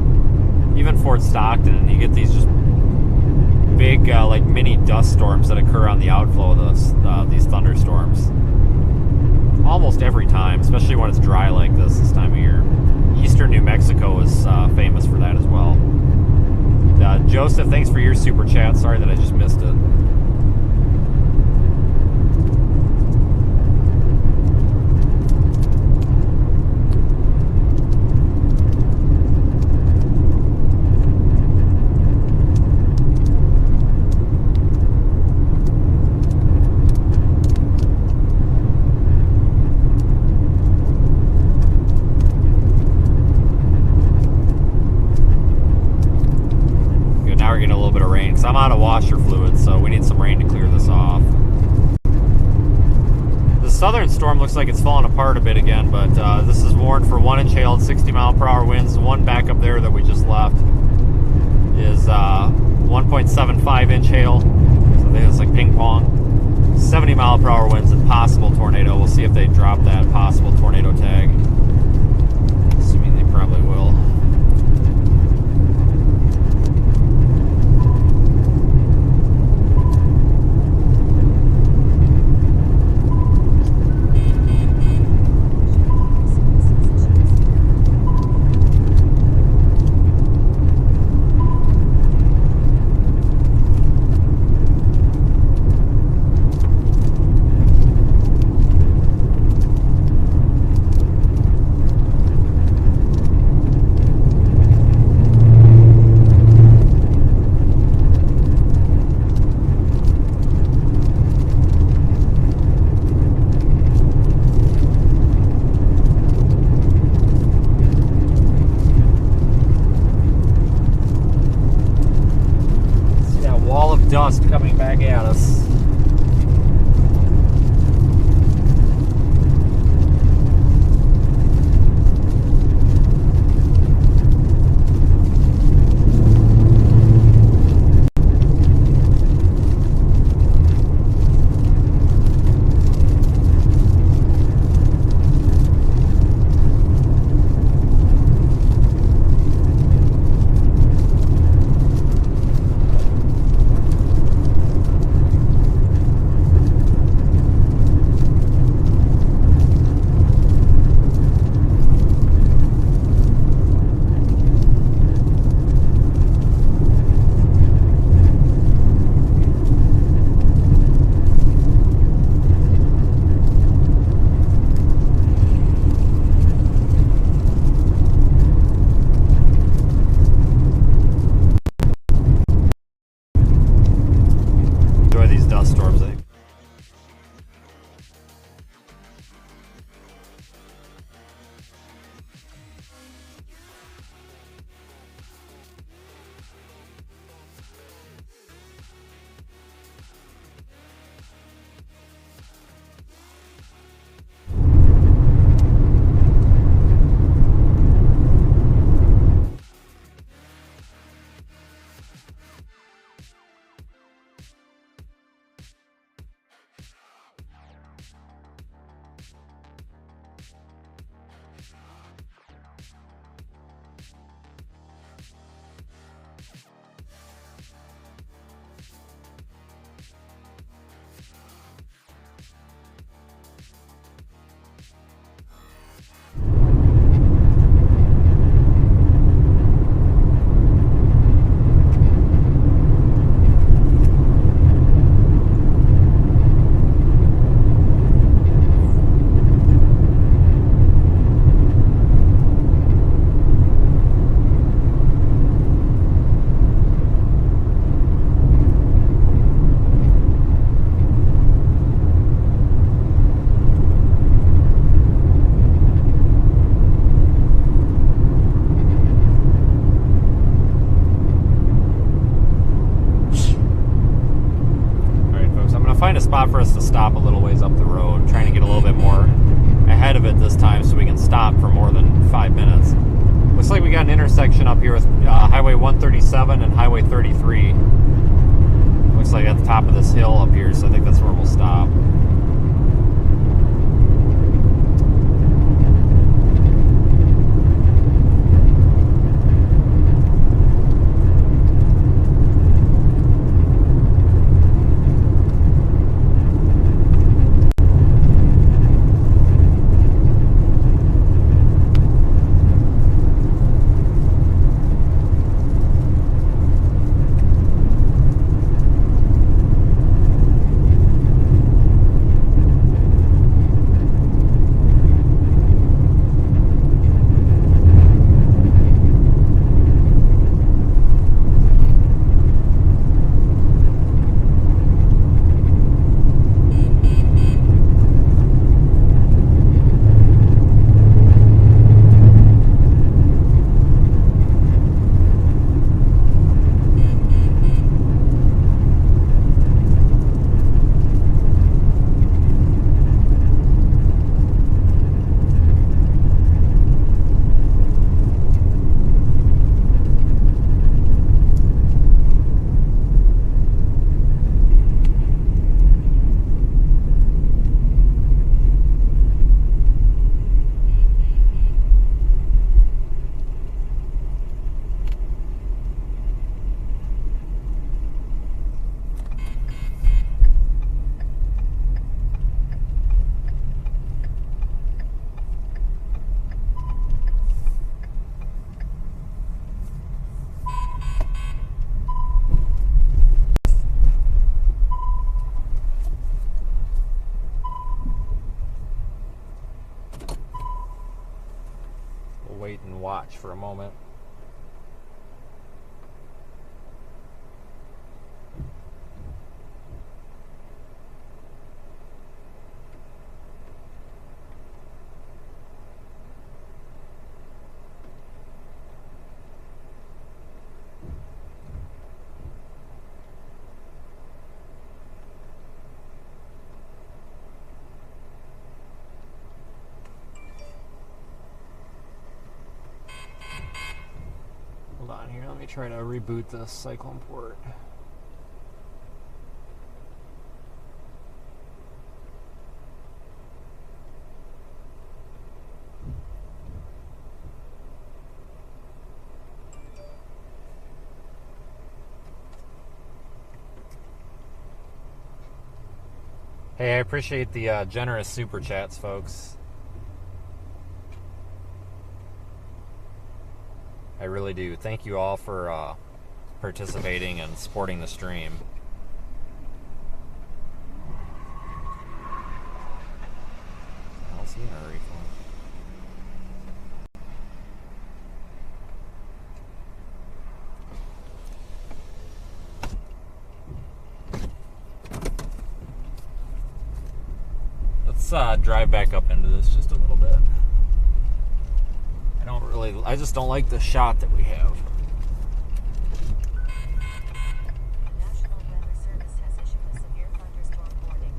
even Fort Stockton, and you get these just big like mini dust storms that occur on the outflow of these thunderstorms. Almost every time, especially when it's dry like this time of year. Eastern New Mexico is famous for that as well. Joseph, thanks for your super chat. Sorry that I just missed it. start getting a little bit of rain because I'm out of washer fluid, so we need some rain to clear this off. The southern storm looks like it's falling apart a bit again, but this is warned for 1-inch hail at 60-mile-per-hour winds. One back up there that we just left is 1.75-inch hail. So I think it's like ping pong. 70-mile-per-hour winds and possible tornado. We'll see if they drop that possible tornado tag. Assuming they probably will. Dust coming back at us. Spot for us to stop a little ways up the road, trying to get a little bit more ahead of it this time so we can stop for more than 5 minutes. Looks like we got an intersection up here with Highway 137 and Highway 33. Looks like at the top of this hill up here, so I think that's where we'll stop. watch for a moment. Hold on here, let me try to reboot the cyclone port. Hey, I appreciate the generous super chats, folks. I really do. Thank you all for participating and supporting the stream. I don't see a hurry for Let's drive back up into this just a little bit. I just don't like the shot that we have. National Weather Service has issued a severe thunderstorm warning.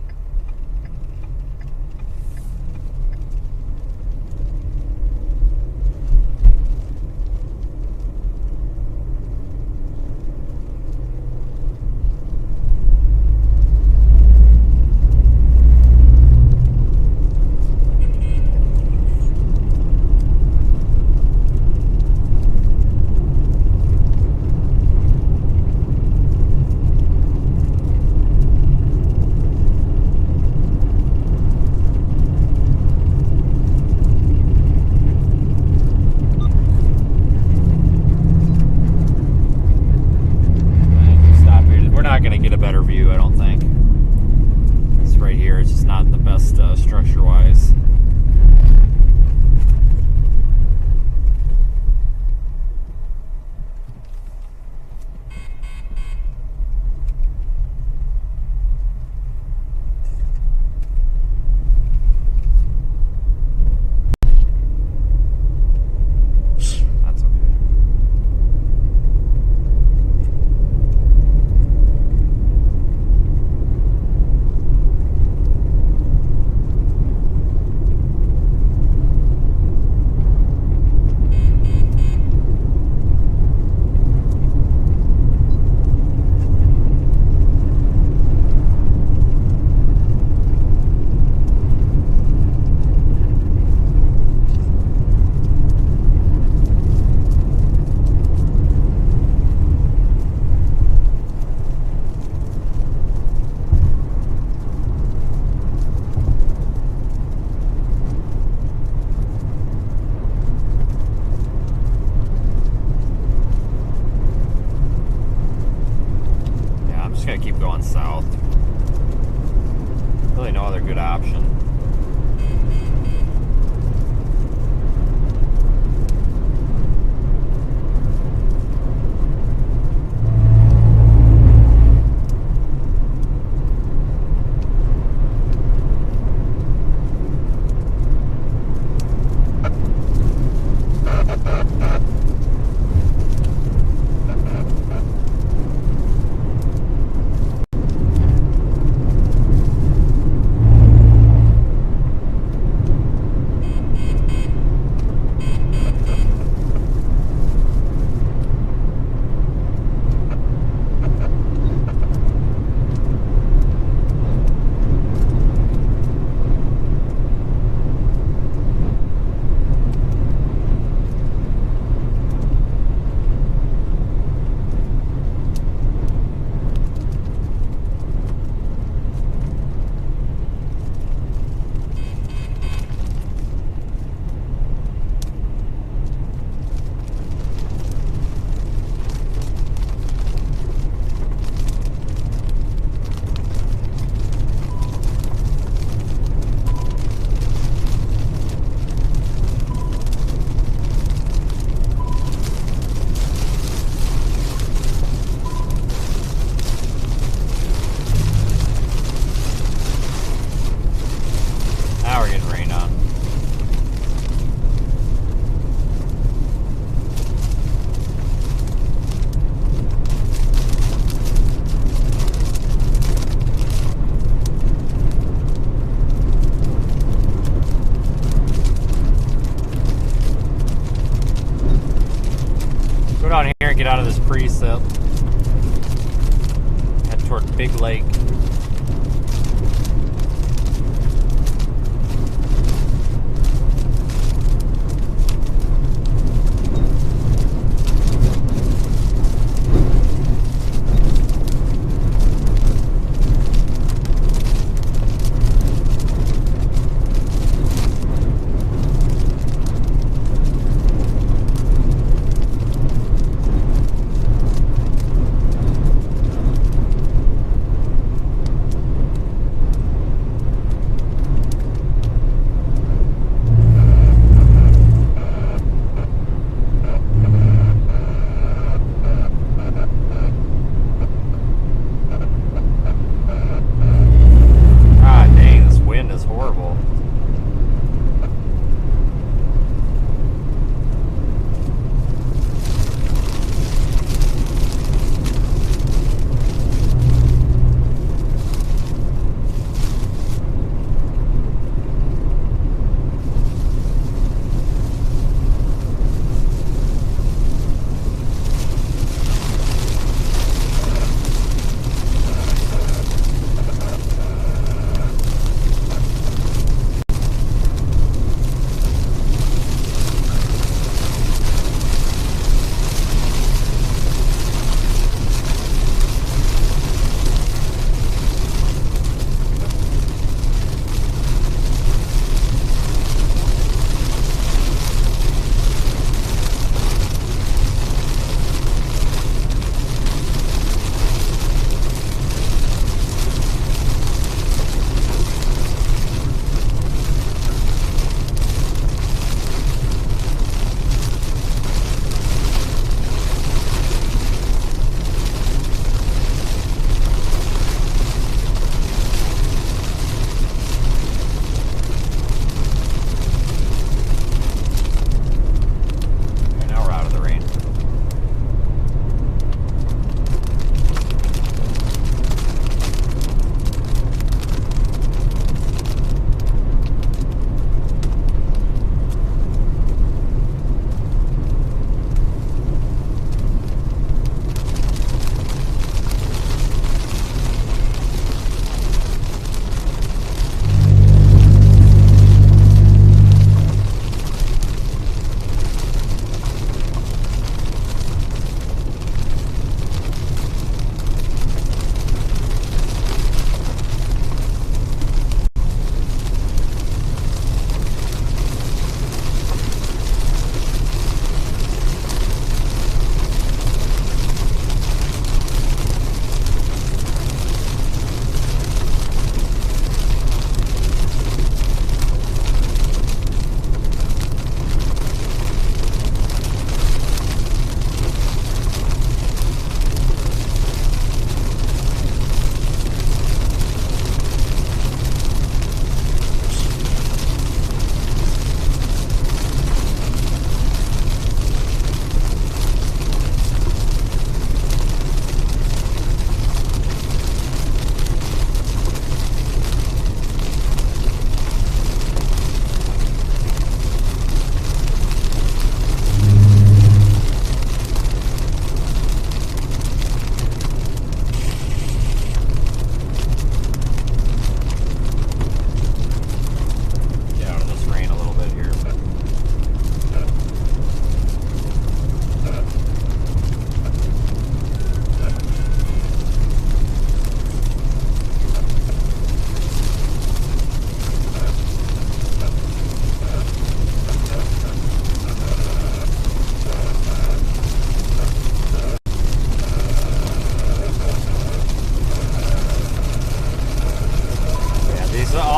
Structure-wise. That's okay. Keep going south. Really no other good option. of this precip. Head toward Big Lake.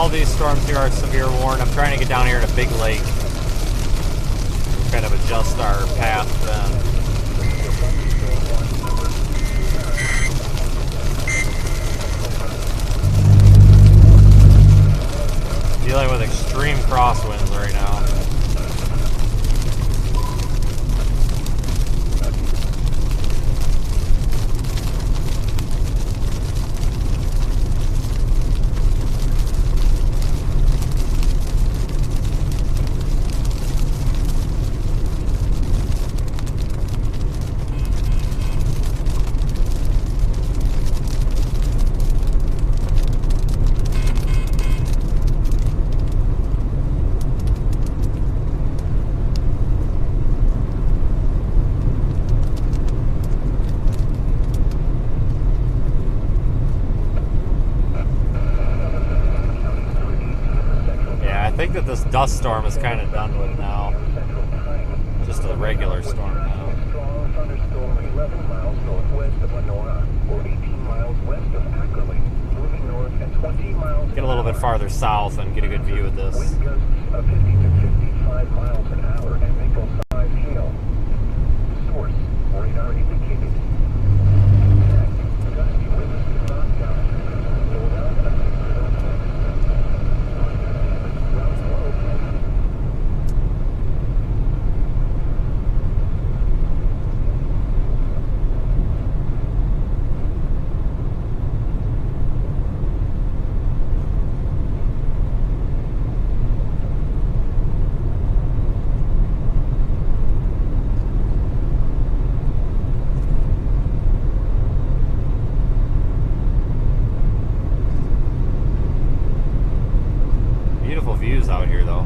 all these storms here are severe warned. I'm trying to get down here to Big Lake. Kind of adjust our path then. Dealing with extreme crosswinds right now. that this dust storm is kind of done with now. Just a regular storm now. Strong thunderstorm 11 miles northwest of Lenora, or 18 miles west of Ackerley, moving north at 20 miles. Get a little bit farther south and get a good view of this. Wind gusts of 50 to 55 miles an hour and nickel-sized hail. Source, radar indicated. Impact, gusty winds to knockdown. Rolled out of the ground below. Beautiful views out here, though.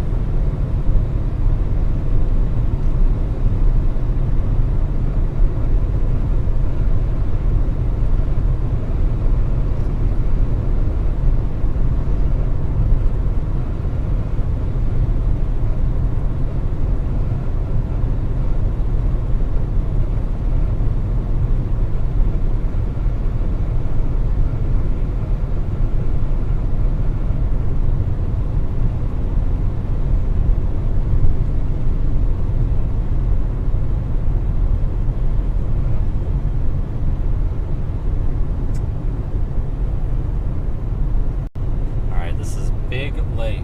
Big lake.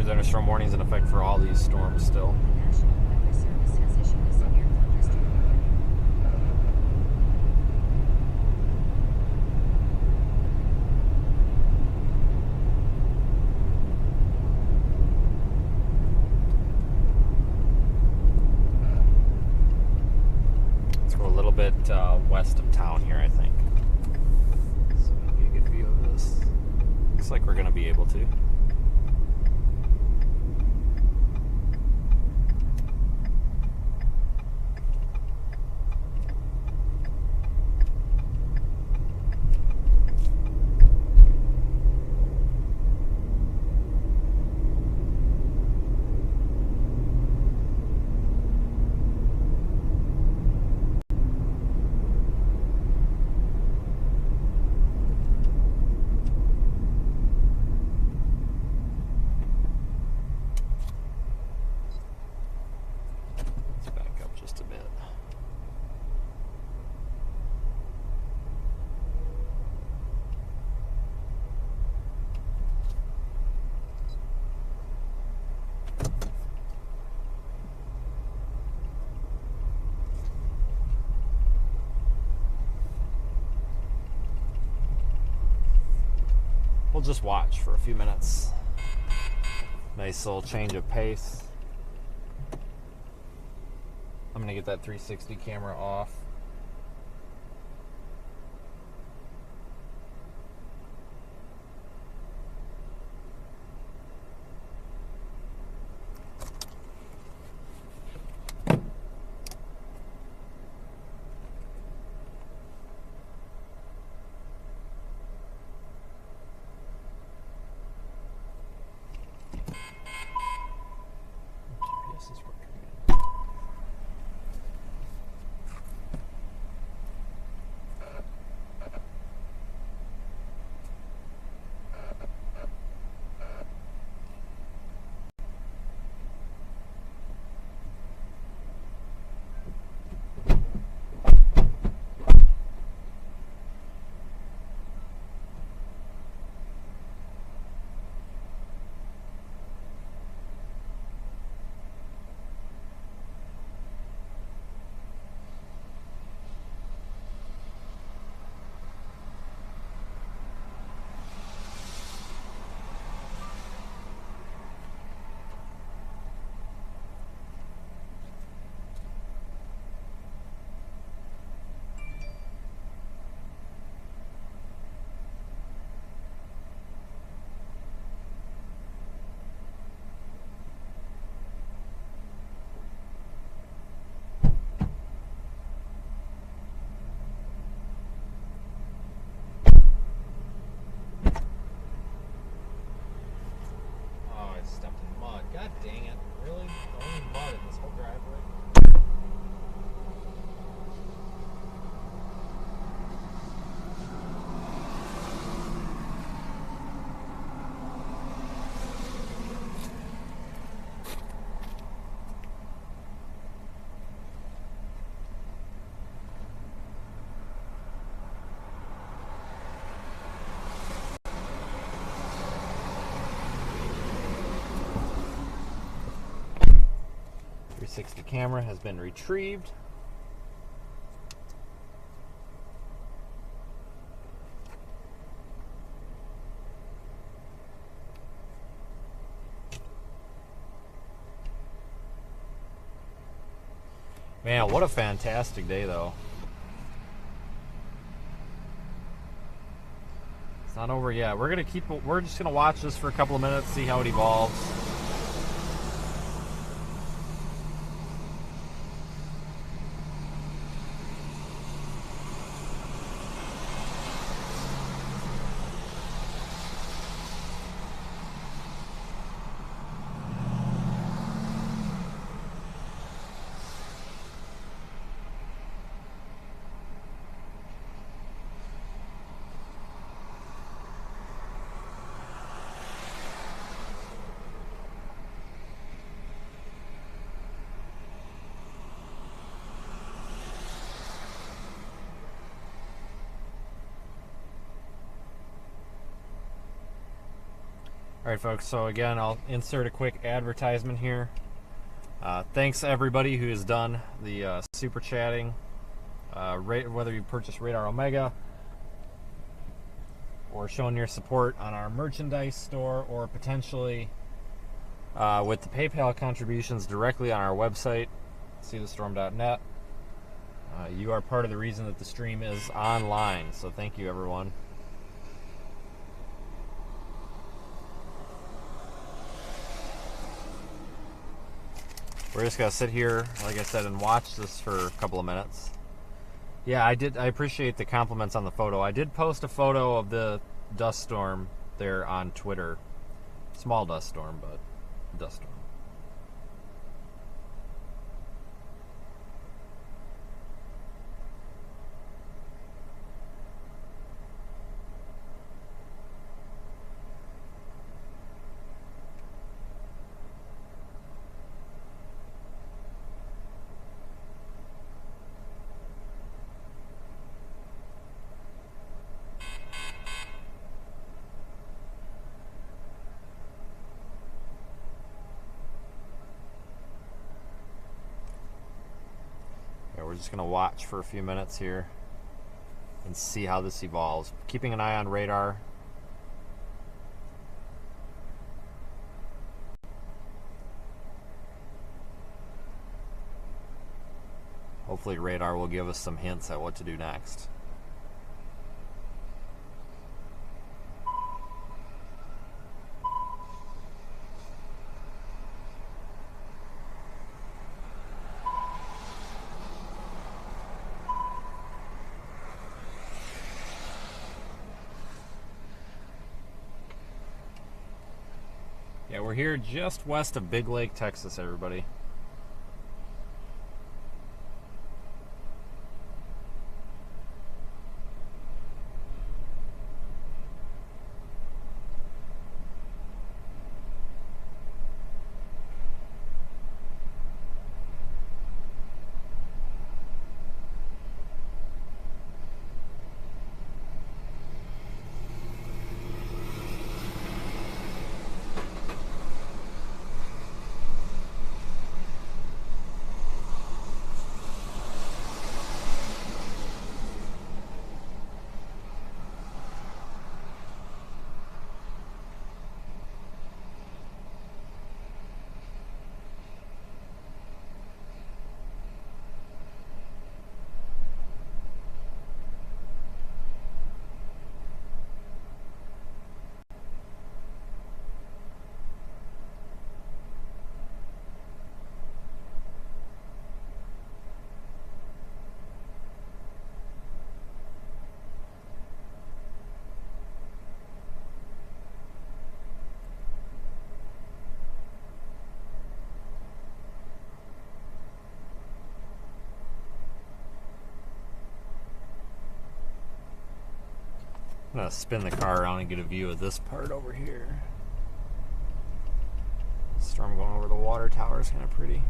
Thunderstorm warnings in effect for all these storms still. The National Weather Service has issued a severe thunderstorm warning. Let's go a little bit west of town here, I think. So we can get a good view of this. Looks like we're going to be able to. We'll just watch for a few minutes. Nice little change of pace. I'm gonna get that 360 camera off. GPS is working. 360 camera has been retrieved. Man, what a fantastic day, though. It's not over yet. We're just gonna watch this for a couple of minutes, see how it evolves. Alright folks, so again, I'll insert a quick advertisement here. Thanks everybody who has done the super chatting, whether you purchase Radar Omega or showing your support on our merchandise store, or potentially with the PayPal contributions directly on our website, seethestorm.net. You are part of the reason that the stream is online, so thank you everyone. We're just gonna sit here, like I said, and watch this for a couple of minutes. Yeah, I appreciate the compliments on the photo. I did post a photo of the dust storm there on Twitter. Small dust storm, but dust storm. We're just going to watch for a few minutes here and see how this evolves. Keeping an eye on radar. Hopefully radar will give us some hints at what to do next. Yeah, we're here just west of Big Lake, Texas, everybody. I'm going to spin the car around and get a view of this part over here. Storm going over the water tower is kind of pretty.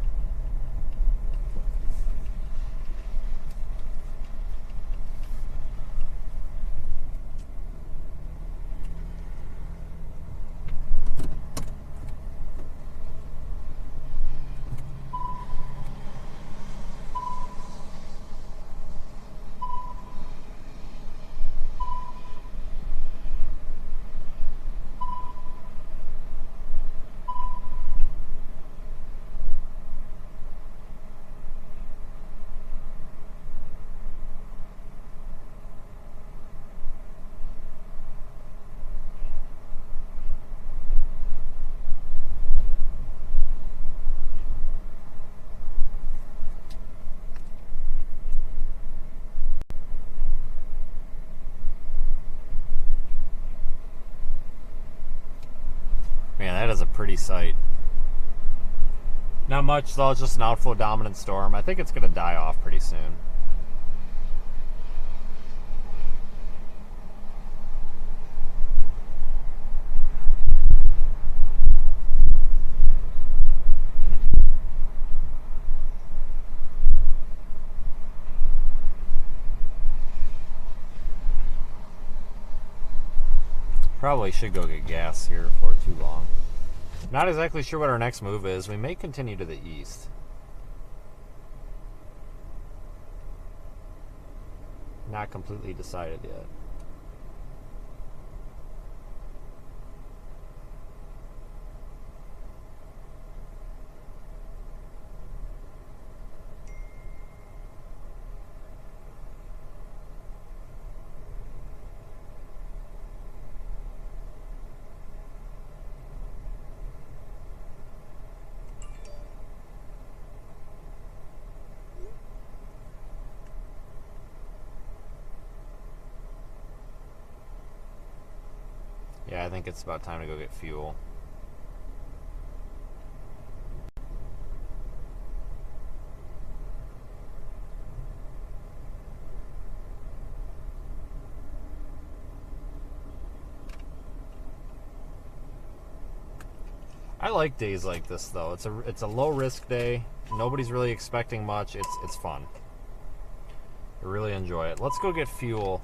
pretty sight. Not much though, it's just an outflow dominant storm. I think it's going to die off pretty soon. Probably should go get gas here before too long. Not exactly sure what our next move is. We may continue to the east. Not completely decided yet. Yeah, I think it's about time to go get fuel. I like days like this though. It's a low risk day. Nobody's really expecting much. It's fun. I really enjoy it. Let's go get fuel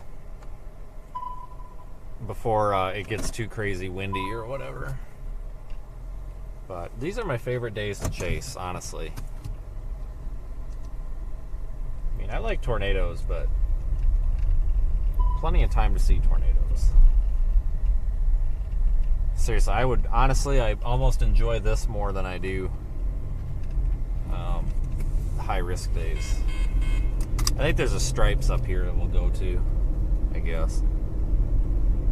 before it gets too crazy windy or whatever. But these are my favorite days to chase, honestly. I mean, I like tornadoes, but plenty of time to see tornadoes. Seriously, I almost enjoy this more than I do high risk days. I think there's a Stripes up here that we'll go to, I guess.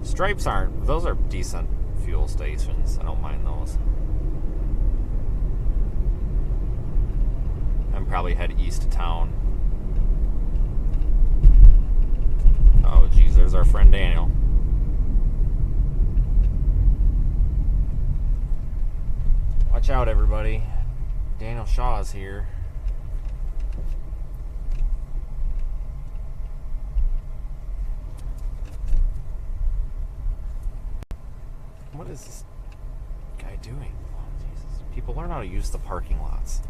Stripes those are decent fuel stations. I don't mind those. And probably head east of town. Oh geez, there's our friend Daniel. Watch out everybody. Daniel Shaw is here. What is this guy doing? Oh, Jesus. People learn how to use the parking lots.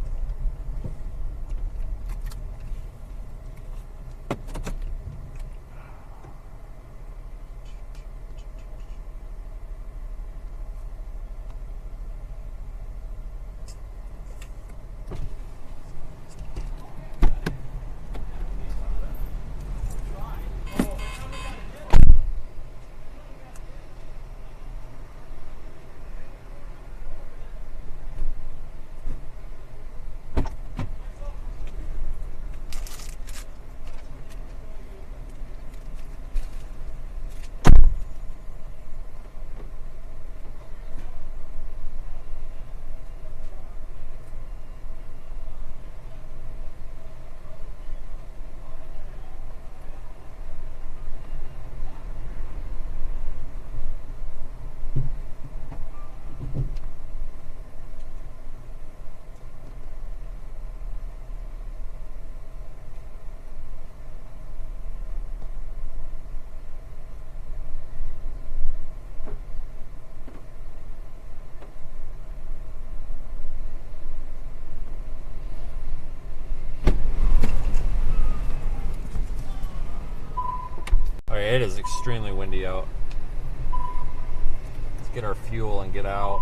It is extremely windy out. Let's get our fuel and get out.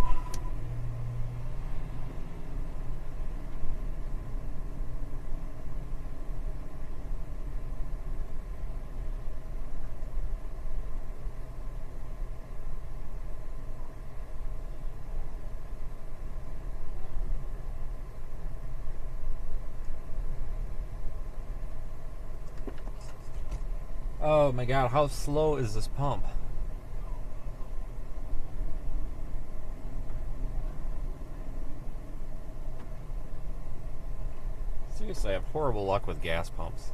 Oh my god, how slow is this pump? Seriously, I have horrible luck with gas pumps.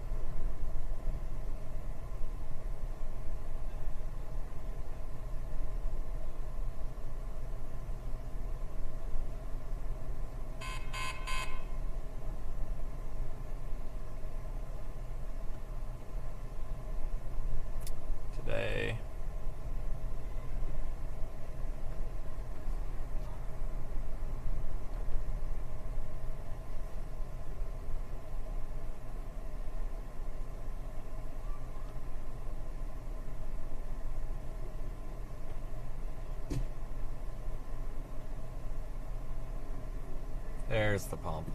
There's the pump.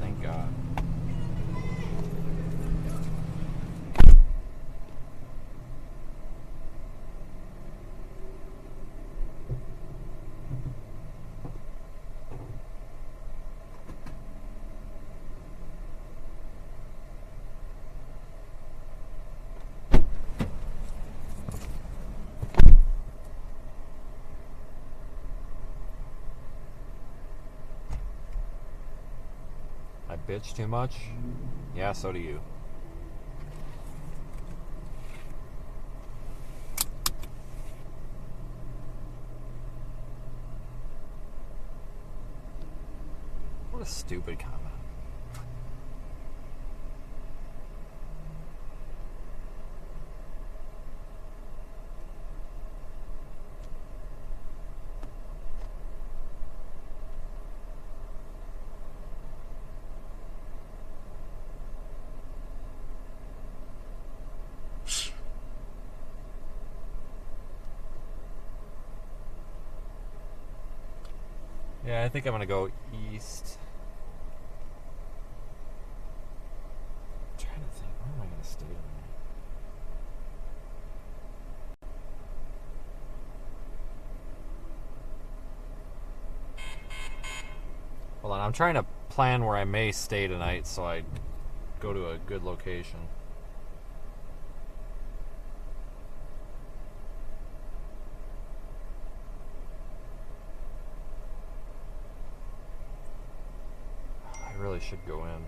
Thank God. I bitch too much? Yeah, so do you. What a stupid comment. Yeah, I think I'm gonna go east. I'm trying to think, where am I gonna stay tonight? Hold on, I'm trying to plan where I may stay tonight so I go to a good location. I really should go in.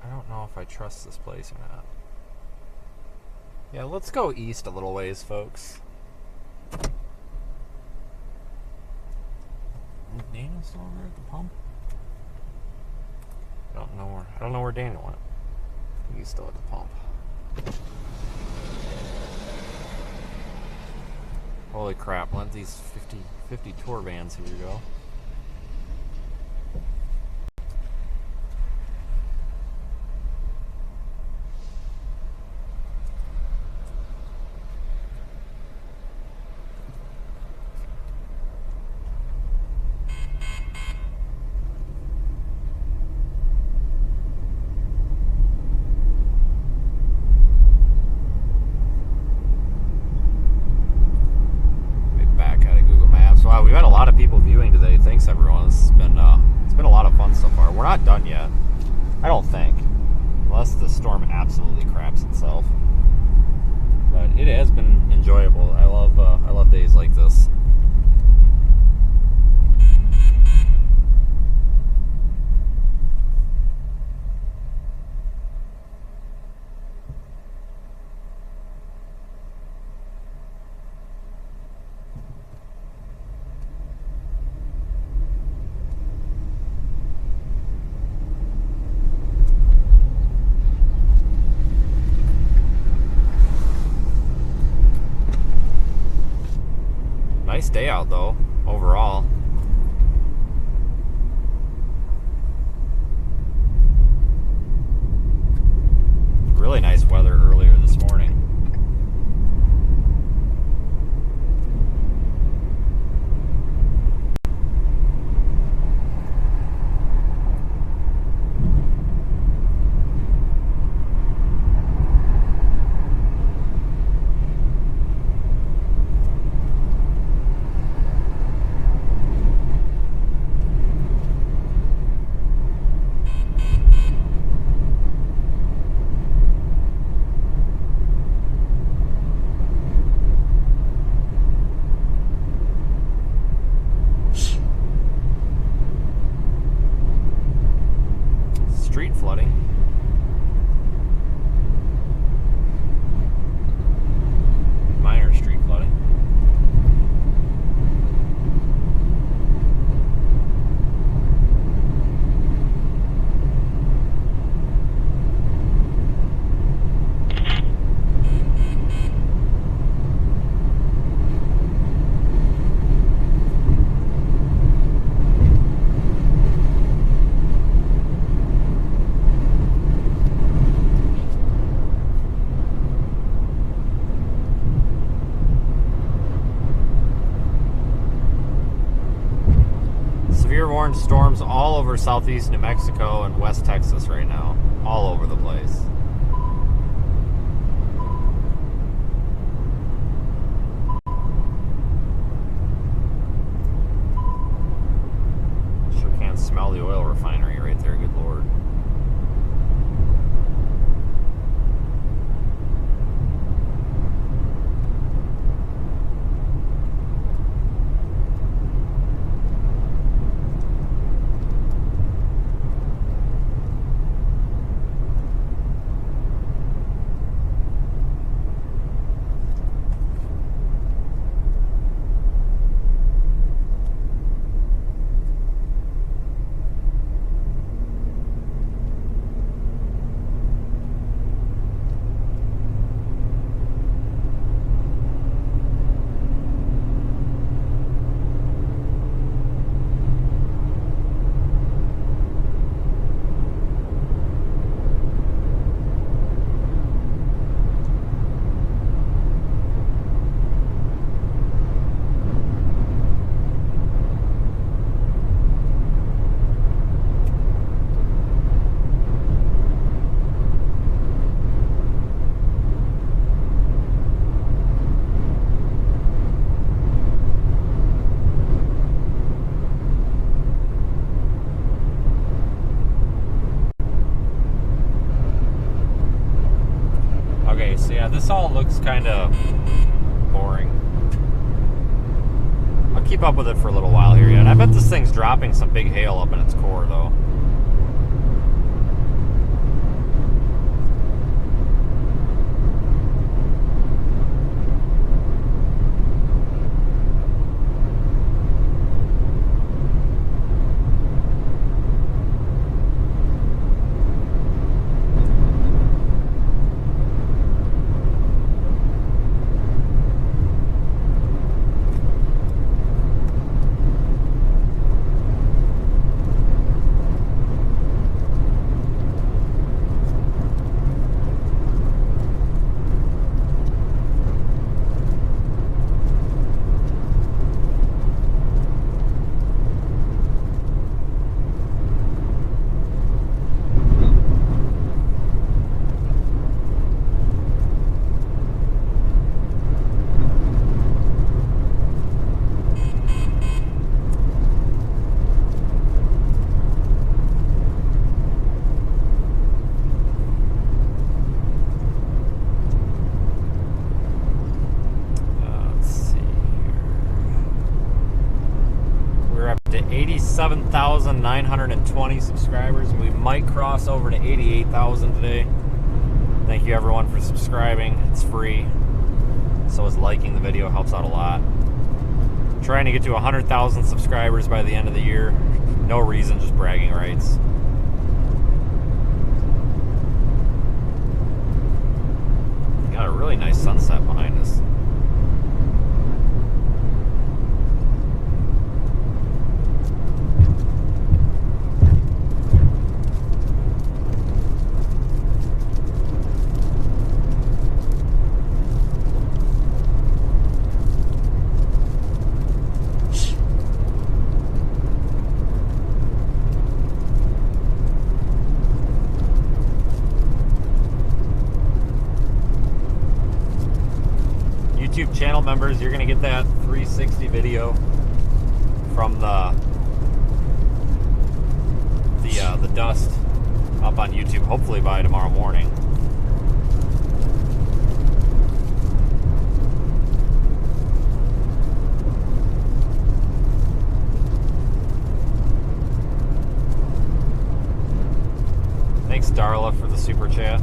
I don't know if I trust this place or not. Yeah, let's go east a little ways, folks. Is Daniel still over at the pump? I don't know where Daniel went. He's still at the pump. Holy crap, let these 50 tour vans here go. Wow, we've had a lot of people viewing today. Thanks, everyone. It's been a lot of fun so far. We're not done yet, I don't think, unless the storm absolutely craps itself. But it has been enjoyable. I love days like this. Nice day out though, overall. Really nice weather earlier this morning. severe warned storms all over southeast New Mexico and West Texas right now. All over the place. Sure can smell the oil refinery right there, good lord. So yeah, this all looks kind of boring. I'll keep up with it for a little while here yet. I bet this thing's dropping some big hail up in its core though. To 87,920 subscribers, and we might cross over to 88,000 today. Thank you everyone for subscribing. It's free. So is liking the video, helps out a lot. Trying to get to 100,000 subscribers by the end of the year. No reason, just bragging rights. Got a really nice sunset behind us. YouTube channel members, you're gonna get that 360 video from the dust up on YouTube, hopefully by tomorrow morning. Thanks, Darla, for the super chat.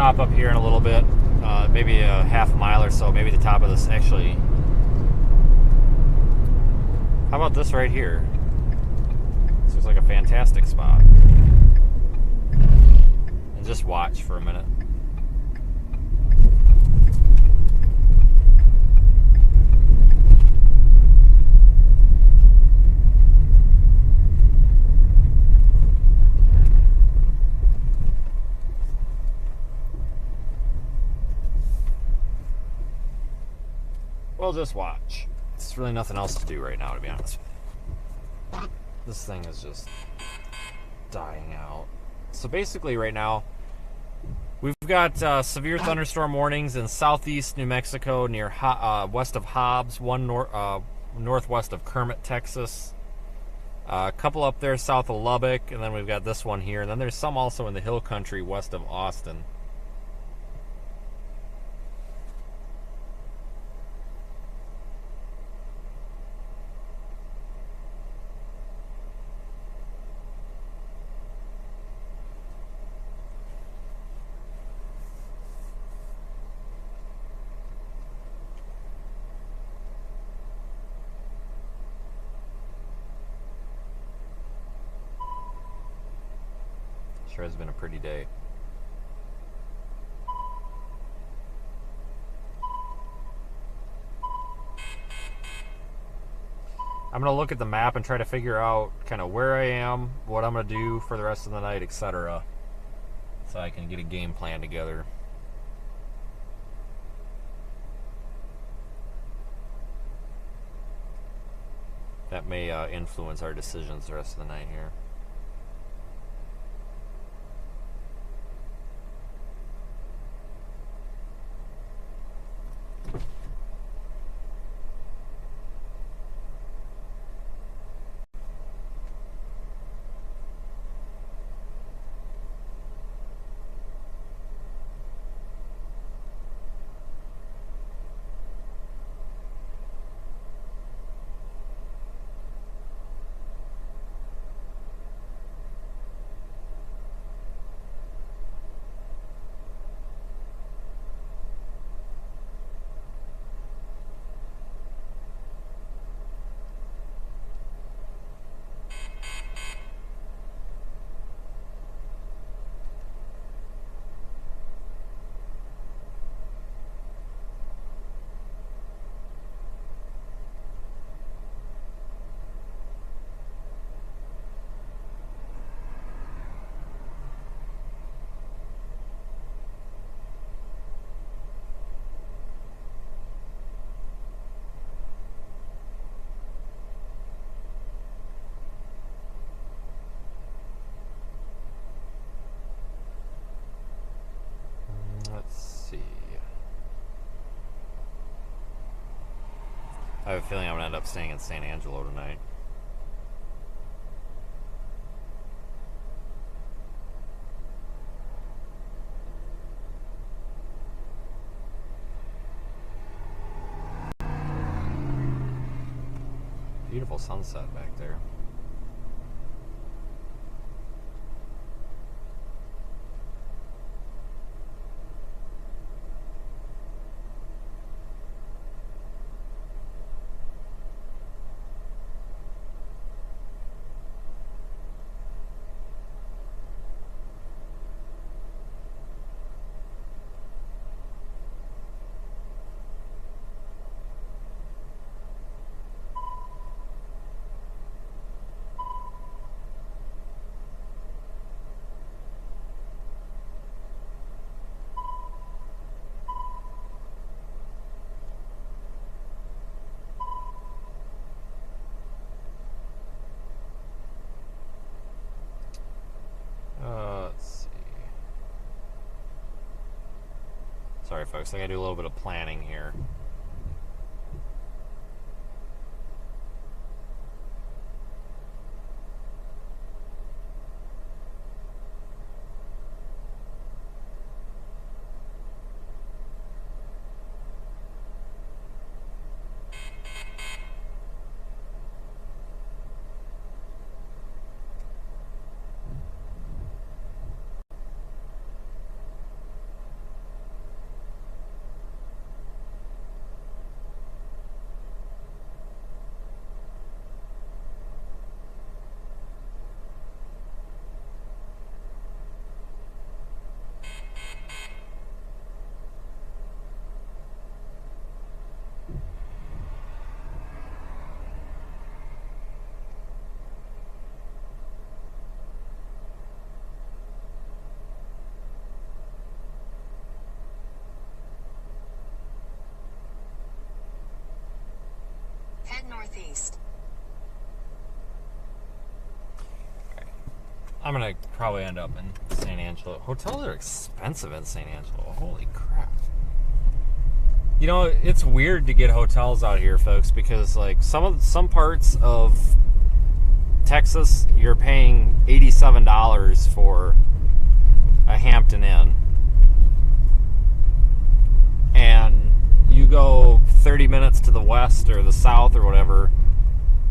stop up here in a little bit, maybe a half mile or so, maybe the top of this. Actually, how about this right here? This looks like a fantastic spot. And just watch for a minute. We'll just watch. There's really nothing else to do right now, to be honest. This thing is just dying out. So basically right now, we've got severe thunderstorm warnings in southeast New Mexico near west of Hobbs, one northwest of Kermit, Texas. A couple up there south of Lubbock, and then we've got this one here. And then there's some also in the hill country west of Austin. Sure has been a pretty day. I'm going to look at the map and try to figure out kind of where I am, what I'm going to do for the rest of the night, etc. So I can get a game plan together. That may influence our decisions the rest of the night here. I have a feeling I'm going to end up staying in San Angelo tonight. Beautiful sunset back there. Let's see. Sorry, folks. I gotta do a little bit of planning here. Head northeast. I'm gonna probably end up in San Angelo. Hotels are expensive in San Angelo. Holy crap. You know, it's weird to get hotels out here, folks, because like some parts of Texas, you're paying $87 for a Hampton Inn. And you go 30 minutes to the west or the south or whatever,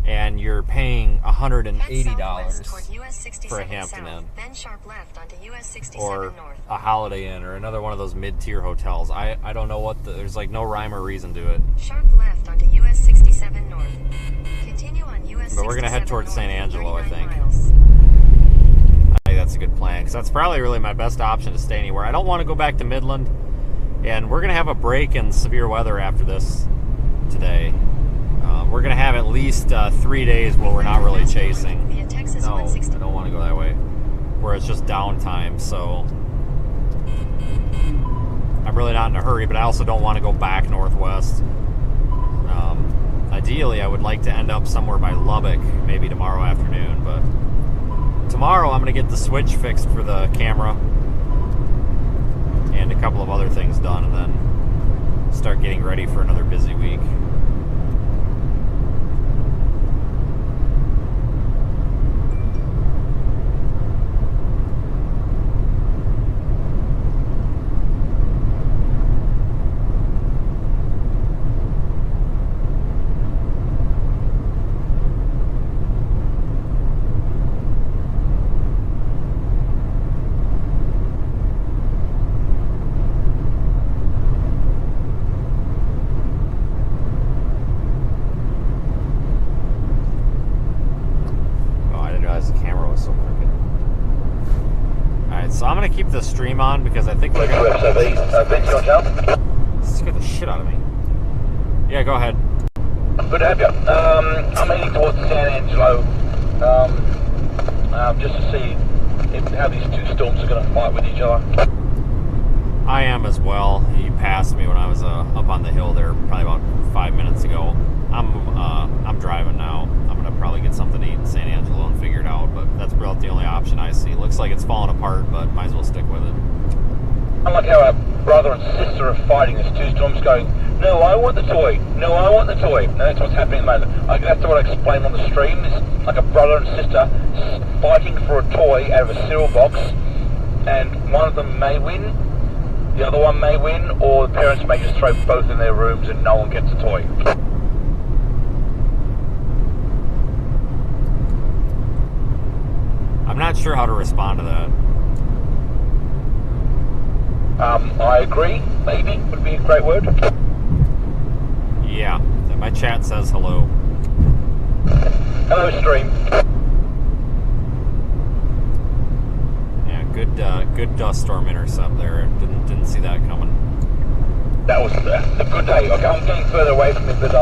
and you're paying $180 for a Hampton Inn. Then sharp left onto US 67 Or north. a Holiday Inn or another one of those mid-tier hotels. I don't know what there's like no rhyme or reason to it. Sharp left onto US 67 north. Continue on US 67 But we're gonna head towards north, San Angelo, I 39 think. miles. I think that's a good plan, because that's probably really my best option to stay anywhere. I don't want to go back to Midland, and we're going to have a break in severe weather after this today. We're going to have at least 3 days where we're not really chasing. Via Texas No, I 160. don't want to go that way, where it's just downtime, so I'm really not in a hurry, but I also don't want to go back northwest. Ideally, I would like to end up somewhere by Lubbock, maybe tomorrow afternoon, but tomorrow I'm going to get the switch fixed for the camera and a couple of other things done, and then start getting ready for another busy week. So I'm going to keep the stream on because I think we're going to scare the shit out of me. Yeah, go ahead. Good to have you. I'm heading towards San Angelo just to see how these two storms are going to fight with each other. I am as well. He passed me when I was up on the hill there probably about 5 minutes ago. I'm driving now. I'm going to probably get something to eat in San Angelo and figure it out, but that's about the only option I see. Looks like it's falling apart, but might as well stick with it. I like how our brother and sister are fighting. There's two storms going, no, I want the toy. No, I want the toy. And that's what's happening at the moment. That's what I explained on the stream. It's like a brother and sister fighting for a toy out of a cereal box, and one of them may win, the other one may win, or the parents may just throw both in their rooms and no one gets a toy. I'm not sure how to respond to that. I agree, maybe, would be a great word. Yeah, my chat says hello. Hello, stream. Yeah, good dust storm intercept there. Didn't see that coming. That was a good day. Okay, I'm getting further away from it, but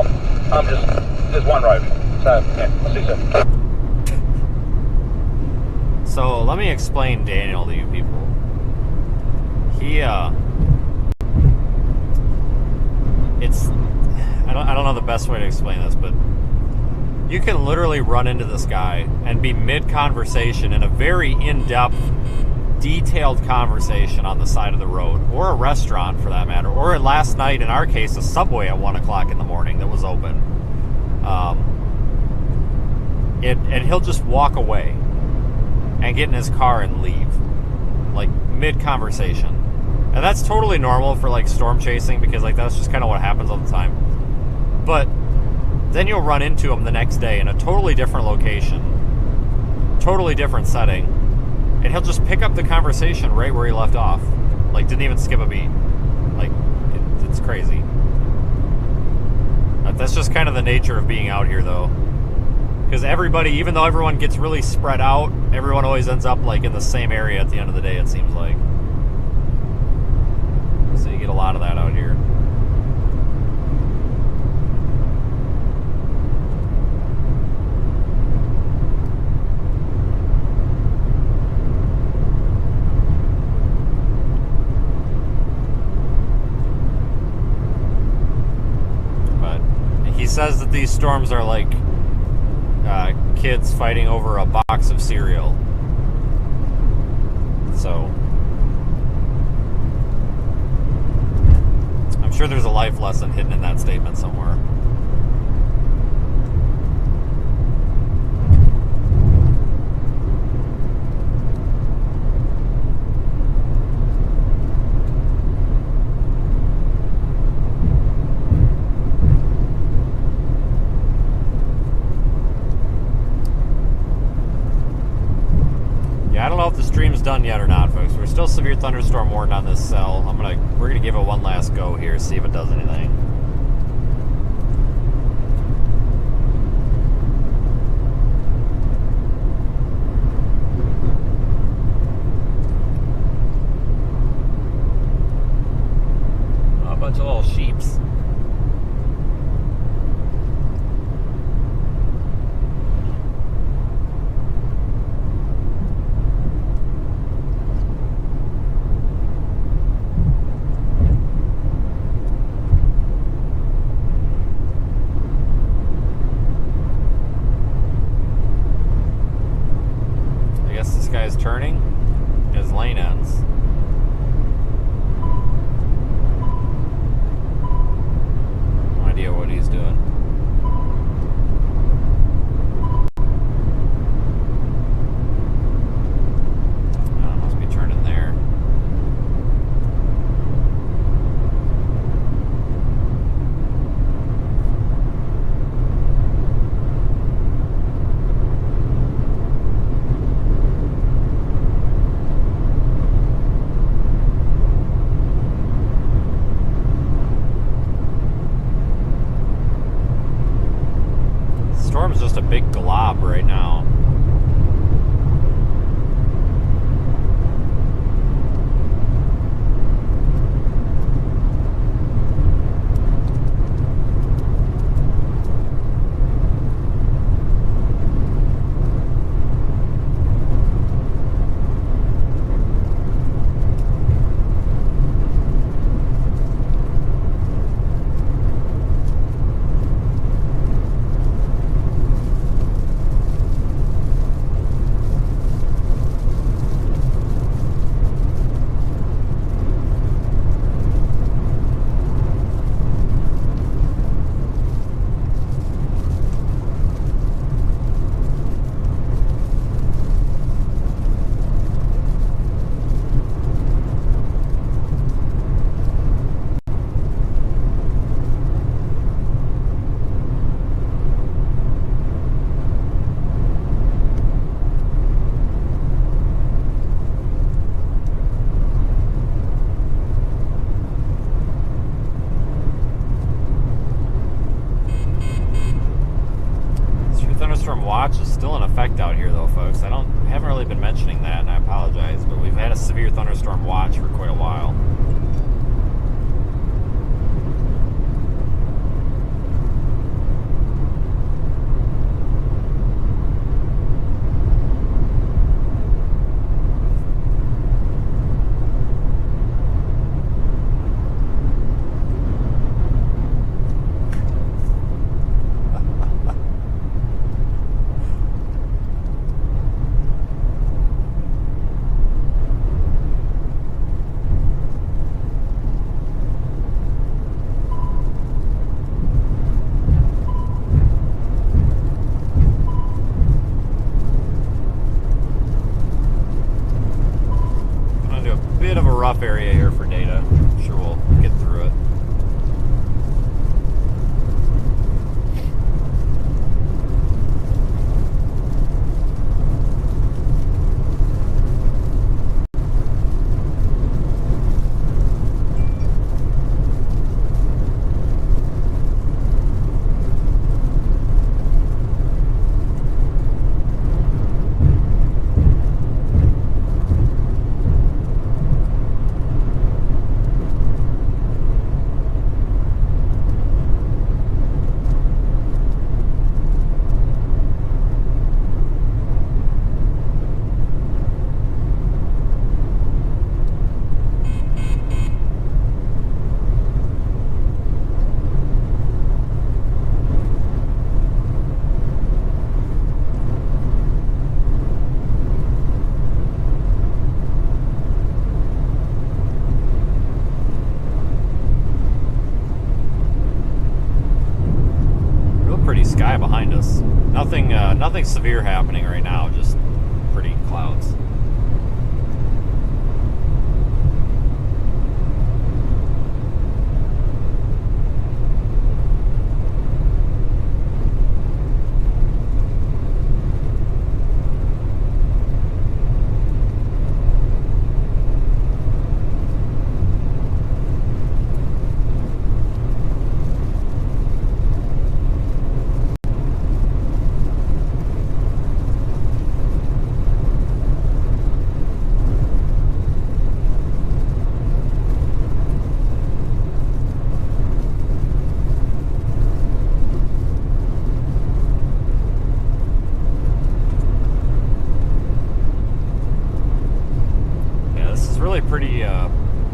I'm just, there's one road. So, yeah, I'll see you soon. So let me explain Daniel to you people. He I don't know the best way to explain this, but you can literally run into this guy and be mid-conversation in a very in-depth, detailed conversation on the side of the road, or a restaurant for that matter, or last night in our case a Subway at 1 o'clock in the morning that was open. And he'll just walk away and get in his car and leave, like mid-conversation. And that's totally normal for like storm chasing, because like that's just kind of what happens all the time. But then you'll run into him the next day in a totally different location, totally different setting, and he'll just pick up the conversation right where he left off. Like, didn't even skip a beat. Like, it's crazy. That's just kind of the nature of being out here, though. Because everybody, even though everyone gets really spread out, everyone always ends up like in the same area at the end of the day, it seems like. So you get a lot of that out here. But he says that these storms are like kids fighting over a box of cereal. So I'm sure there's a life lesson hidden in that statement somewhere. I don't know if the stream's done yet or not, folks. We're still severe thunderstorm warned on this cell. We're gonna give it one last go here, see if it does anything. Oh, a bunch of little sheeps. Turning as lane ends. No idea what he's doing. Must be turning there. Storm's just a big glob right now. Watch is still in effect out here, though, folks. I haven't really been mentioning that, and I apologize, but we've had a severe thunderstorm watch for quite a while. Rough area here for data. I'm sure we'll get through it. nothing severe happening right now, just pretty clouds.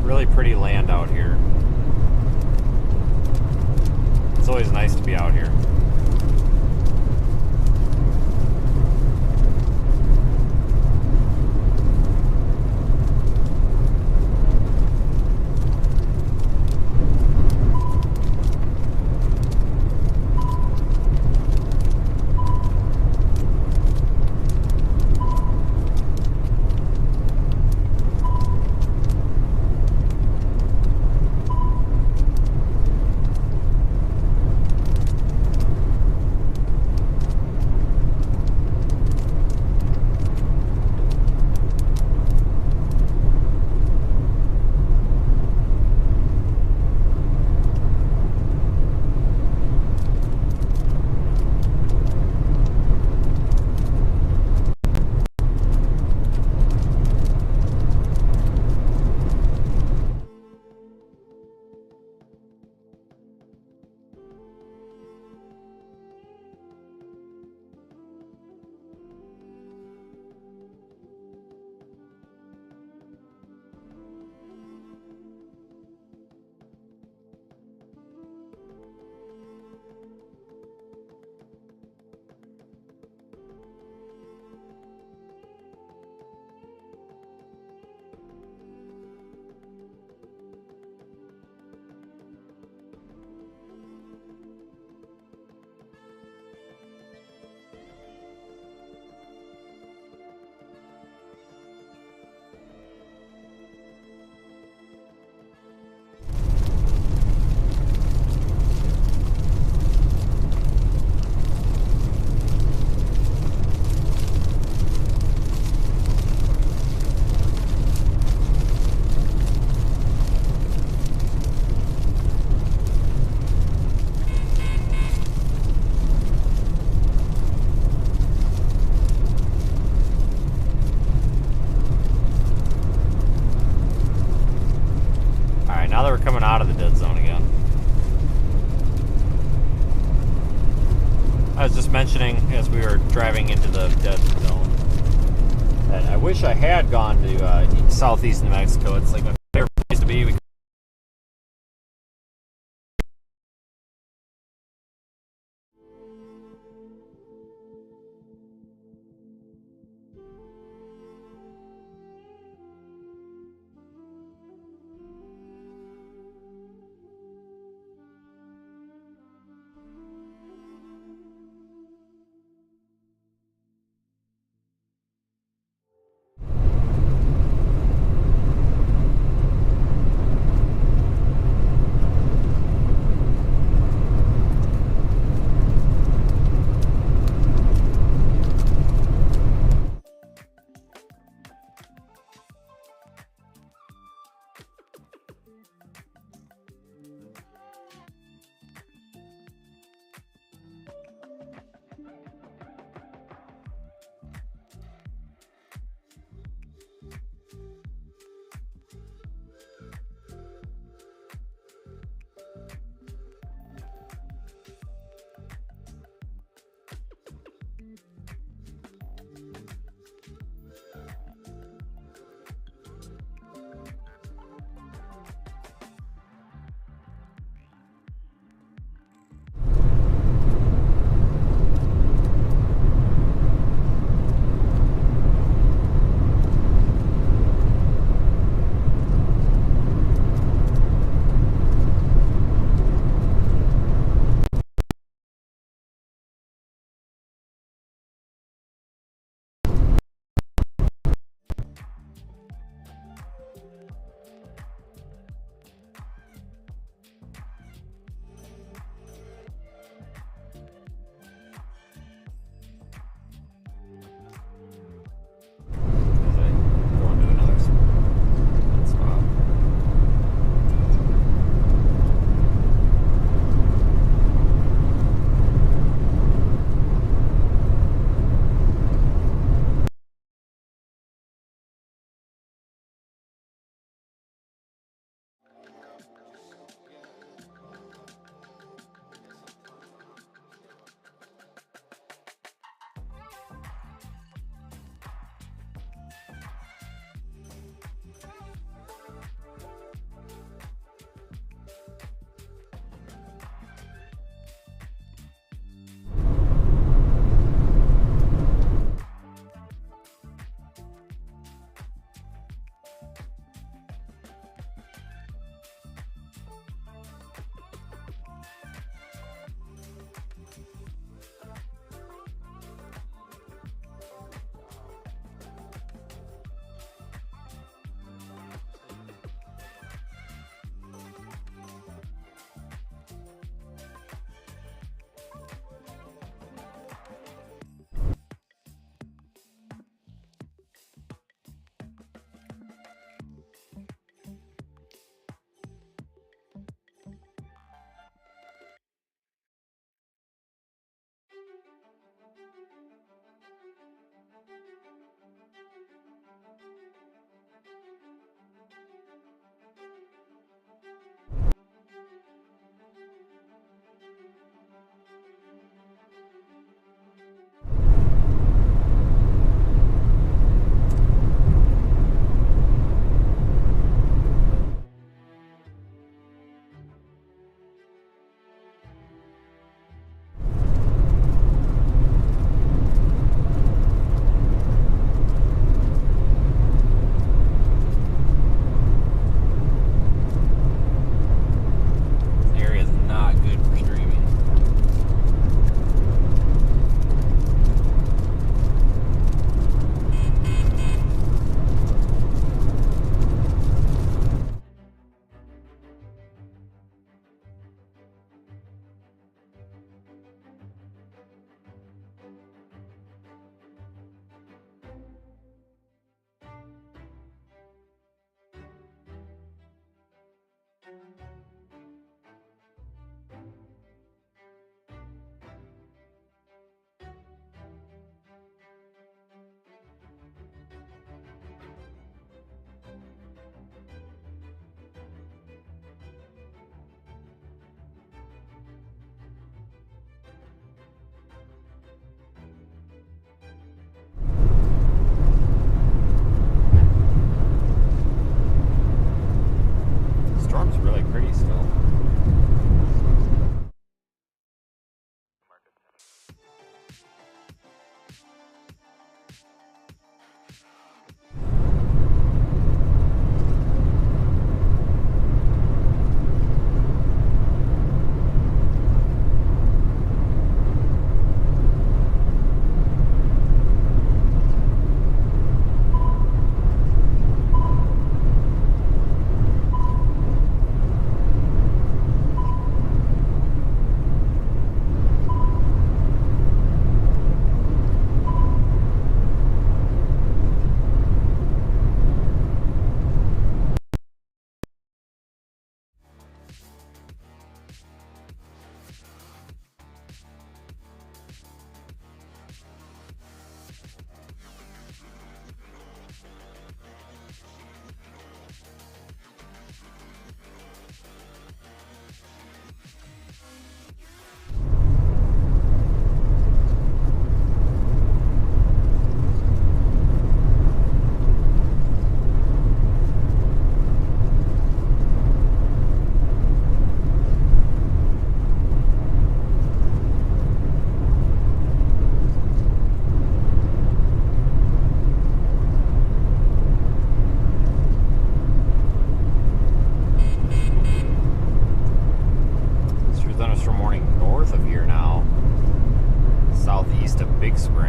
Really pretty land out here. It's always nice to be out here. Now that we're coming out of the dead zone again. I was just mentioning as we were driving into the dead zone that I wish I had gone to southeast New Mexico. It's like my favorite place to be.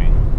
terrifying.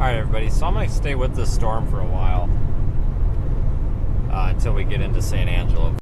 Alright everybody, so I'm going to stay with this storm for a while until we get into San Angelo.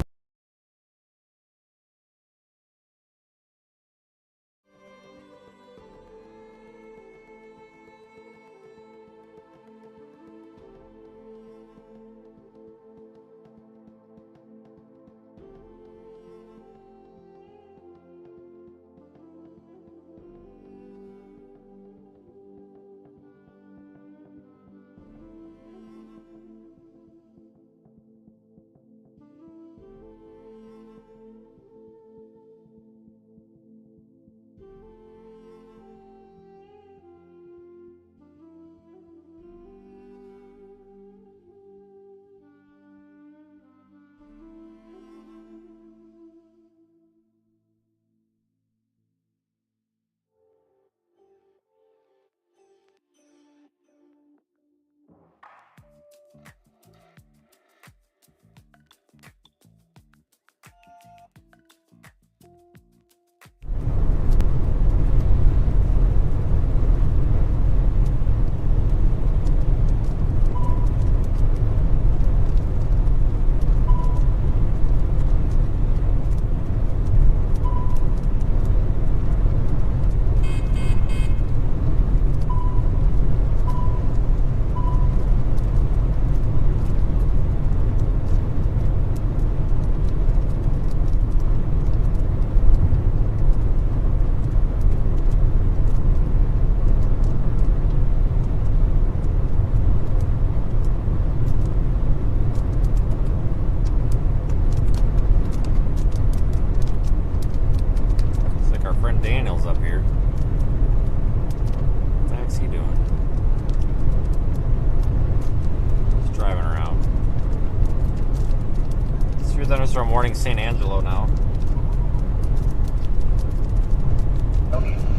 Thunderstorm warning San Angelo now.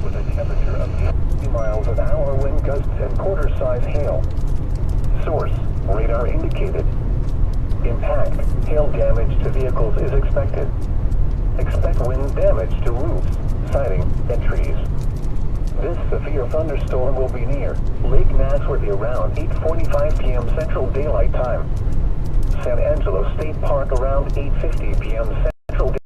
With a temperature of 50 miles an hour, wind gusts, and quarter-size hail. Source, radar indicated. Impact, hail damage to vehicles is expected. Expect wind damage to roofs, siding, and trees. This severe thunderstorm will be near Lake Nasworthy around 8:45 p.m. Central Daylight Time. San Angelo State Park around 8:50 p.m. Central Daylight.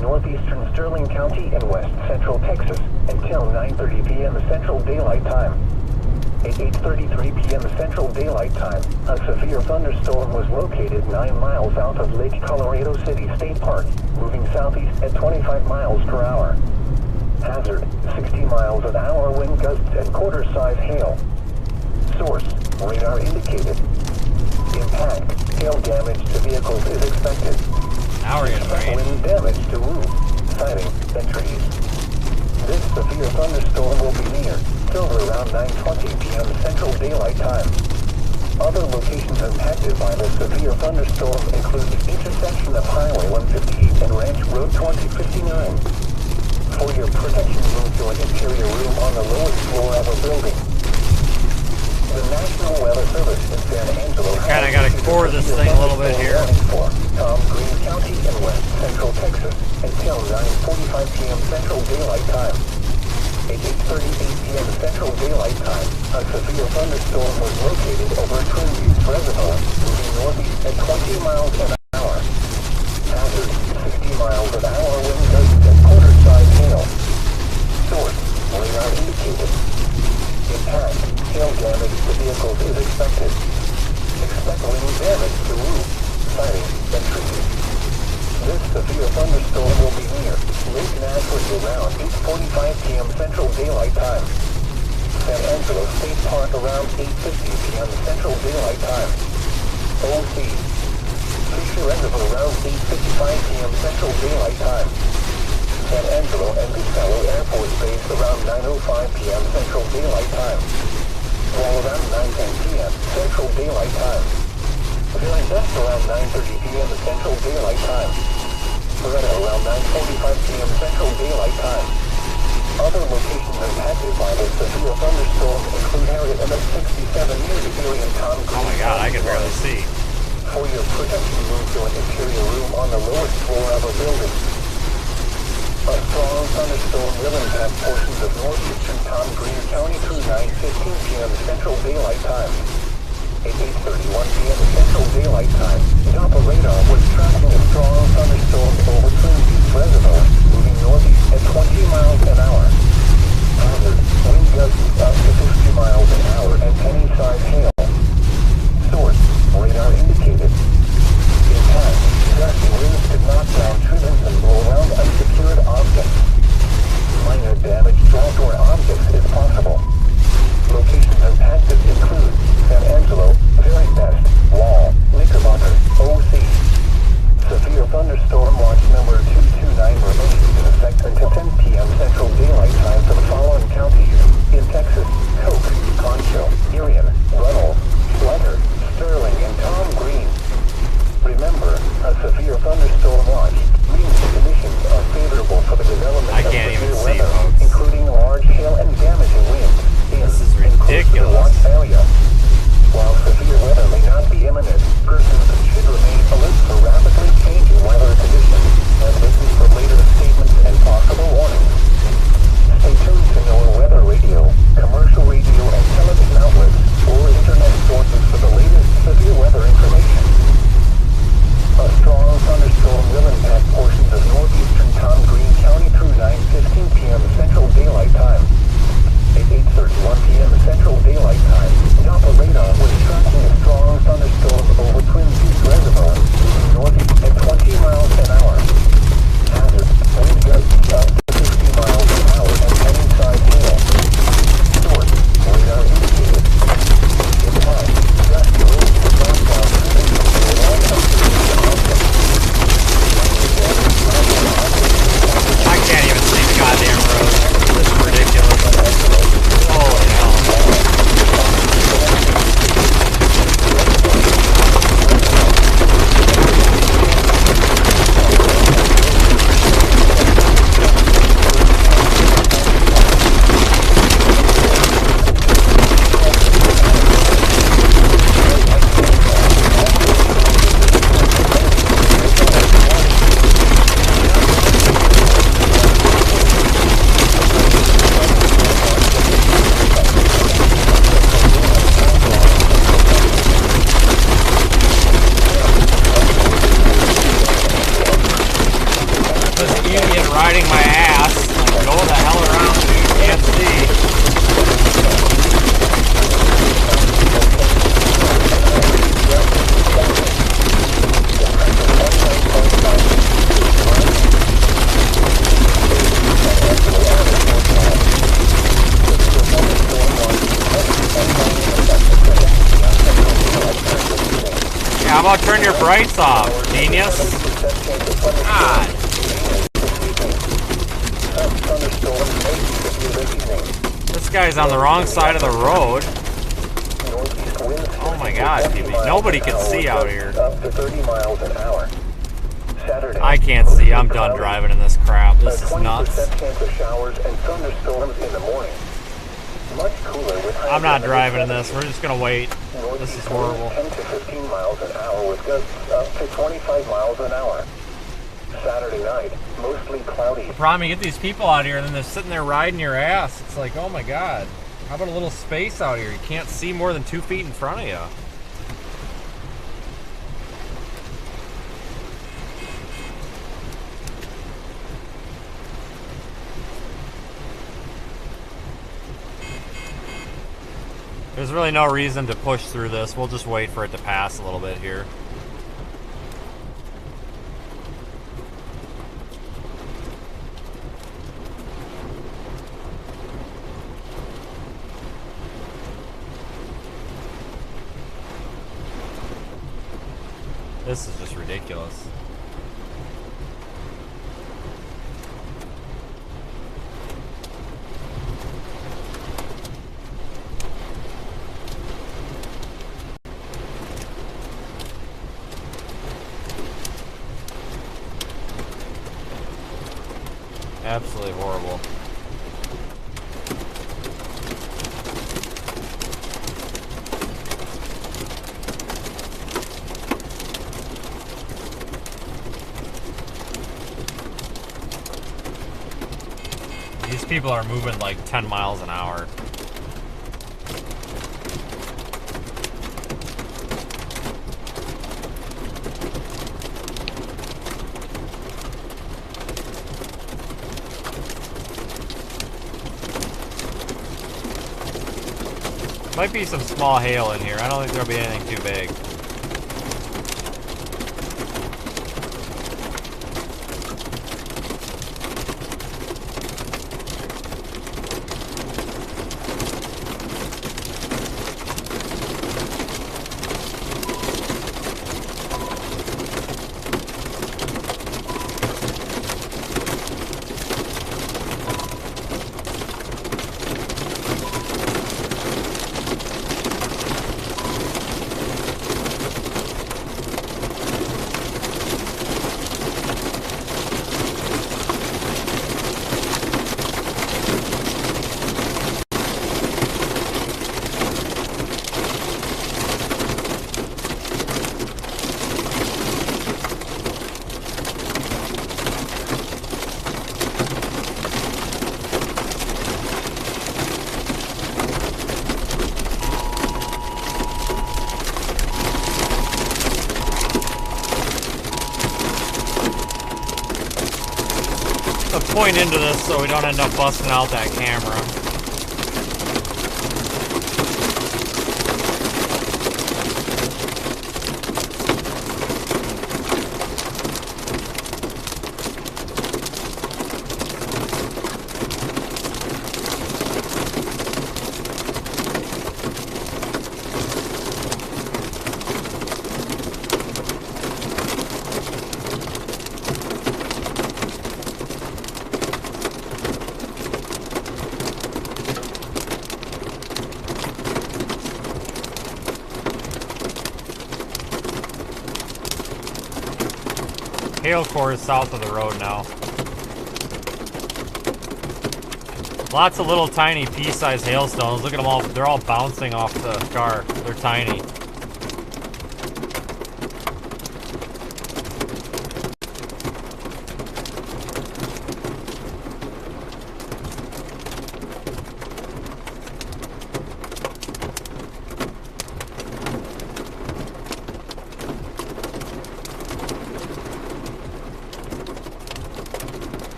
Northeastern Sterling County in west central Texas until 9:30 p.m. Central Daylight Time. At 8:33 p.m. Central Daylight Time, a severe thunderstorm was located 9 miles south of Lake Colorado City State Park, moving southeast at 25 miles per hour. Hazard, 60 miles an hour wind gusts and quarter-size hail. Source, radar indicated. Impact, hail damage to vehicles is expected. Now we're getting rain. Wind damage to roof, siding, and trees. This severe thunderstorm will be near Silver around 9:20 p.m. Central Daylight Time. Other locations impacted by the severe thunderstorm include the intersection of Highway 158 and Ranch Road 2059. For your protection, move to an interior room on the lowest floor of a building. The National Weather Service in San Angelo Kinda gotta core this thing a little bit here. For Tom Green County in west central Texas until 9:45 p.m. Central Daylight Time. At 8:38 p.m. Central Daylight Time, a severe thunderstorm was located over Twin Buttes Reservoir, moving northeast at 20 miles an hour. Hazard, 60 miles an hour wind gusts and quarter-size hail. Source, radar indicated. Impact, hail damage to vehicles is expected. Expect wind damage to roof, siding, and trees. This severe thunderstorm will be near Lake Nasworthy around 8:45 p.m. Central Daylight Time. San Angelo State Park around 8:50 p.m. Central Daylight Time. OC. Fisher Reservoir around 8:55 p.m. Central Daylight Time. San Angelo and Goodfellow Air Force Base around 9:05 p.m. Central Daylight Time. While around 9:10 p.m. Central Daylight Time. Feeling best around 9:30 p.m. Central Daylight Time. Beretta around 9:45 p.m. Central Daylight Time. Other locations impacted by the severe thunderstorm include Harriet MS-67 near the area Tom Green. Oh my god, I can barely see. For your protection, move to an interior room on the lowest floor of a building. A strong thunderstorm will impact portions of northeastern Tom Green County through 9:15 p.m. Central Daylight Time. At 8:31 p.m. Central Daylight Time, Doppler radar was tracking a strong thunderstorm over Twin Buttes Reservoir, moving northeast at 20 miles an hour. Hazard, wind gusts up to 50 miles an hour and penny-sized hail. Source, radar indicated. Impact, gusty winds could knock down trees and blow around unsecured objects. Minor damage to outdoor objects is possible. Locations impacted include San Angelo, Very Best, Wall, Knickerbocker, OC. Severe thunderstorm watch number 229 this idiot riding my ass. Like, go the hell around, dude. Can't see. Yeah, how about turn your brights off, genius? God. This guy's on the wrong side of the road. Oh my God, nobody can see out here. Up to 30 miles an hour. Saturday, I can't see. I'm done driving in this crap. This is nuts. 20% chance of showers and thunderstorms in the morning. Much cooler with I'm not driving in this. We're just gonna wait. This is horrible. 10 to 15 miles an hour with gusts up to 25 miles an hour. Saturday night, mostly cloudy. The problem, you get these people out here and then they're sitting there riding your ass. It's like, oh my God. How about a little space out here? You can't see more than 2 feet in front of you. There's really no reason to push through this. We'll just wait for it to pass a little bit here. This is just ridiculous. Absolutely horrible. These people are moving like 10 miles an hour. Might be some small hail in here. I don't think there'll be anything too big. Point into this so we don't end up busting out that camera. Hail core is south of the road now. Lots of little tiny pea-sized hailstones. Look at them all. They're all bouncing off the car. They're tiny.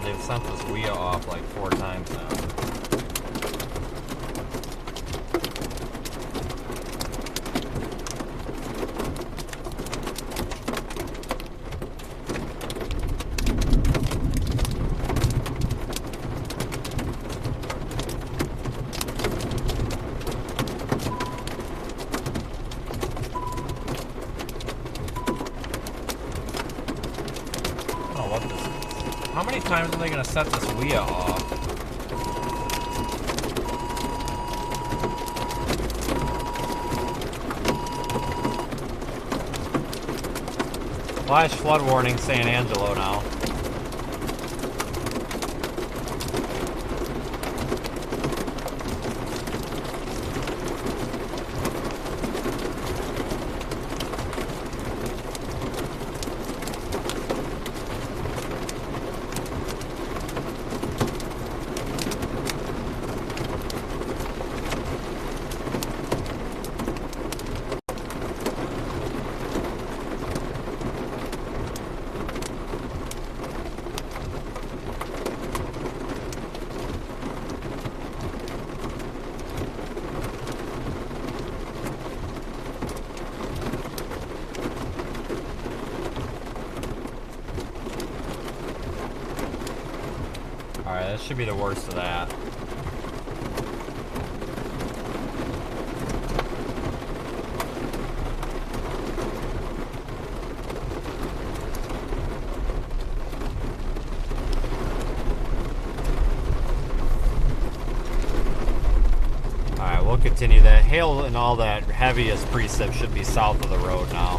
they've sent this WIA off like 4 times now. How many times are they going to set this WIA off? Flash flood warning, San Angelo now. Alright, that should be the worst of that. Alright, we'll continue that. Hail and all that heaviest precip should be south of the road now.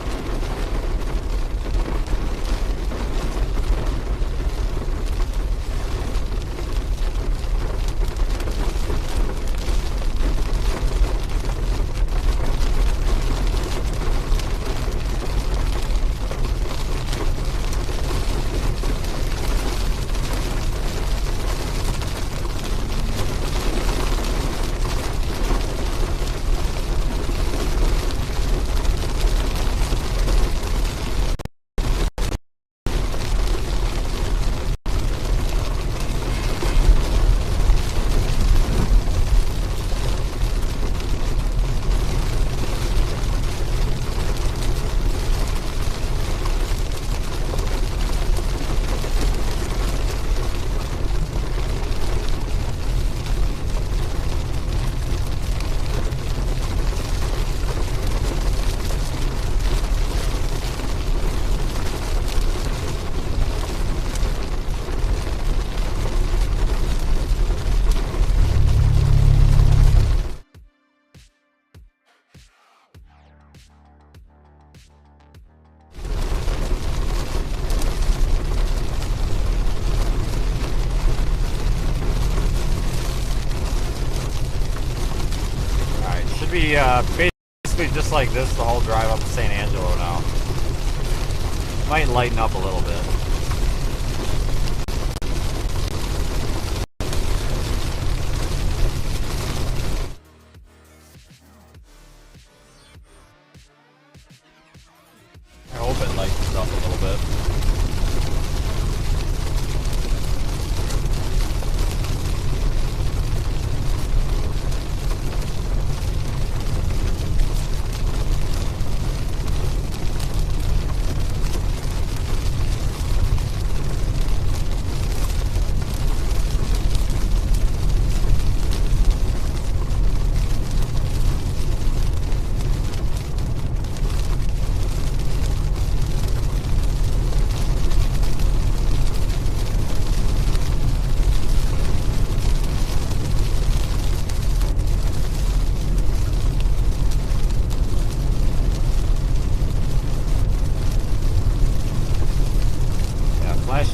Basically just like this the whole drive up to San Angelo now. Might lighten up a little bit. I hope it lightens up a little bit.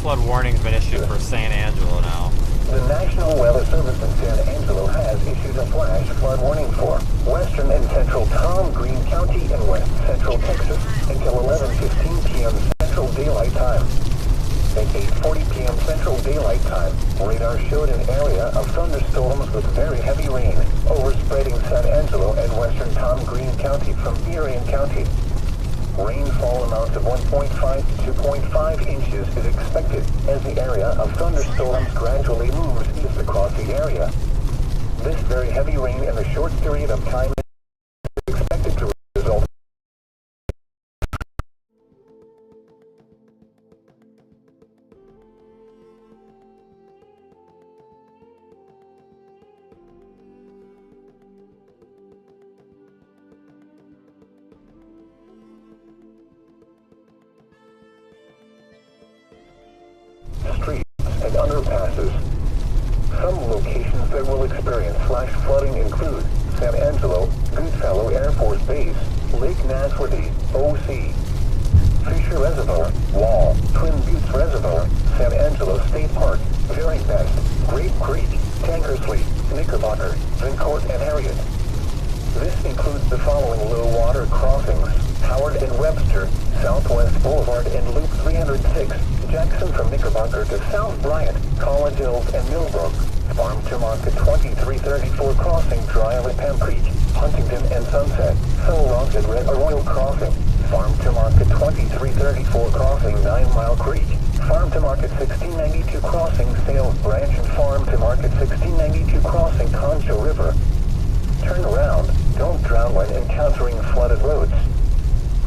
Flood warning's been issued for San Angelo now. The National Weather Service in San Angelo has issued a flash flood warning for western and central Tom Green County in west central Texas until 11:15 p.m. Central Daylight Time. At 8:40 p.m. Central Daylight Time, radar showed an area of thunderstorms with very heavy rain overspreading San Angelo and western Tom Green County from Erie County. Rainfall amounts of 1.5 to 2.5 inches is expected as the area of thunderstorms gradually moves east across the area. This very heavy rain in a short period of time is expected to result streets and underpasses. Some locations that will experience flash flooding include San Angelo, Goodfellow Air Force Base, Lake Nasworthy, OC, Fisher Reservoir, Wall, Twin Buttes Reservoir, San Angelo State Park, Very Best, Grape Creek, Tankersley, Knickerbocker, Vincourt, and Harriet. This includes the following low water crossings: Howard and Webster, Southwest Boulevard and Loop 306, Jackson from Knickerbocker to South Bryant, College Hills and Millbrook, Farm to Market 2334 Crossing Drive at Pam Creek, Huntington and Sunset, Sul Rock at Red Arroyo Crossing, Farm to Market 2334 Crossing 9 Mile Creek, Farm to Market 1692 Crossing Sales Branch and Farm to Market 1692 Crossing Concho River. Turn around, don't drown when encountering flooded roads.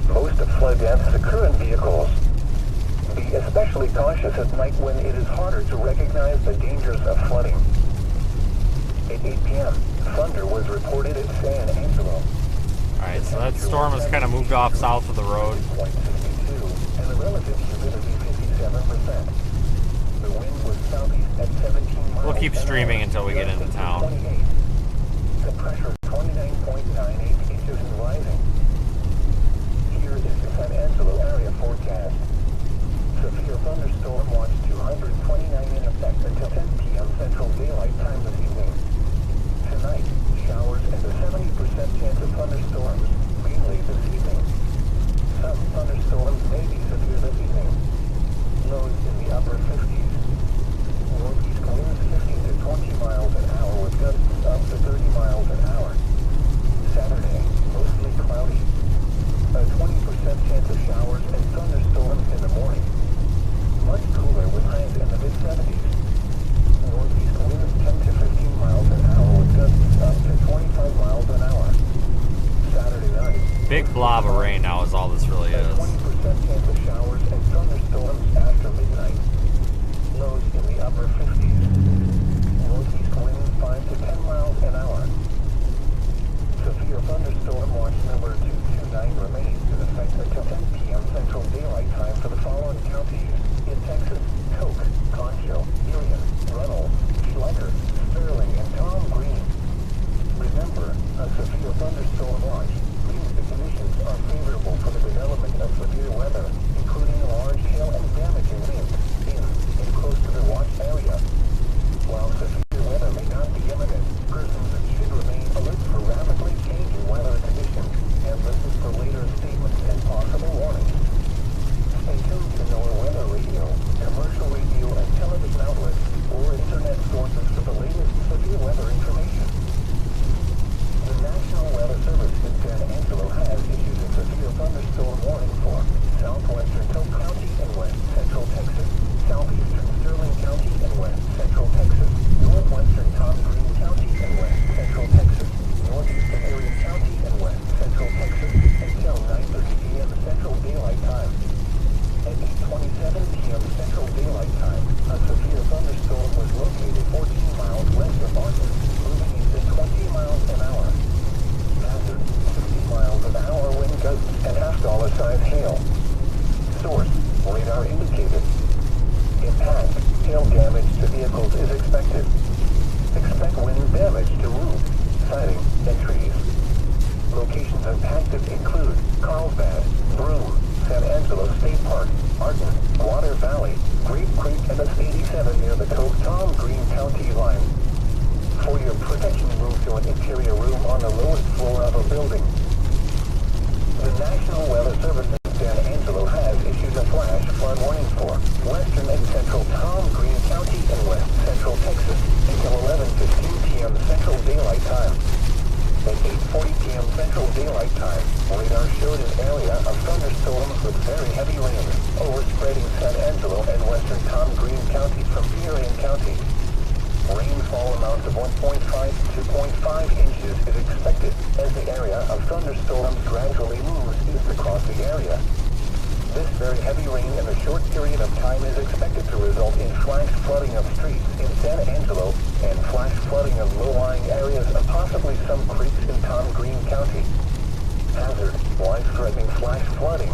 Most flood deaths occur in vehicles. Be especially cautious at night when it is harder to recognize the dangers of flooding. At 8 p.m., thunder was reported at San Angelo. Alright, so that storm has kind of moved off south of the road. 0.62, and the relative humidity 57%. The wind was southeast at 17 miles. We'll keep streaming until we get into town. 28. The pressure is 29.98 inches and rising. Here is the San Angelo area forecast. Severe thunderstorm watch 229 in effect until 10 p.m. Central Daylight Time this evening. Tonight, showers and a 70% chance of thunderstorms, mainly this evening. Some thunderstorms may be severe this evening. Lows in the upper 50s. Northeast winds 15 to 20 miles an hour with gusts up to 30 miles an hour. Saturday, mostly cloudy. A 20% chance of showers and thunderstorms in the morning. Much cooler with highs in the mid-70s. Northeast winds 10 to 15 miles an hour with gusts up to 25 miles an hour. Saturday night. Big blob of rain now is all this really A is. 20% chance of showers and thunderstorms after midnight. Lows in the upper 50s. Northeast winds 5 to 10 miles an hour. Severe thunderstorm watch number 229 remains in effect until 10 p.m. Central Daylight Time for the following counties: in Texas, Coke, Concho, Ilion, Runnels, Schleicher, Sterling, and Tom Green. Remember, a severe thunderstorm watch means the conditions are favorable for the development of severe weather, including large hail and damaging winds in and close to the watch area. While severe weather may not be imminent, persons should remain alert for rapidly changing weather conditions and listen for later statements and possible warnings. Stay tuned to NOAA Weather Radio, commercial radio and television outlets, or internet sources for the latest severe weather information. The National Weather Service in San Angelo has issued a severe thunderstorm warning for southwestern Cook County and west central Texas, southeastern Sterling County and west central Texas, northwestern Tom Green County and west central Texas, northeastern Erie County and west central Texas until 9:30 p.m. Central Daylight Time. At 8:27 p.m. Central Daylight Time, a severe thunderstorm was located 14 miles west of Martin, moving east at 20 miles an hour. Hazard, 60 miles an hour wind gusts and half-dollar size hail. Source, radar indicated. Impact, hail damage to vehicles is expected. Expect wind damage to roof, siding, and trees. Locations impacted include Carlsbad, Broome, San Angelo State Park, Arden, Water Valley, Grape Creek, and S87 near the Tom Green County line. For your protection, move to an interior room on the lowest floor of a building. The National Weather Service in San Angelo has issued a flash flood warning for western and central Tom Green County and west central Texas until 11:15 p.m. Central Daylight Time. At 8:40 p.m. Central Daylight Time, radar showed an area of thunderstorms result in flash flooding of streets in San Angelo and flash flooding of low-lying areas of possibly some creeks in Tom Green County. Hazard, life-threatening flash flooding.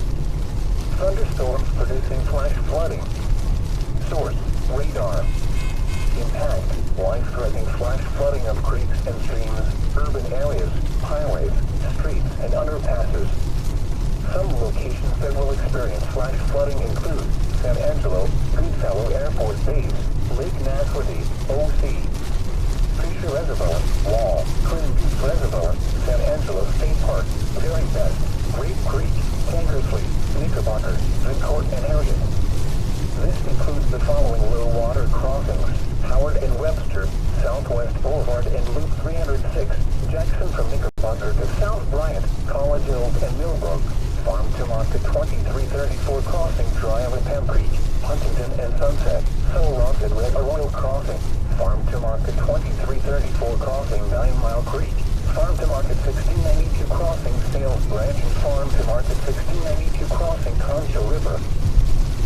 Thunderstorms producing flash flooding. Source, radar. Impact, life-threatening flash flooding of creeks and streams, urban areas, highways, streets, and underpasses. Some locations that will experience flash flooding include San Angelo, Goodfellow Airport Base, Lake Naswadi, OC, Fisher Reservoir, Wall, Twin Beach Reservoir, San Angelo State Park, Very Best, Grape Creek, Tankersley, Knickerbocker, Vincourt, and Harriet. This includes the following low water crossings: Howard and Webster, Southwest Boulevard and Loop 306, Jackson from Knickerbocker to South Bryant, College Hills and Millbrook, Farm Timok to 2334 Crossing, Dry and Pam Creek, Huntington and Sunset, Soul Rock and Red Arroyo Crossing, Farm Timok to 2334 Crossing, 9 Mile Creek, Farm Timok at 1692 Crossing, Sales Branch and Farm Timok at 1692 Crossing, Concho River.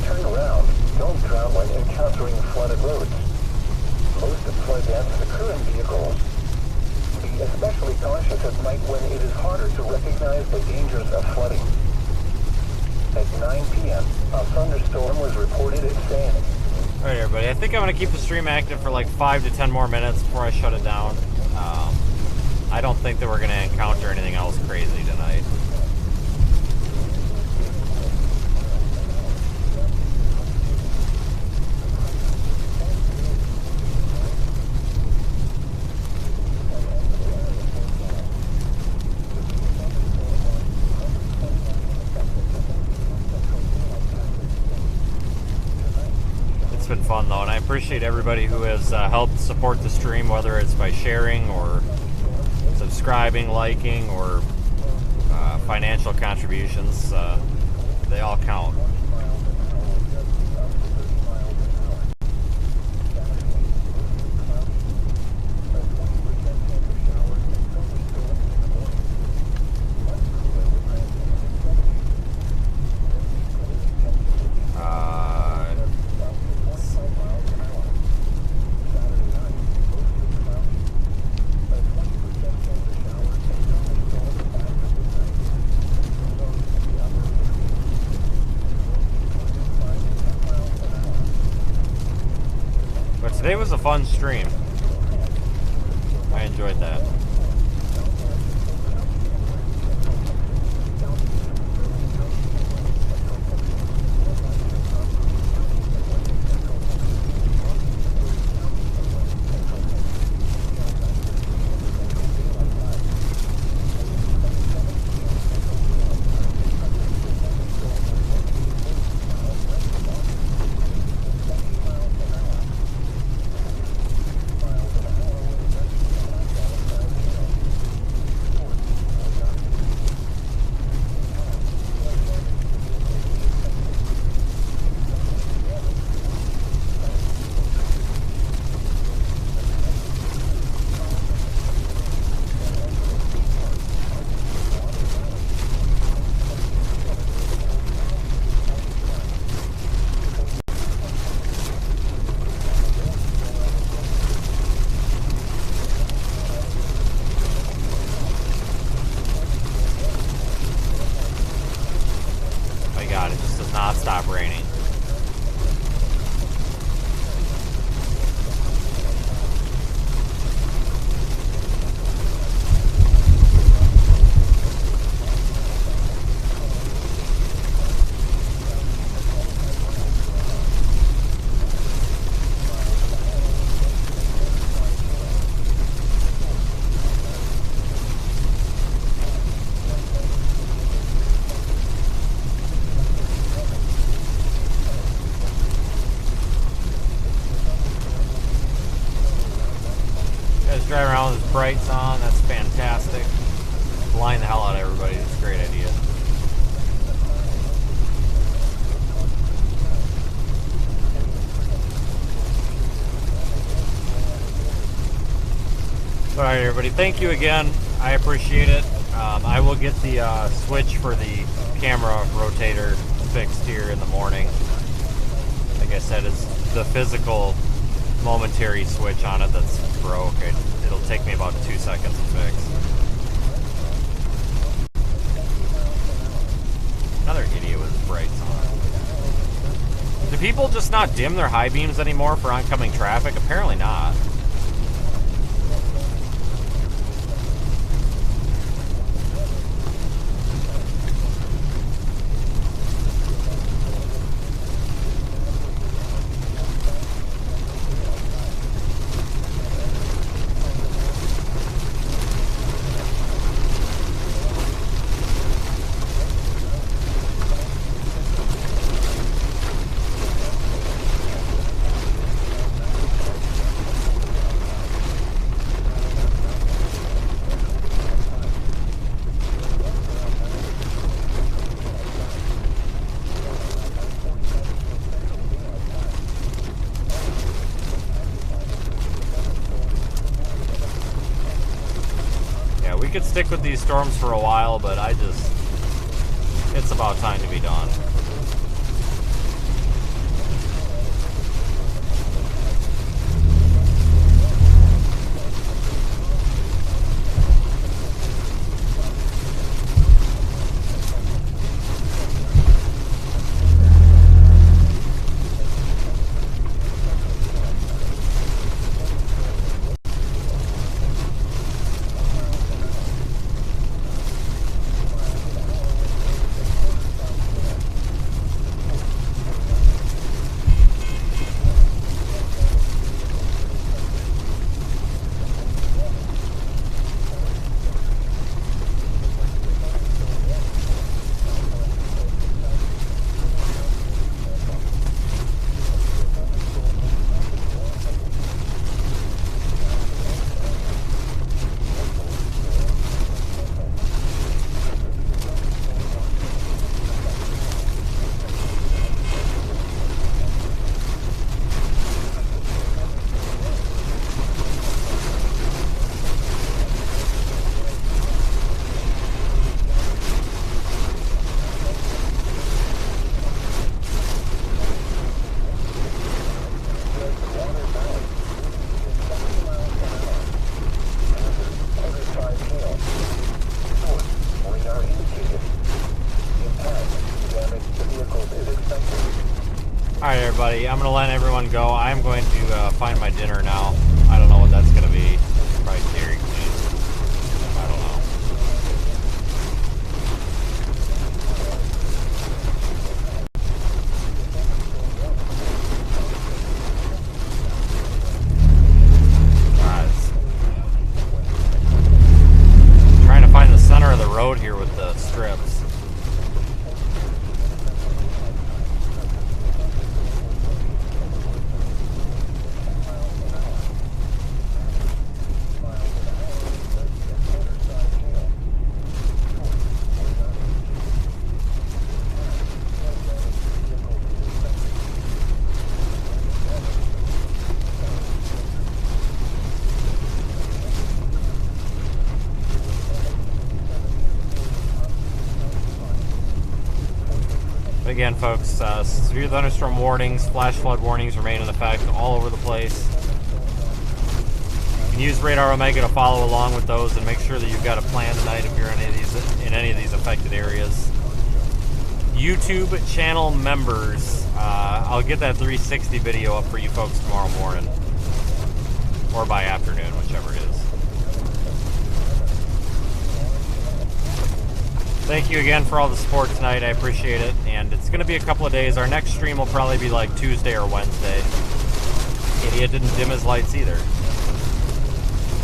Turn around. Don't drown when encountering flooded roads. Most of flood deaths occur in vehicles. Be especially cautious at night when it is harder to recognize the dangers of flooding. At 9 p.m., a thunderstorm was reported at San. Alright everybody, I think I'm going to keep the stream active for like 5 to 10 more minutes before I shut it down. I don't think that we're going to encounter anything else crazy tonight. It's been fun though, and I appreciate everybody who has helped support the stream, whether it's by sharing or subscribing, liking, or financial contributions. They all count. Today was a fun stream. I enjoyed that. Stop raining. Drive around with his brights on, that's fantastic. Blind the hell out of everybody, it's a great idea. Alright everybody, thank you again, I appreciate it. I will get the switch for the camera rotator fixed here in the morning. Like I said, it's the physical momentary switch on it that's broke. It'll take me about 2 seconds to fix. Another idiot with his brights on. Do people just not dim their high beams anymore for oncoming traffic? Apparently not. Could stick with these storms for a while, but it's about time to be done. Alright everybody, I'm going to let everyone go. I'm going to find my dinner now. I don't know what that's going to be. Probably Dairy Queen. I don't know. Trying to find the center of the road here with the strips. Again, folks, severe thunderstorm warnings, flash flood warnings remain in effect all over the place. You can use Radar Omega to follow along with those and make sure that you've got a plan tonight if you're in any of these affected areas. YouTube channel members, I'll get that 360 video up for you folks tomorrow morning. Or by afternoon, whichever it is. Thank you again for all the support tonight. I appreciate it. And it's going to be a couple of days. Our next stream will probably be like Tuesday or Wednesday. Idiot didn't dim his lights either.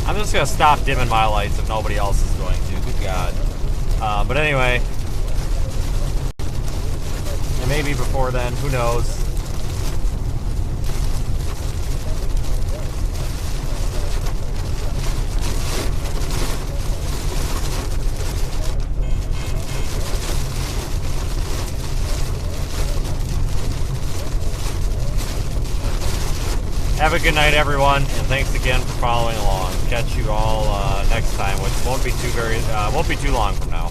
I'm just going to stop dimming my lights if nobody else is going to. Good God. But anyway. And maybe before then. Who knows? Have a good night, everyone, and thanks again for following along. Catch you all next time, which won't be too long from now.